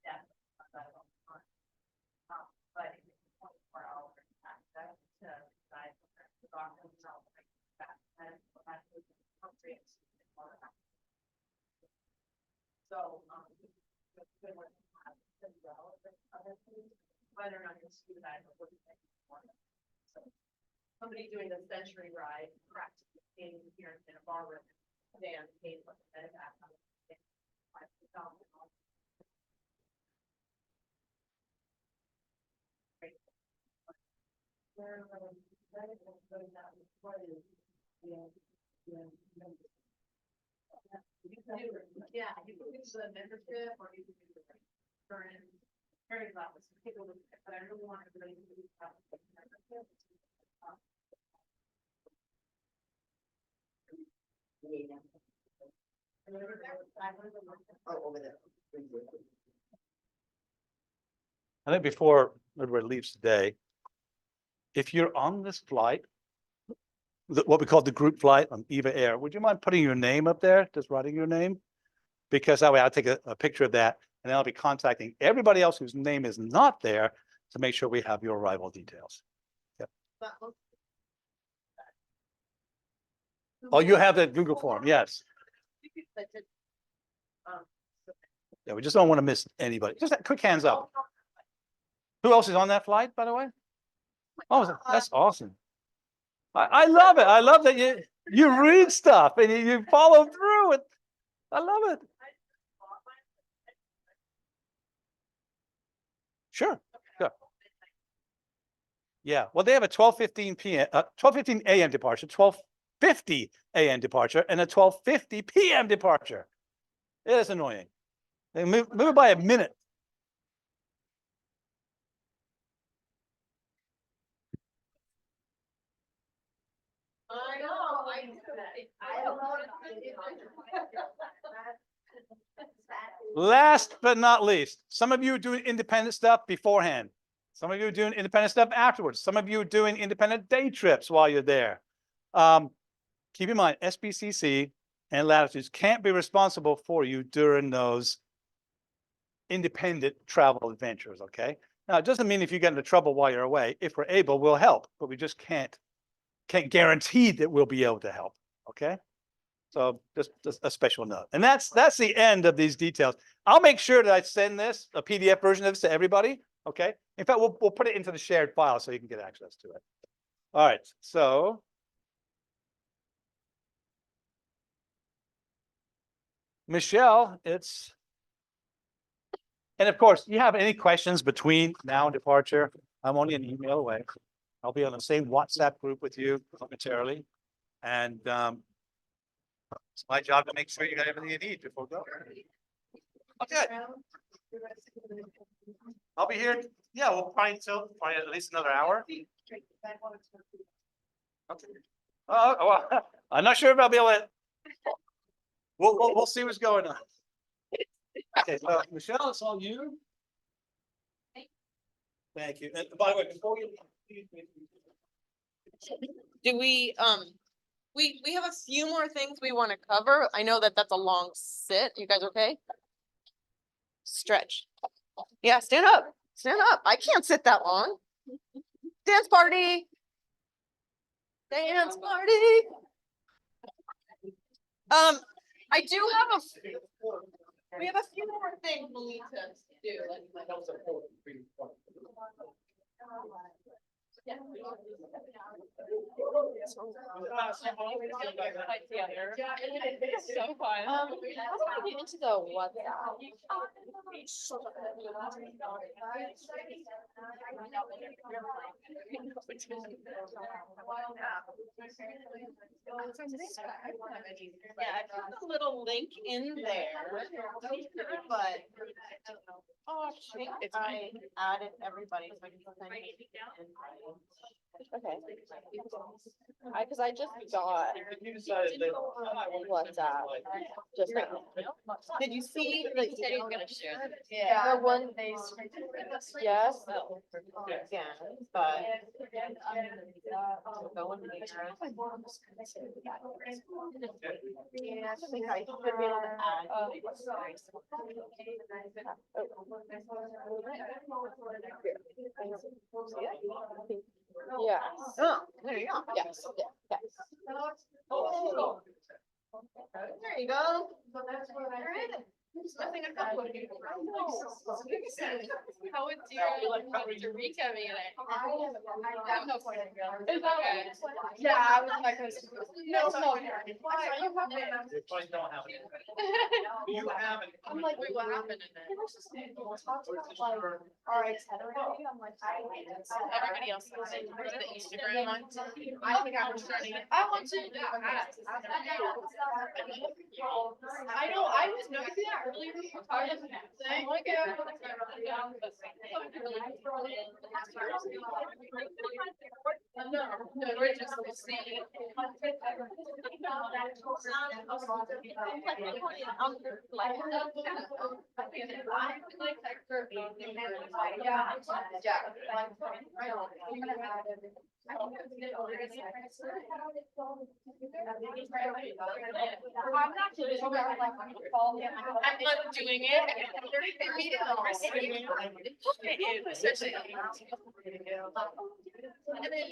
Yeah. But it's 24-hour access to decide the doctor himself. So, good one to have as well as other things, whether or not you're scuba diving, what do you think? So, somebody doing the century ride, practically standing here in a bar room, Dan paid for the medevac. Yeah, you can do the membership or you can do the current, very loud, so take a look at it, but I really want to really do that. Oh, over there. I think before everybody leaves today, if you're on this flight, what we call the group flight on Eva Air, would you mind putting your name up there, just writing your name? Because that way I'll take a picture of that and then I'll be contacting everybody else whose name is not there to make sure we have your arrival details. Yep. Oh, you have that Google form, yes. Yeah, we just don't want to miss anybody. Just quick hands up. Who else is on that flight, by the way? Oh, that's awesome. I love it. I love that you read stuff and you follow through it. I love it. Sure. Sure. Yeah. Well, they have a 12:15 p.m. 12:15 a.m. departure, 12:50 a.m. departure, and a 12:50 p.m. departure. It is annoying. They move it by a minute. I know, Last but not least, some of you are doing independent stuff beforehand. Some of you are doing independent stuff afterwards. Some of you are doing independent day trips while you're there. Keep in mind, SBCC and Latitudes can't be responsible for you during those independent travel adventures, okay? Now, it doesn't mean if you get into trouble while you're away, if we're able, we'll help, but we just can't guarantee that we'll be able to help, okay? So just a special note. And that's the end of these details. I'll make sure that I send this, a PDF version of this to everybody, okay? In fact, we'll put it into the shared file so you can get access to it. All right, so. Michelle, and of course, you have any questions between now and departure, I'm only an email away. I'll be on the same WhatsApp group with you momentarily. And it's my job to make sure you got everything you need before going. Okay. I'll be here. Yeah, we'll probably at least another hour. Okay. Well, I'm not sure if I'll be able to. We'll see what's going on. Okay, so Michelle, it's all you. Thank you. And by the way, before you do we have a few more things we want to cover. I know that that's a long sit. You guys okay? Stretch. Yeah, stand up. Stand up. I can't sit that long. Dance party. Dance party. I do have we have a few more things we need to do. So fun. How do I get into the WhatsApp? Yeah, I put a little link in there, but oh, I added everybody. So I can send you. Okay. Cause I just got WhatsApp just now. Did you see? Like, said he was gonna share. Yeah. The one they. Yes. Again, but. Going to yeah, I think I should be able to add. Yeah. Oh, there you go. Yes. Yes. Oh. There you go. So that's what I read. Nothing a couple of people. How would you like Costa Rica be like? I have no point in going. Is that okay? Yeah, I was like, no. You probably don't have it. You have it. I'm like, wait, what happened in there? Our itinerary, I'm like, Everybody else has it. Where's the Instagram one? I think I'm starting it. I want to. I know, I was noticing that earlier. I'm like, yeah. No, we're just seeing. I'm not doing I'm not doing it. Immediately.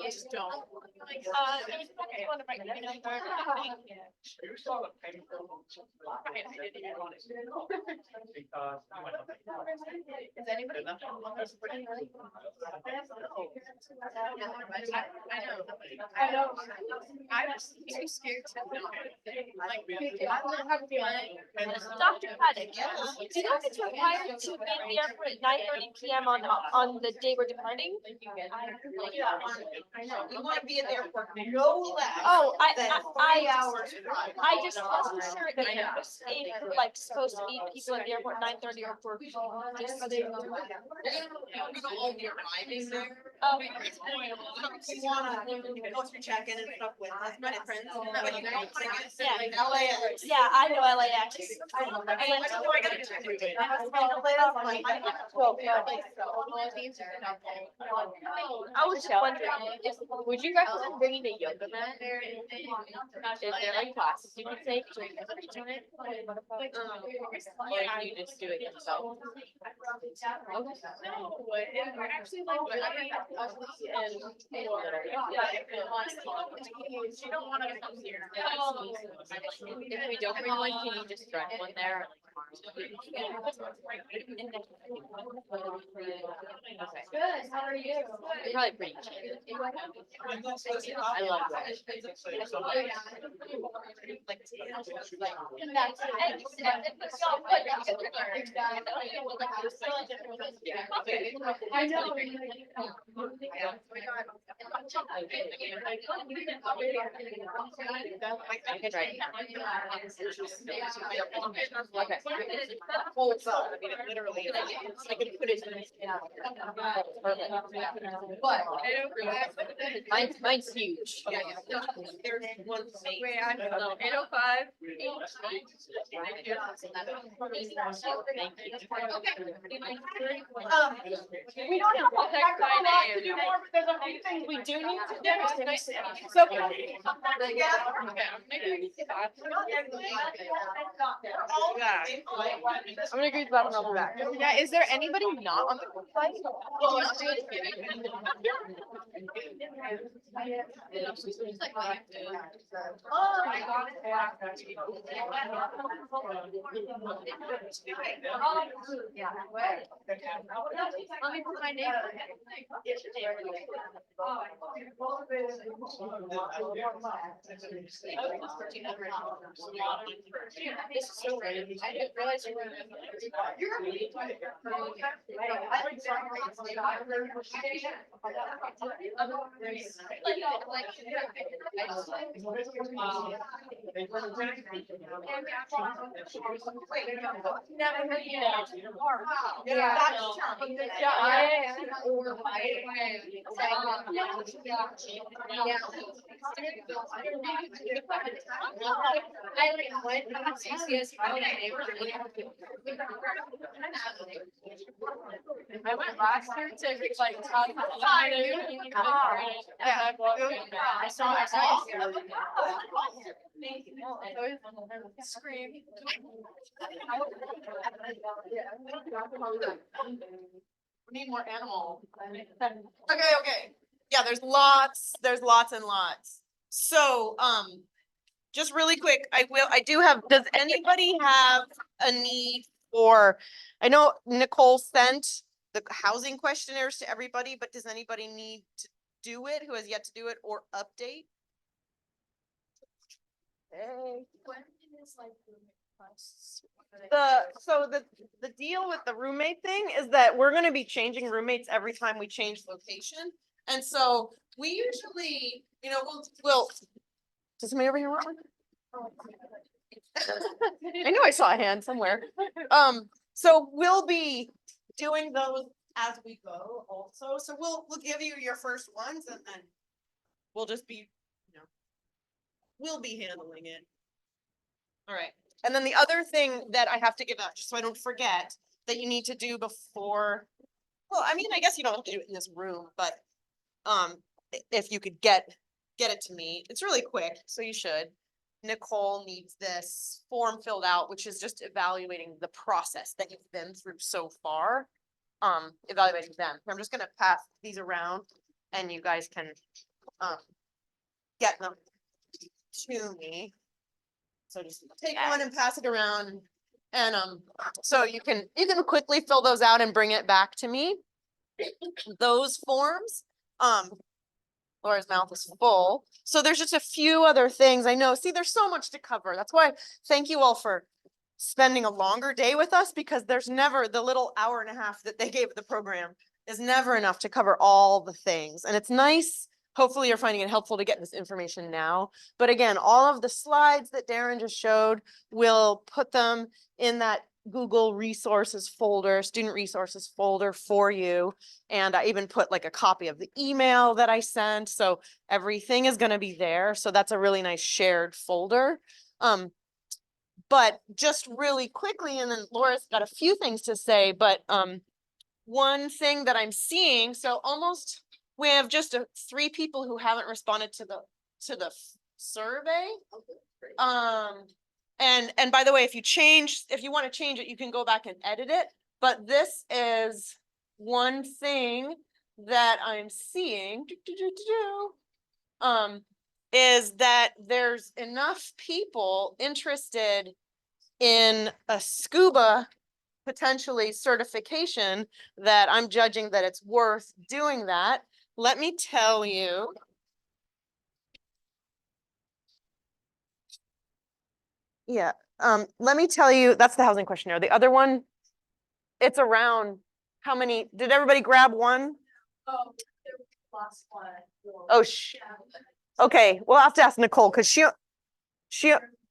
Just don't. You saw the paper. Because. Is anybody? I know. I was too scared to know. Like, I would have to like. Dr. Paddock, do you know if it's required to be at the airport at 9:30 PM on the day we're departing? I know, you wanna be at the airport no less. Oh, than I 5 hours drive. I just wasn't sure if it was like supposed to be people at the airport 9:30 or for just. We're gonna all be arriving there. Oh. You wanna go through check-in and stuff with us, my friends. But you don't wanna get Yeah. like LAX. Yeah, I know LAX. I know I gotta check it. I was just wondering, would you recommend bringing a yoga mat? Is there like classes you can take during the time? Or you just do it yourself? No, we're actually like, she don't wanna come here. If we don't bring one, can you just rent one there? Good, how are you? They're probably pretty cheap. I love that. I know. I could try. Okay. Holds up, I mean, it literally, is. I could put it in. But. Mine's huge. Yeah, yeah. There's one thing. Wait, I'm 8:05. We don't have to I've got lots to do more, but there's a few things We do need to Yeah, do. it's nice to meet you. So. I'm gonna agree with that, and I'll be back. Yeah, is there anybody not on the group line? Let me put my name. This is so random. I didn't realize you were. Never heard you. Yeah. I went last year to like. I saw. Scream. We need more animal. Okay. Yeah, there's lots and lots. So, just really quick, I do have, does anybody have a need for, I know Nicole sent the housing questionnaires to everybody, but does anybody need to do it, who has yet to do it, or update? The deal with the roommate thing is that we're gonna be changing roommates every time we change location. And so we usually, we'll, does somebody over here want one? I knew I saw a hand somewhere. So we'll be doing those as we go also. So we'll give you your first ones and then we'll just be, we'll be handling it. All right. And then the other thing that I have to give out, just so I don't forget, that you need to do before, well, I mean, I guess you don't have to do it in this room, but if you could get it to me, it's really quick, so you should. Nicole needs this form filled out, which is just evaluating the process that you've been through so far. Evaluating them. I'm just gonna pass these around and you guys can, get them to me. So just take one and pass it around, and, so you can quickly fill those out and bring it back to me. Those forms, Laura's mouth is full, so there's just a few other things I know. See, there's so much to cover. That's why, thank you all for spending a longer day with us, because there's never, the little hour and a half that they gave the program is never enough to cover all the things. And it's nice, hopefully you're finding it helpful to get this information now. But again, all of the slides that Darren just showed, we'll put them in that Google resources folder, student resources folder for you. And I even put like a copy of the email that I sent. So everything is going to be there. So that's a really nice shared folder. But just really quickly, and then Laura's got a few things to say, but one thing that I'm seeing, so almost we have just 3 people who haven't responded to the survey. And by the way, if you want to change it, you can go back and edit it. But this is one thing that I'm seeing. Is that there's enough people interested in a scuba potentially certification that I'm judging that it's worth doing that. Let me tell you. Yeah, let me tell you, that's the housing questionnaire. The other one, it's around how many, did everybody grab one? Oh, last one. Oh, okay, we'll have to ask Nicole, because she,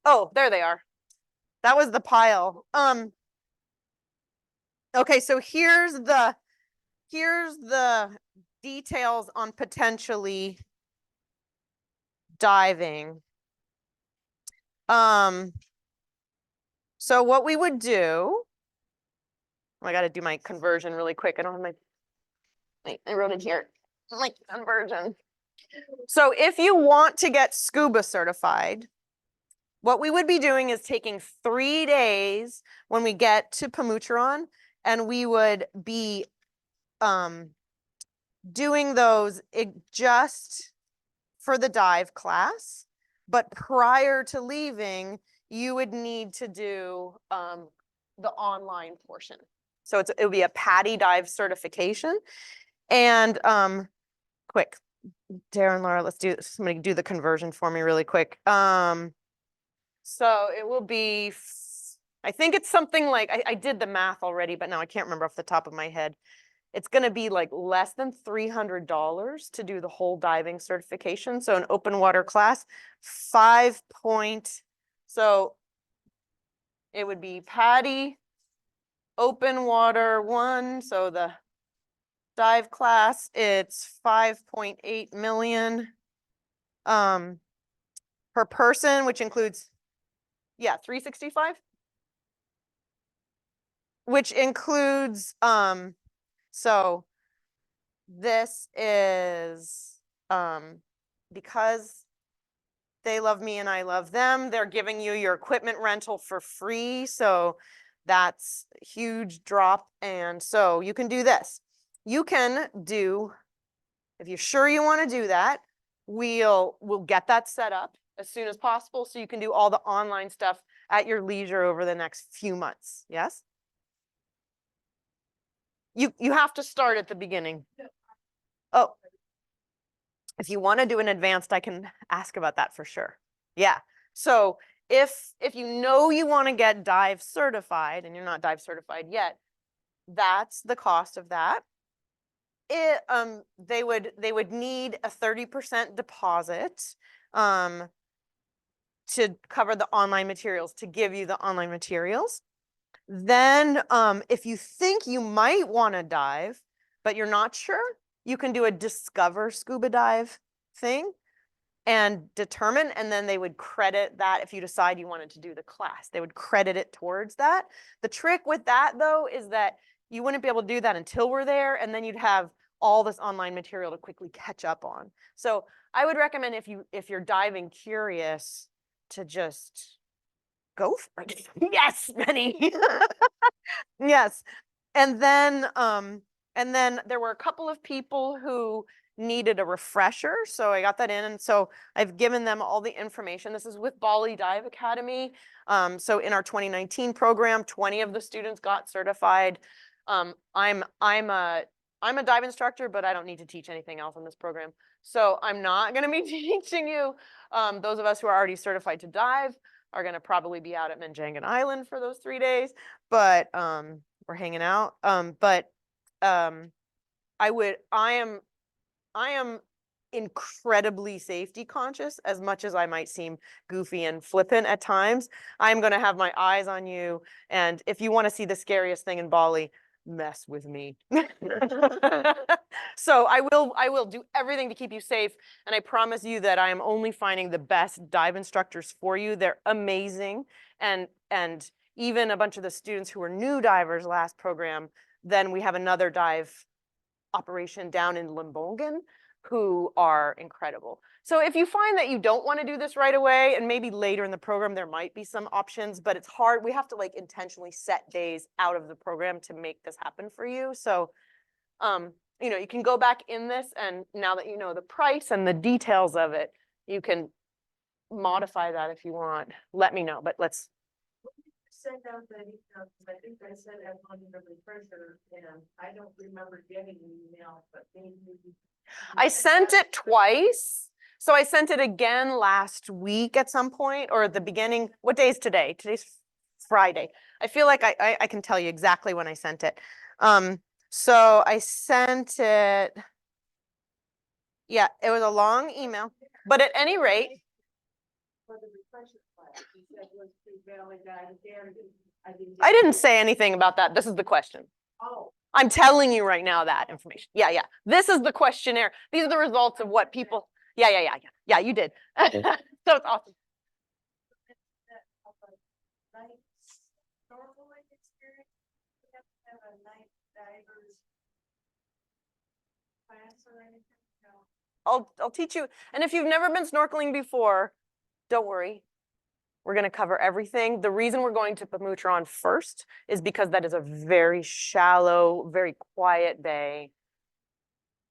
oh, there they are. That was the pile. Okay, so here's the details on potentially diving. So what we would do, I got to do my conversion really quick. I don't have I wrote it here, like conversion. So if you want to get scuba certified, what we would be doing is taking 3 days when we get to Pamucheron, and we would be doing those just for the dive class. But prior to leaving, you would need to do the online portion. So it would be a PADI dive certification. And quick, Darren, Laura, let's do somebody do the conversion for me really quick. So it will be, I think it's something like, I did the math already, but now I can't remember off the top of my head. It's going to be like less than $300 to do the whole diving certification. So an open water class, so it would be PADI, open water 1. So the dive class, it's 5.8 million per person, which includes, 365, which includes, so this is, because they love me and I love them, they're giving you your equipment rental for free. So that's a huge drop. And so you can do this. You can do, if you're sure you want to do that, we'll get that set up as soon as possible, so you can do all the online stuff at your leisure over the next few months. Yes? You have to start at the beginning. Oh, if you want to do an advanced, I can ask about that for sure. Yeah. So if you know you want to get dive certified and you're not dive certified yet, that's the cost of that. They would need a 30% deposit to cover the online materials, to give you the online materials. Then if you think you might want to dive, but you're not sure, you can do a discover scuba dive thing and determine, and then they would credit that if you decide you wanted to do the class. They would credit it towards that. The trick with that, though, is that you wouldn't be able to do that until we're there, and then you'd have all this online material to quickly catch up on. So I would recommend, if you're diving curious, to just go for it. Yes, Benny. Yes. And then And then there were a couple of people who needed a refresher, so I got that in, and so I've given them all the information. This is with Bali Dive Academy. So in our 2019 program, 20 of the students got certified. I'm a dive instructor, but I don't need to teach anything else in this program. So I'm not gonna be teaching you. Those of us who are already certified to dive are gonna probably be out at Menjangan Island for those 3 days, but we're hanging out. I am incredibly safety conscious, as much as I might seem goofy and flippant at times. I'm gonna have my eyes on you, and if you wanna see the scariest thing in Bali, mess with me. So I will do everything to keep you safe, and I promise you that I am only finding the best dive instructors for you. They're amazing, and even a bunch of the students who were new divers last program, then we have another dive operation down in Limbongan who are incredible. So if you find that you don't want to do this right away, and maybe later in the program there might be some options, but it's hard. We have to like intentionally set days out of the program to make this happen for you. So you know, you can go back in this, and now that you know the price and the details of it, you can modify that if you want. Let me know, but let's. Send out the email, 'cause I think I said I wanted a refresher, and I don't remember getting an email, but maybe. I sent it twice. So I sent it again last week at some point, or at the beginning. What day is today? Today's Friday. I feel like I can tell you exactly when I sent it. So I sent it. Yeah, it was a long email, but at any rate. For the refresher class, you said was through Valley Dive Academy. I didn't say anything about that. This is the question. Oh. I'm telling you right now that information. Yeah, yeah. This is the questionnaire. These are the results of what people. Yeah, yeah, yeah, yeah. Yeah, you did. So it's awesome. Snorkeling experience. We have to have a night divers class or anything. No. I'll teach you. And if you've never been snorkeling before, don't worry. We're going to cover everything. The reason we're going to Pamutron first is because that is a very shallow, very quiet bay.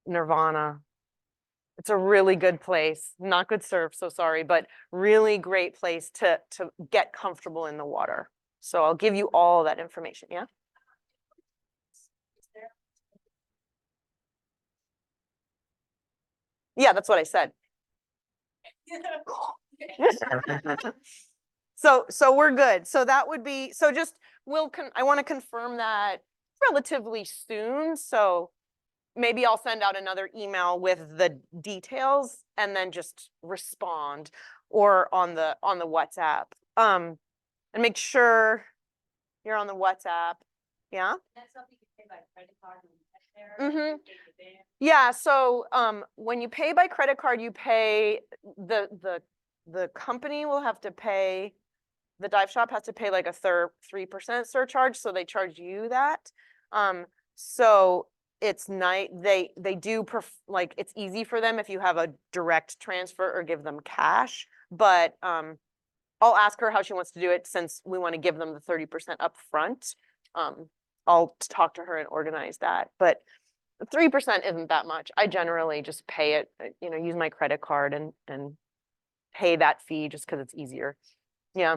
Nirvana. It's a really good place. Not good surf, so sorry, but really great place to get comfortable in the water. So I'll give you all that information, yeah? Yeah, that's what I said. So we're good. So that would be, so just, I want to confirm that relatively soon. So maybe I'll send out another email with the details and then just respond, or on the WhatsApp. And make sure you're on the WhatsApp. Yeah? That's something you pay by credit card when you get there. Mm-hmm. Yeah, so when you pay by credit card, you pay the company will have to pay, the dive shop has to pay like a 3% surcharge, so they charge you that. So it's nice, they do like, it's easy for them if you have a direct transfer or give them cash, but I'll ask her how she wants to do it, since we want to give them the 30% up front. I'll talk to her and organize that, but 3% isn't that much. I generally just pay it, you know, use my credit card and pay that fee just because it's easier. Yeah.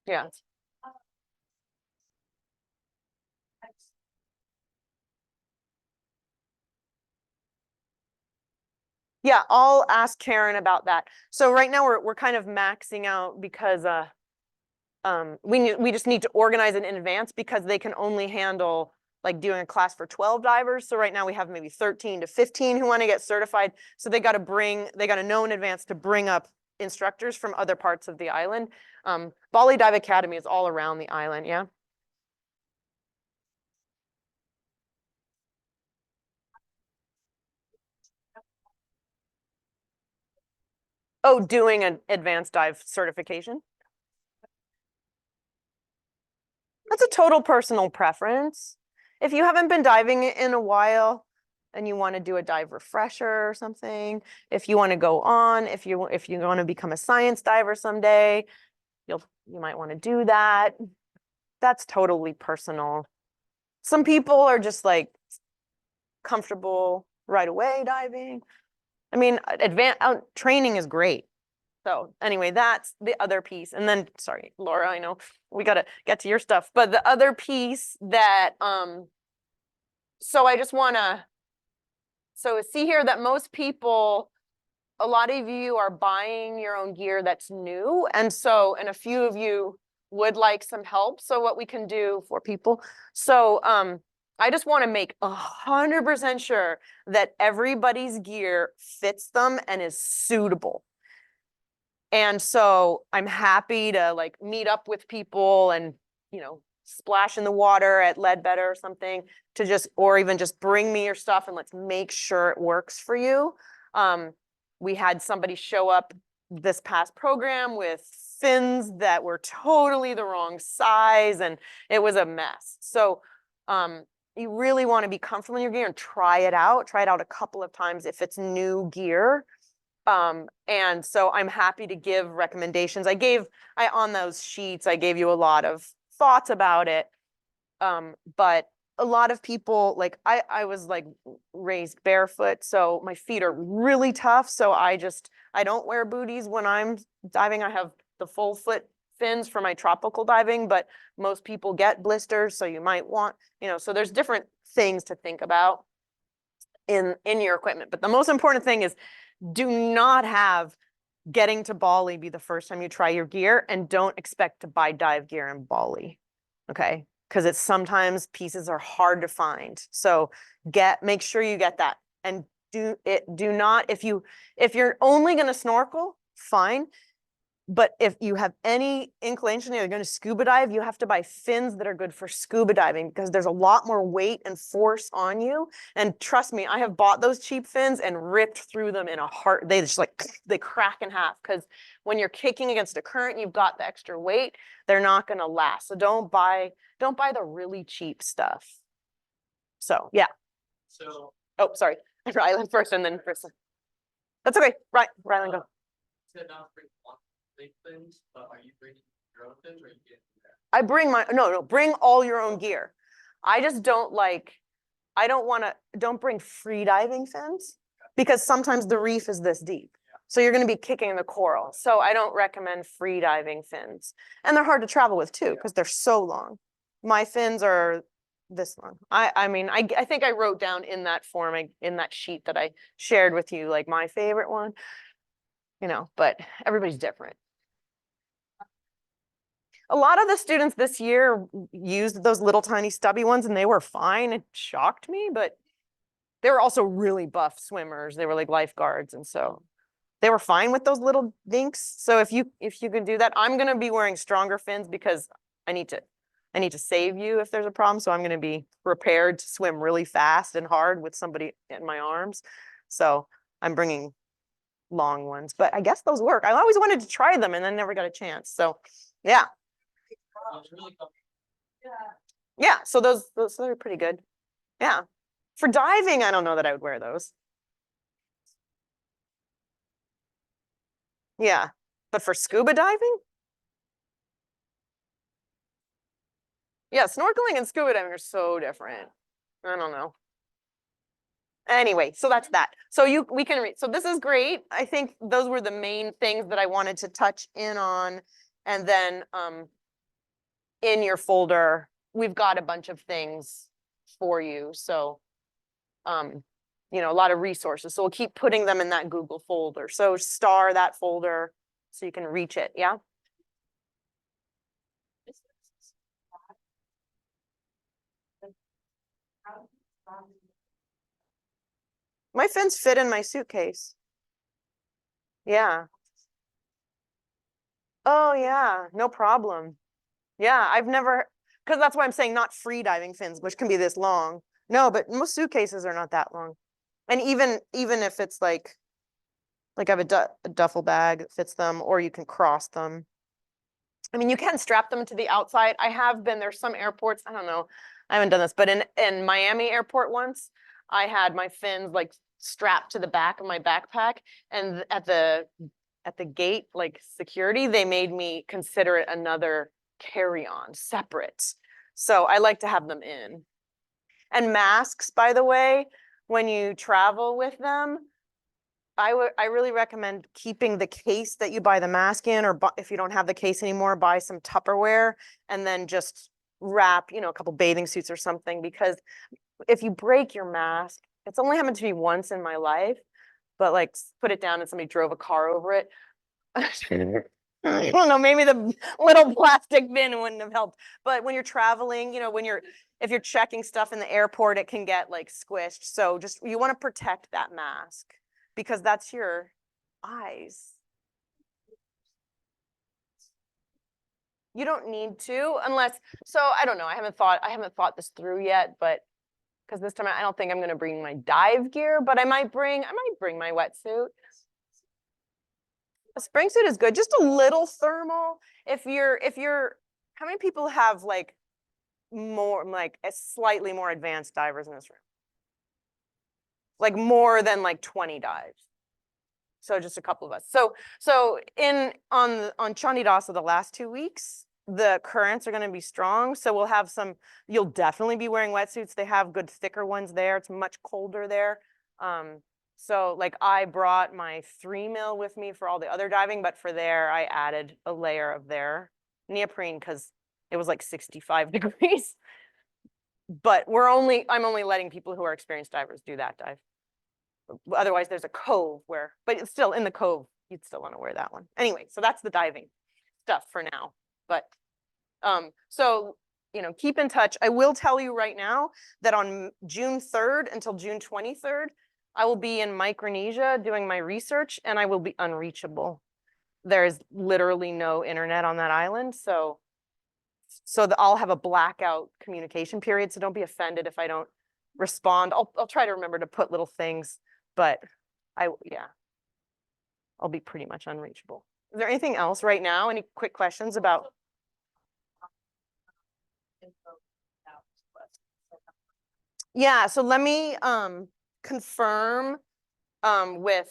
Yeah. Yeah, I'll ask Karen about that. So right now we're kind of maxing out because we just need to organize it in advance, because they can only handle like doing a class for 12 divers. So right now we have maybe 13 to 15 who want to get certified. So they got to know in advance to bring up instructors from other parts of the island. Bali Dive Academy is all around the island, yeah? Oh, doing an advanced dive certification? That's a total personal preference. If you haven't been diving in a while and you want to do a dive refresher or something, if you want to go on, if you want to become a science diver someday, you might want to do that. That's totally personal. Some people are just like comfortable right away diving. I mean, advanced training is great. So anyway, that's the other piece. And then, sorry, Laura, I know we gotta get to your stuff, but the other piece that, so I just wanna, so see here that most people, a lot of you are buying your own gear that's new. And so, and a few of you would like some help. So what we can do for people. So, I just want to make 100% sure that everybody's gear fits them and is suitable. And so I'm happy to like meet up with people and, you know, splash in the water at Ledbetter or something to just, or even just bring me your stuff and let's make sure it works for you. We had somebody show up this past program with fins that were totally the wrong size and it was a mess. So you really want to be comfortable in your gear and try it out a couple of times if it's new gear. And so I'm happy to give recommendations. On those sheets, I gave you a lot of thoughts about it. But a lot of people, like I was like raised barefoot, so my feet are really tough. So I don't wear booties when I'm diving. I have the full foot fins for my tropical diving, but most people get blisters. So you might want, you know, so there's different things to think about in your equipment. But the most important thing is do not have getting to Bali be the first time you try your gear, and don't expect to buy dive gear in Bali, okay? Because it's sometimes pieces are hard to find. So make sure you get that, and do not, if you're only gonna snorkel, fine. But if you have any inclination you're going to scuba dive, you have to buy fins that are good for scuba diving because there's a lot more weight and force on you. And trust me, I have bought those cheap fins and ripped through them in a heart. They just like, they crack in half because when you're kicking against a current, you've got the extra weight. They're not going to last. So don't buy the really cheap stuff. So yeah. So. Oh, sorry. Rylan first and then Kristen. That's okay. Right, Rylan, go. Said not bring one big things, but are you bringing your own things or are you getting that? I bring bring all your own gear. I just don't don't bring free diving fins because sometimes the reef is this deep. So you're going to be kicking the coral. So I don't recommend free diving fins. And they're hard to travel with too because they're so long. My fins are this long. I think I wrote down in that form, in that sheet that I shared with you, like my favorite one, you know, but everybody's different. A lot of the students this year used those little tiny stubby ones and they were fine. It shocked me, but they were also really buff swimmers. They were like lifeguards. And so they were fine with those little dinks. So if you can do that, I'm going to be wearing stronger fins because I need to save you if there's a problem. So I'm going to be prepared to swim really fast and hard with somebody in my arms. So I'm bringing long ones, but I guess those work. I always wanted to try them and then never got a chance. So yeah. Really Yeah, so those are pretty good. Yeah. For diving, I don't know that I would wear those. Yeah, but for scuba diving? Yeah, snorkeling and scuba diving are so different. I don't know. Anyway, so that's that. So we can read. So this is great. I think those were the main things that I wanted to touch in on. And then in your folder, we've got a bunch of things for you. So you know, a lot of resources. So we'll keep putting them in that Google folder. So star that folder so you can reach it. Yeah. My fins fit in my suitcase. Yeah. Oh yeah, no problem. Yeah, I've never, because that's why I'm saying not free diving fins, which can be this long. No, but most suitcases are not that long. And even if it's like I have a duffel bag that fits them, or you can cross them. I mean, you can strap them to the outside. There's some airports, I don't know, I haven't done this, but in Miami airport once, I had my fins like strapped to the back of my backpack, and at the gate, like security, they made me consider it another carry-on separate. So I like to have them in. And masks, by the way, when you travel with them, I really recommend keeping the case that you buy the mask in, or if you don't have the case anymore, buy some Tupperware and then just wrap, a couple bathing suits or something, because if you break your mask, it's only happened to me once in my life, but like put it down and somebody drove a car over it. I don't know, maybe the little plastic bin wouldn't have helped, but when you're traveling, if you're checking stuff in the airport, it can get like squished. So just, you want to protect that mask because that's your eyes. You don't need to unless, so I don't know, I haven't thought this through yet, but because this time I don't think I'm going to bring my dive gear, but I might bring my wetsuit. A spring suit is good, just a little thermal. If you're, how many people have like a slightly more advanced divers in this room? Like more than like 20 dives. So just a couple of us. So on Chandidas the last 2 weeks, the currents are going to be strong. So we'll have you'll definitely be wearing wetsuits. They have good thicker ones there. It's much colder there. So like I brought my 3 mil with me for all the other diving, but for there I added a layer of their neoprene because it was like 65 degrees. But I'm only letting people who are experienced divers do that dive. Otherwise there's a cove but it's still in the cove. You'd still want to wear that one. Anyway, so that's the diving stuff for now. But so keep in touch. I will tell you right now that on June 3rd until June 23rd, I will be in Micronesia doing my research and I will be unreachable. There is literally no internet on that island. So I'll have a blackout communication period. So don't be offended if I don't respond. I'll try to remember to put little things, but I'll be pretty much unreachable. Is there anything else right now? Any quick questions about? Yeah, so let me confirm with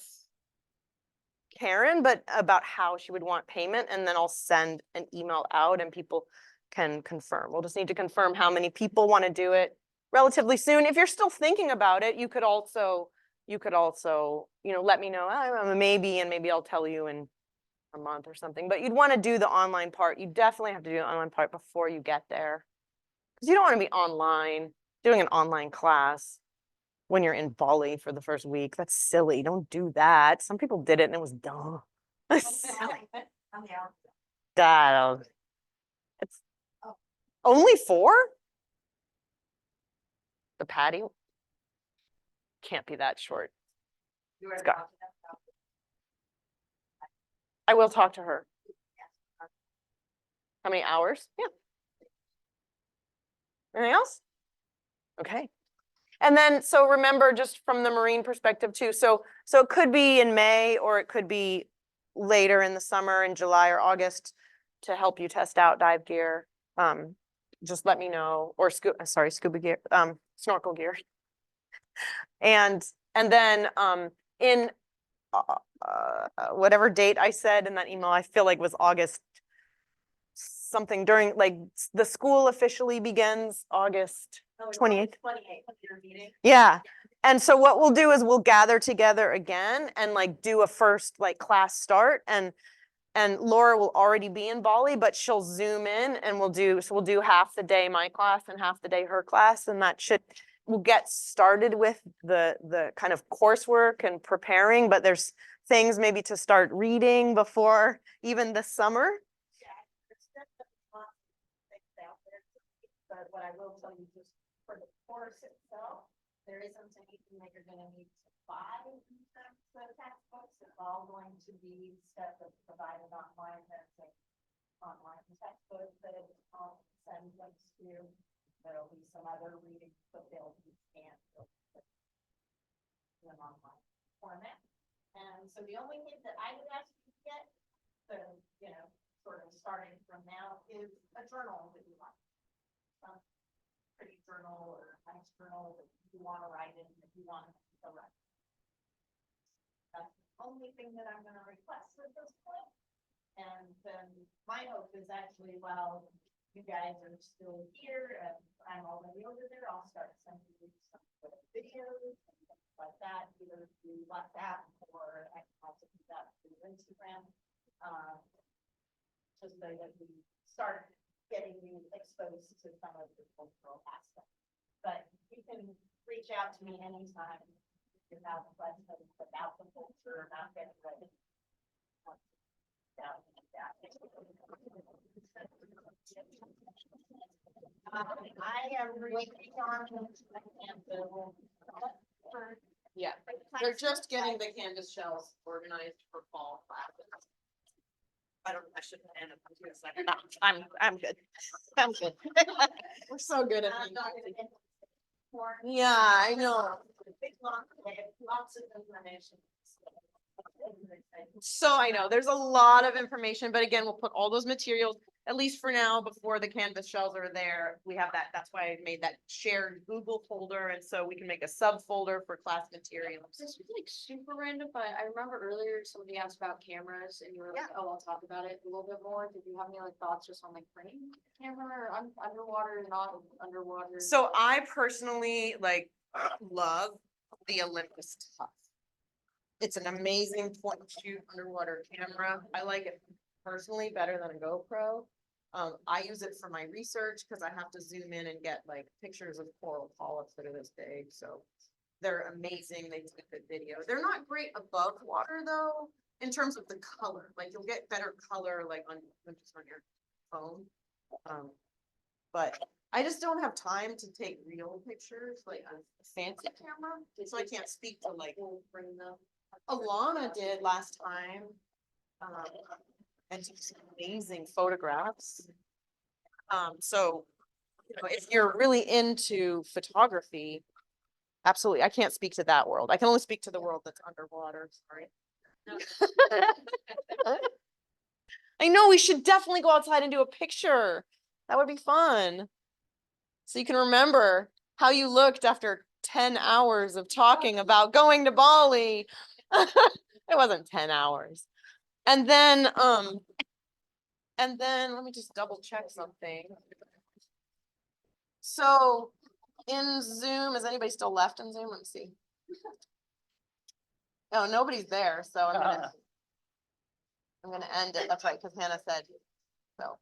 Karen, but about how she would want payment, and then I'll send an email out and people can confirm. We'll just need to confirm how many people want to do it relatively soon. If you're still thinking about it, you could also, let me know, maybe, and maybe I'll tell you in a month or something. But you'd want to do the online part. You definitely have to do the online part before you get there. Because you don't want to be online, doing an online class when you're in Bali for the first week. That's silly. Don't do that. Some people did it and it was dumb. God, it's only 4? The patio can't be that short. I will talk to her. How many hours? Yeah. Anything else? Okay. And then, so remember, just from the marine perspective too, so it could be in May or it could be later in the summer in July or August to help you test out dive gear. Just let me know, or scuba gear, snorkel gear. And then in whatever date I said in that email, I feel like was August something, during like the school officially begins August 28th. Yeah. And so what we'll do is we'll gather together again and like do a first like class start, and Laura will already be in Bali, but she'll zoom in and we'll do half the day my class and half the day her class, and we'll get started with the kind of coursework and preparing, but there's things maybe to start reading before even this summer. But what I will tell you, just for the course itself, there isn't anything that you're gonna need to buy in terms of textbooks. It's all going to be stuff that's provided online. That's like online textbooks that I'll send links to. There'll be some other reading, but they'll be scanned in an online format. And so the only thing that I would ask you to get, so sort of starting from now, is a journal that you like. Some pretty journal or nice journal that you want to write in, if you want to write. That's the only thing that I'm going to request at this point. And then my hope is actually, while you guys are still here and I'm already over there, I'll start sending you some videos and things like that, either through WhatsApp or I can also do that through Instagram. Just so that we start getting you exposed to some of the cultural aspects. But you can reach out to me anytime if you have questions about the culture, about getting ready. I am waiting on. Yeah, they're just getting the canvas shells organized for fall classes. I shouldn't hand it to you a second. No, I'm good. I'm good. We're so good at. Yeah, I know. Lots of information. So I know, there's a lot of information, but again, we'll put all those materials, at least for now, before the canvas shells are there. We have that, that's why I made that shared Google folder, and so we can make a subfolder for class materials. This is like super random, but I remember earlier somebody asked about cameras and you were like, oh, I'll talk about it a little bit more. Did you have any like thoughts just on like frame camera or underwater, not underwater? So I personally love the Olympus Tough. It's an amazing point and shoot underwater camera. I like it personally better than a GoPro. I use it for my research because I have to zoom in and get like pictures of coral polyps that are this big. So they're amazing. They do good video. They're not great above water though, in terms of the color. Like you'll get better color like on just on your phone. But I just don't have time to take real pictures like on a fancy camera. So I can't speak to like. Bring them. Alana did last time. And took some amazing photographs. So, you know, if you're really into photography, absolutely, I can't speak to that world. I can only speak to the world that's underwater, sorry. I know, we should definitely go outside and do a picture. That would be fun. So you can remember how you looked after 10 hours of talking about going to Bali. It wasn't 10 hours. And then let me just double check something. So in Zoom, is anybody still left in Zoom? Let me see. Oh, nobody's there, so I'm gonna end it. That's right, because Hannah said so.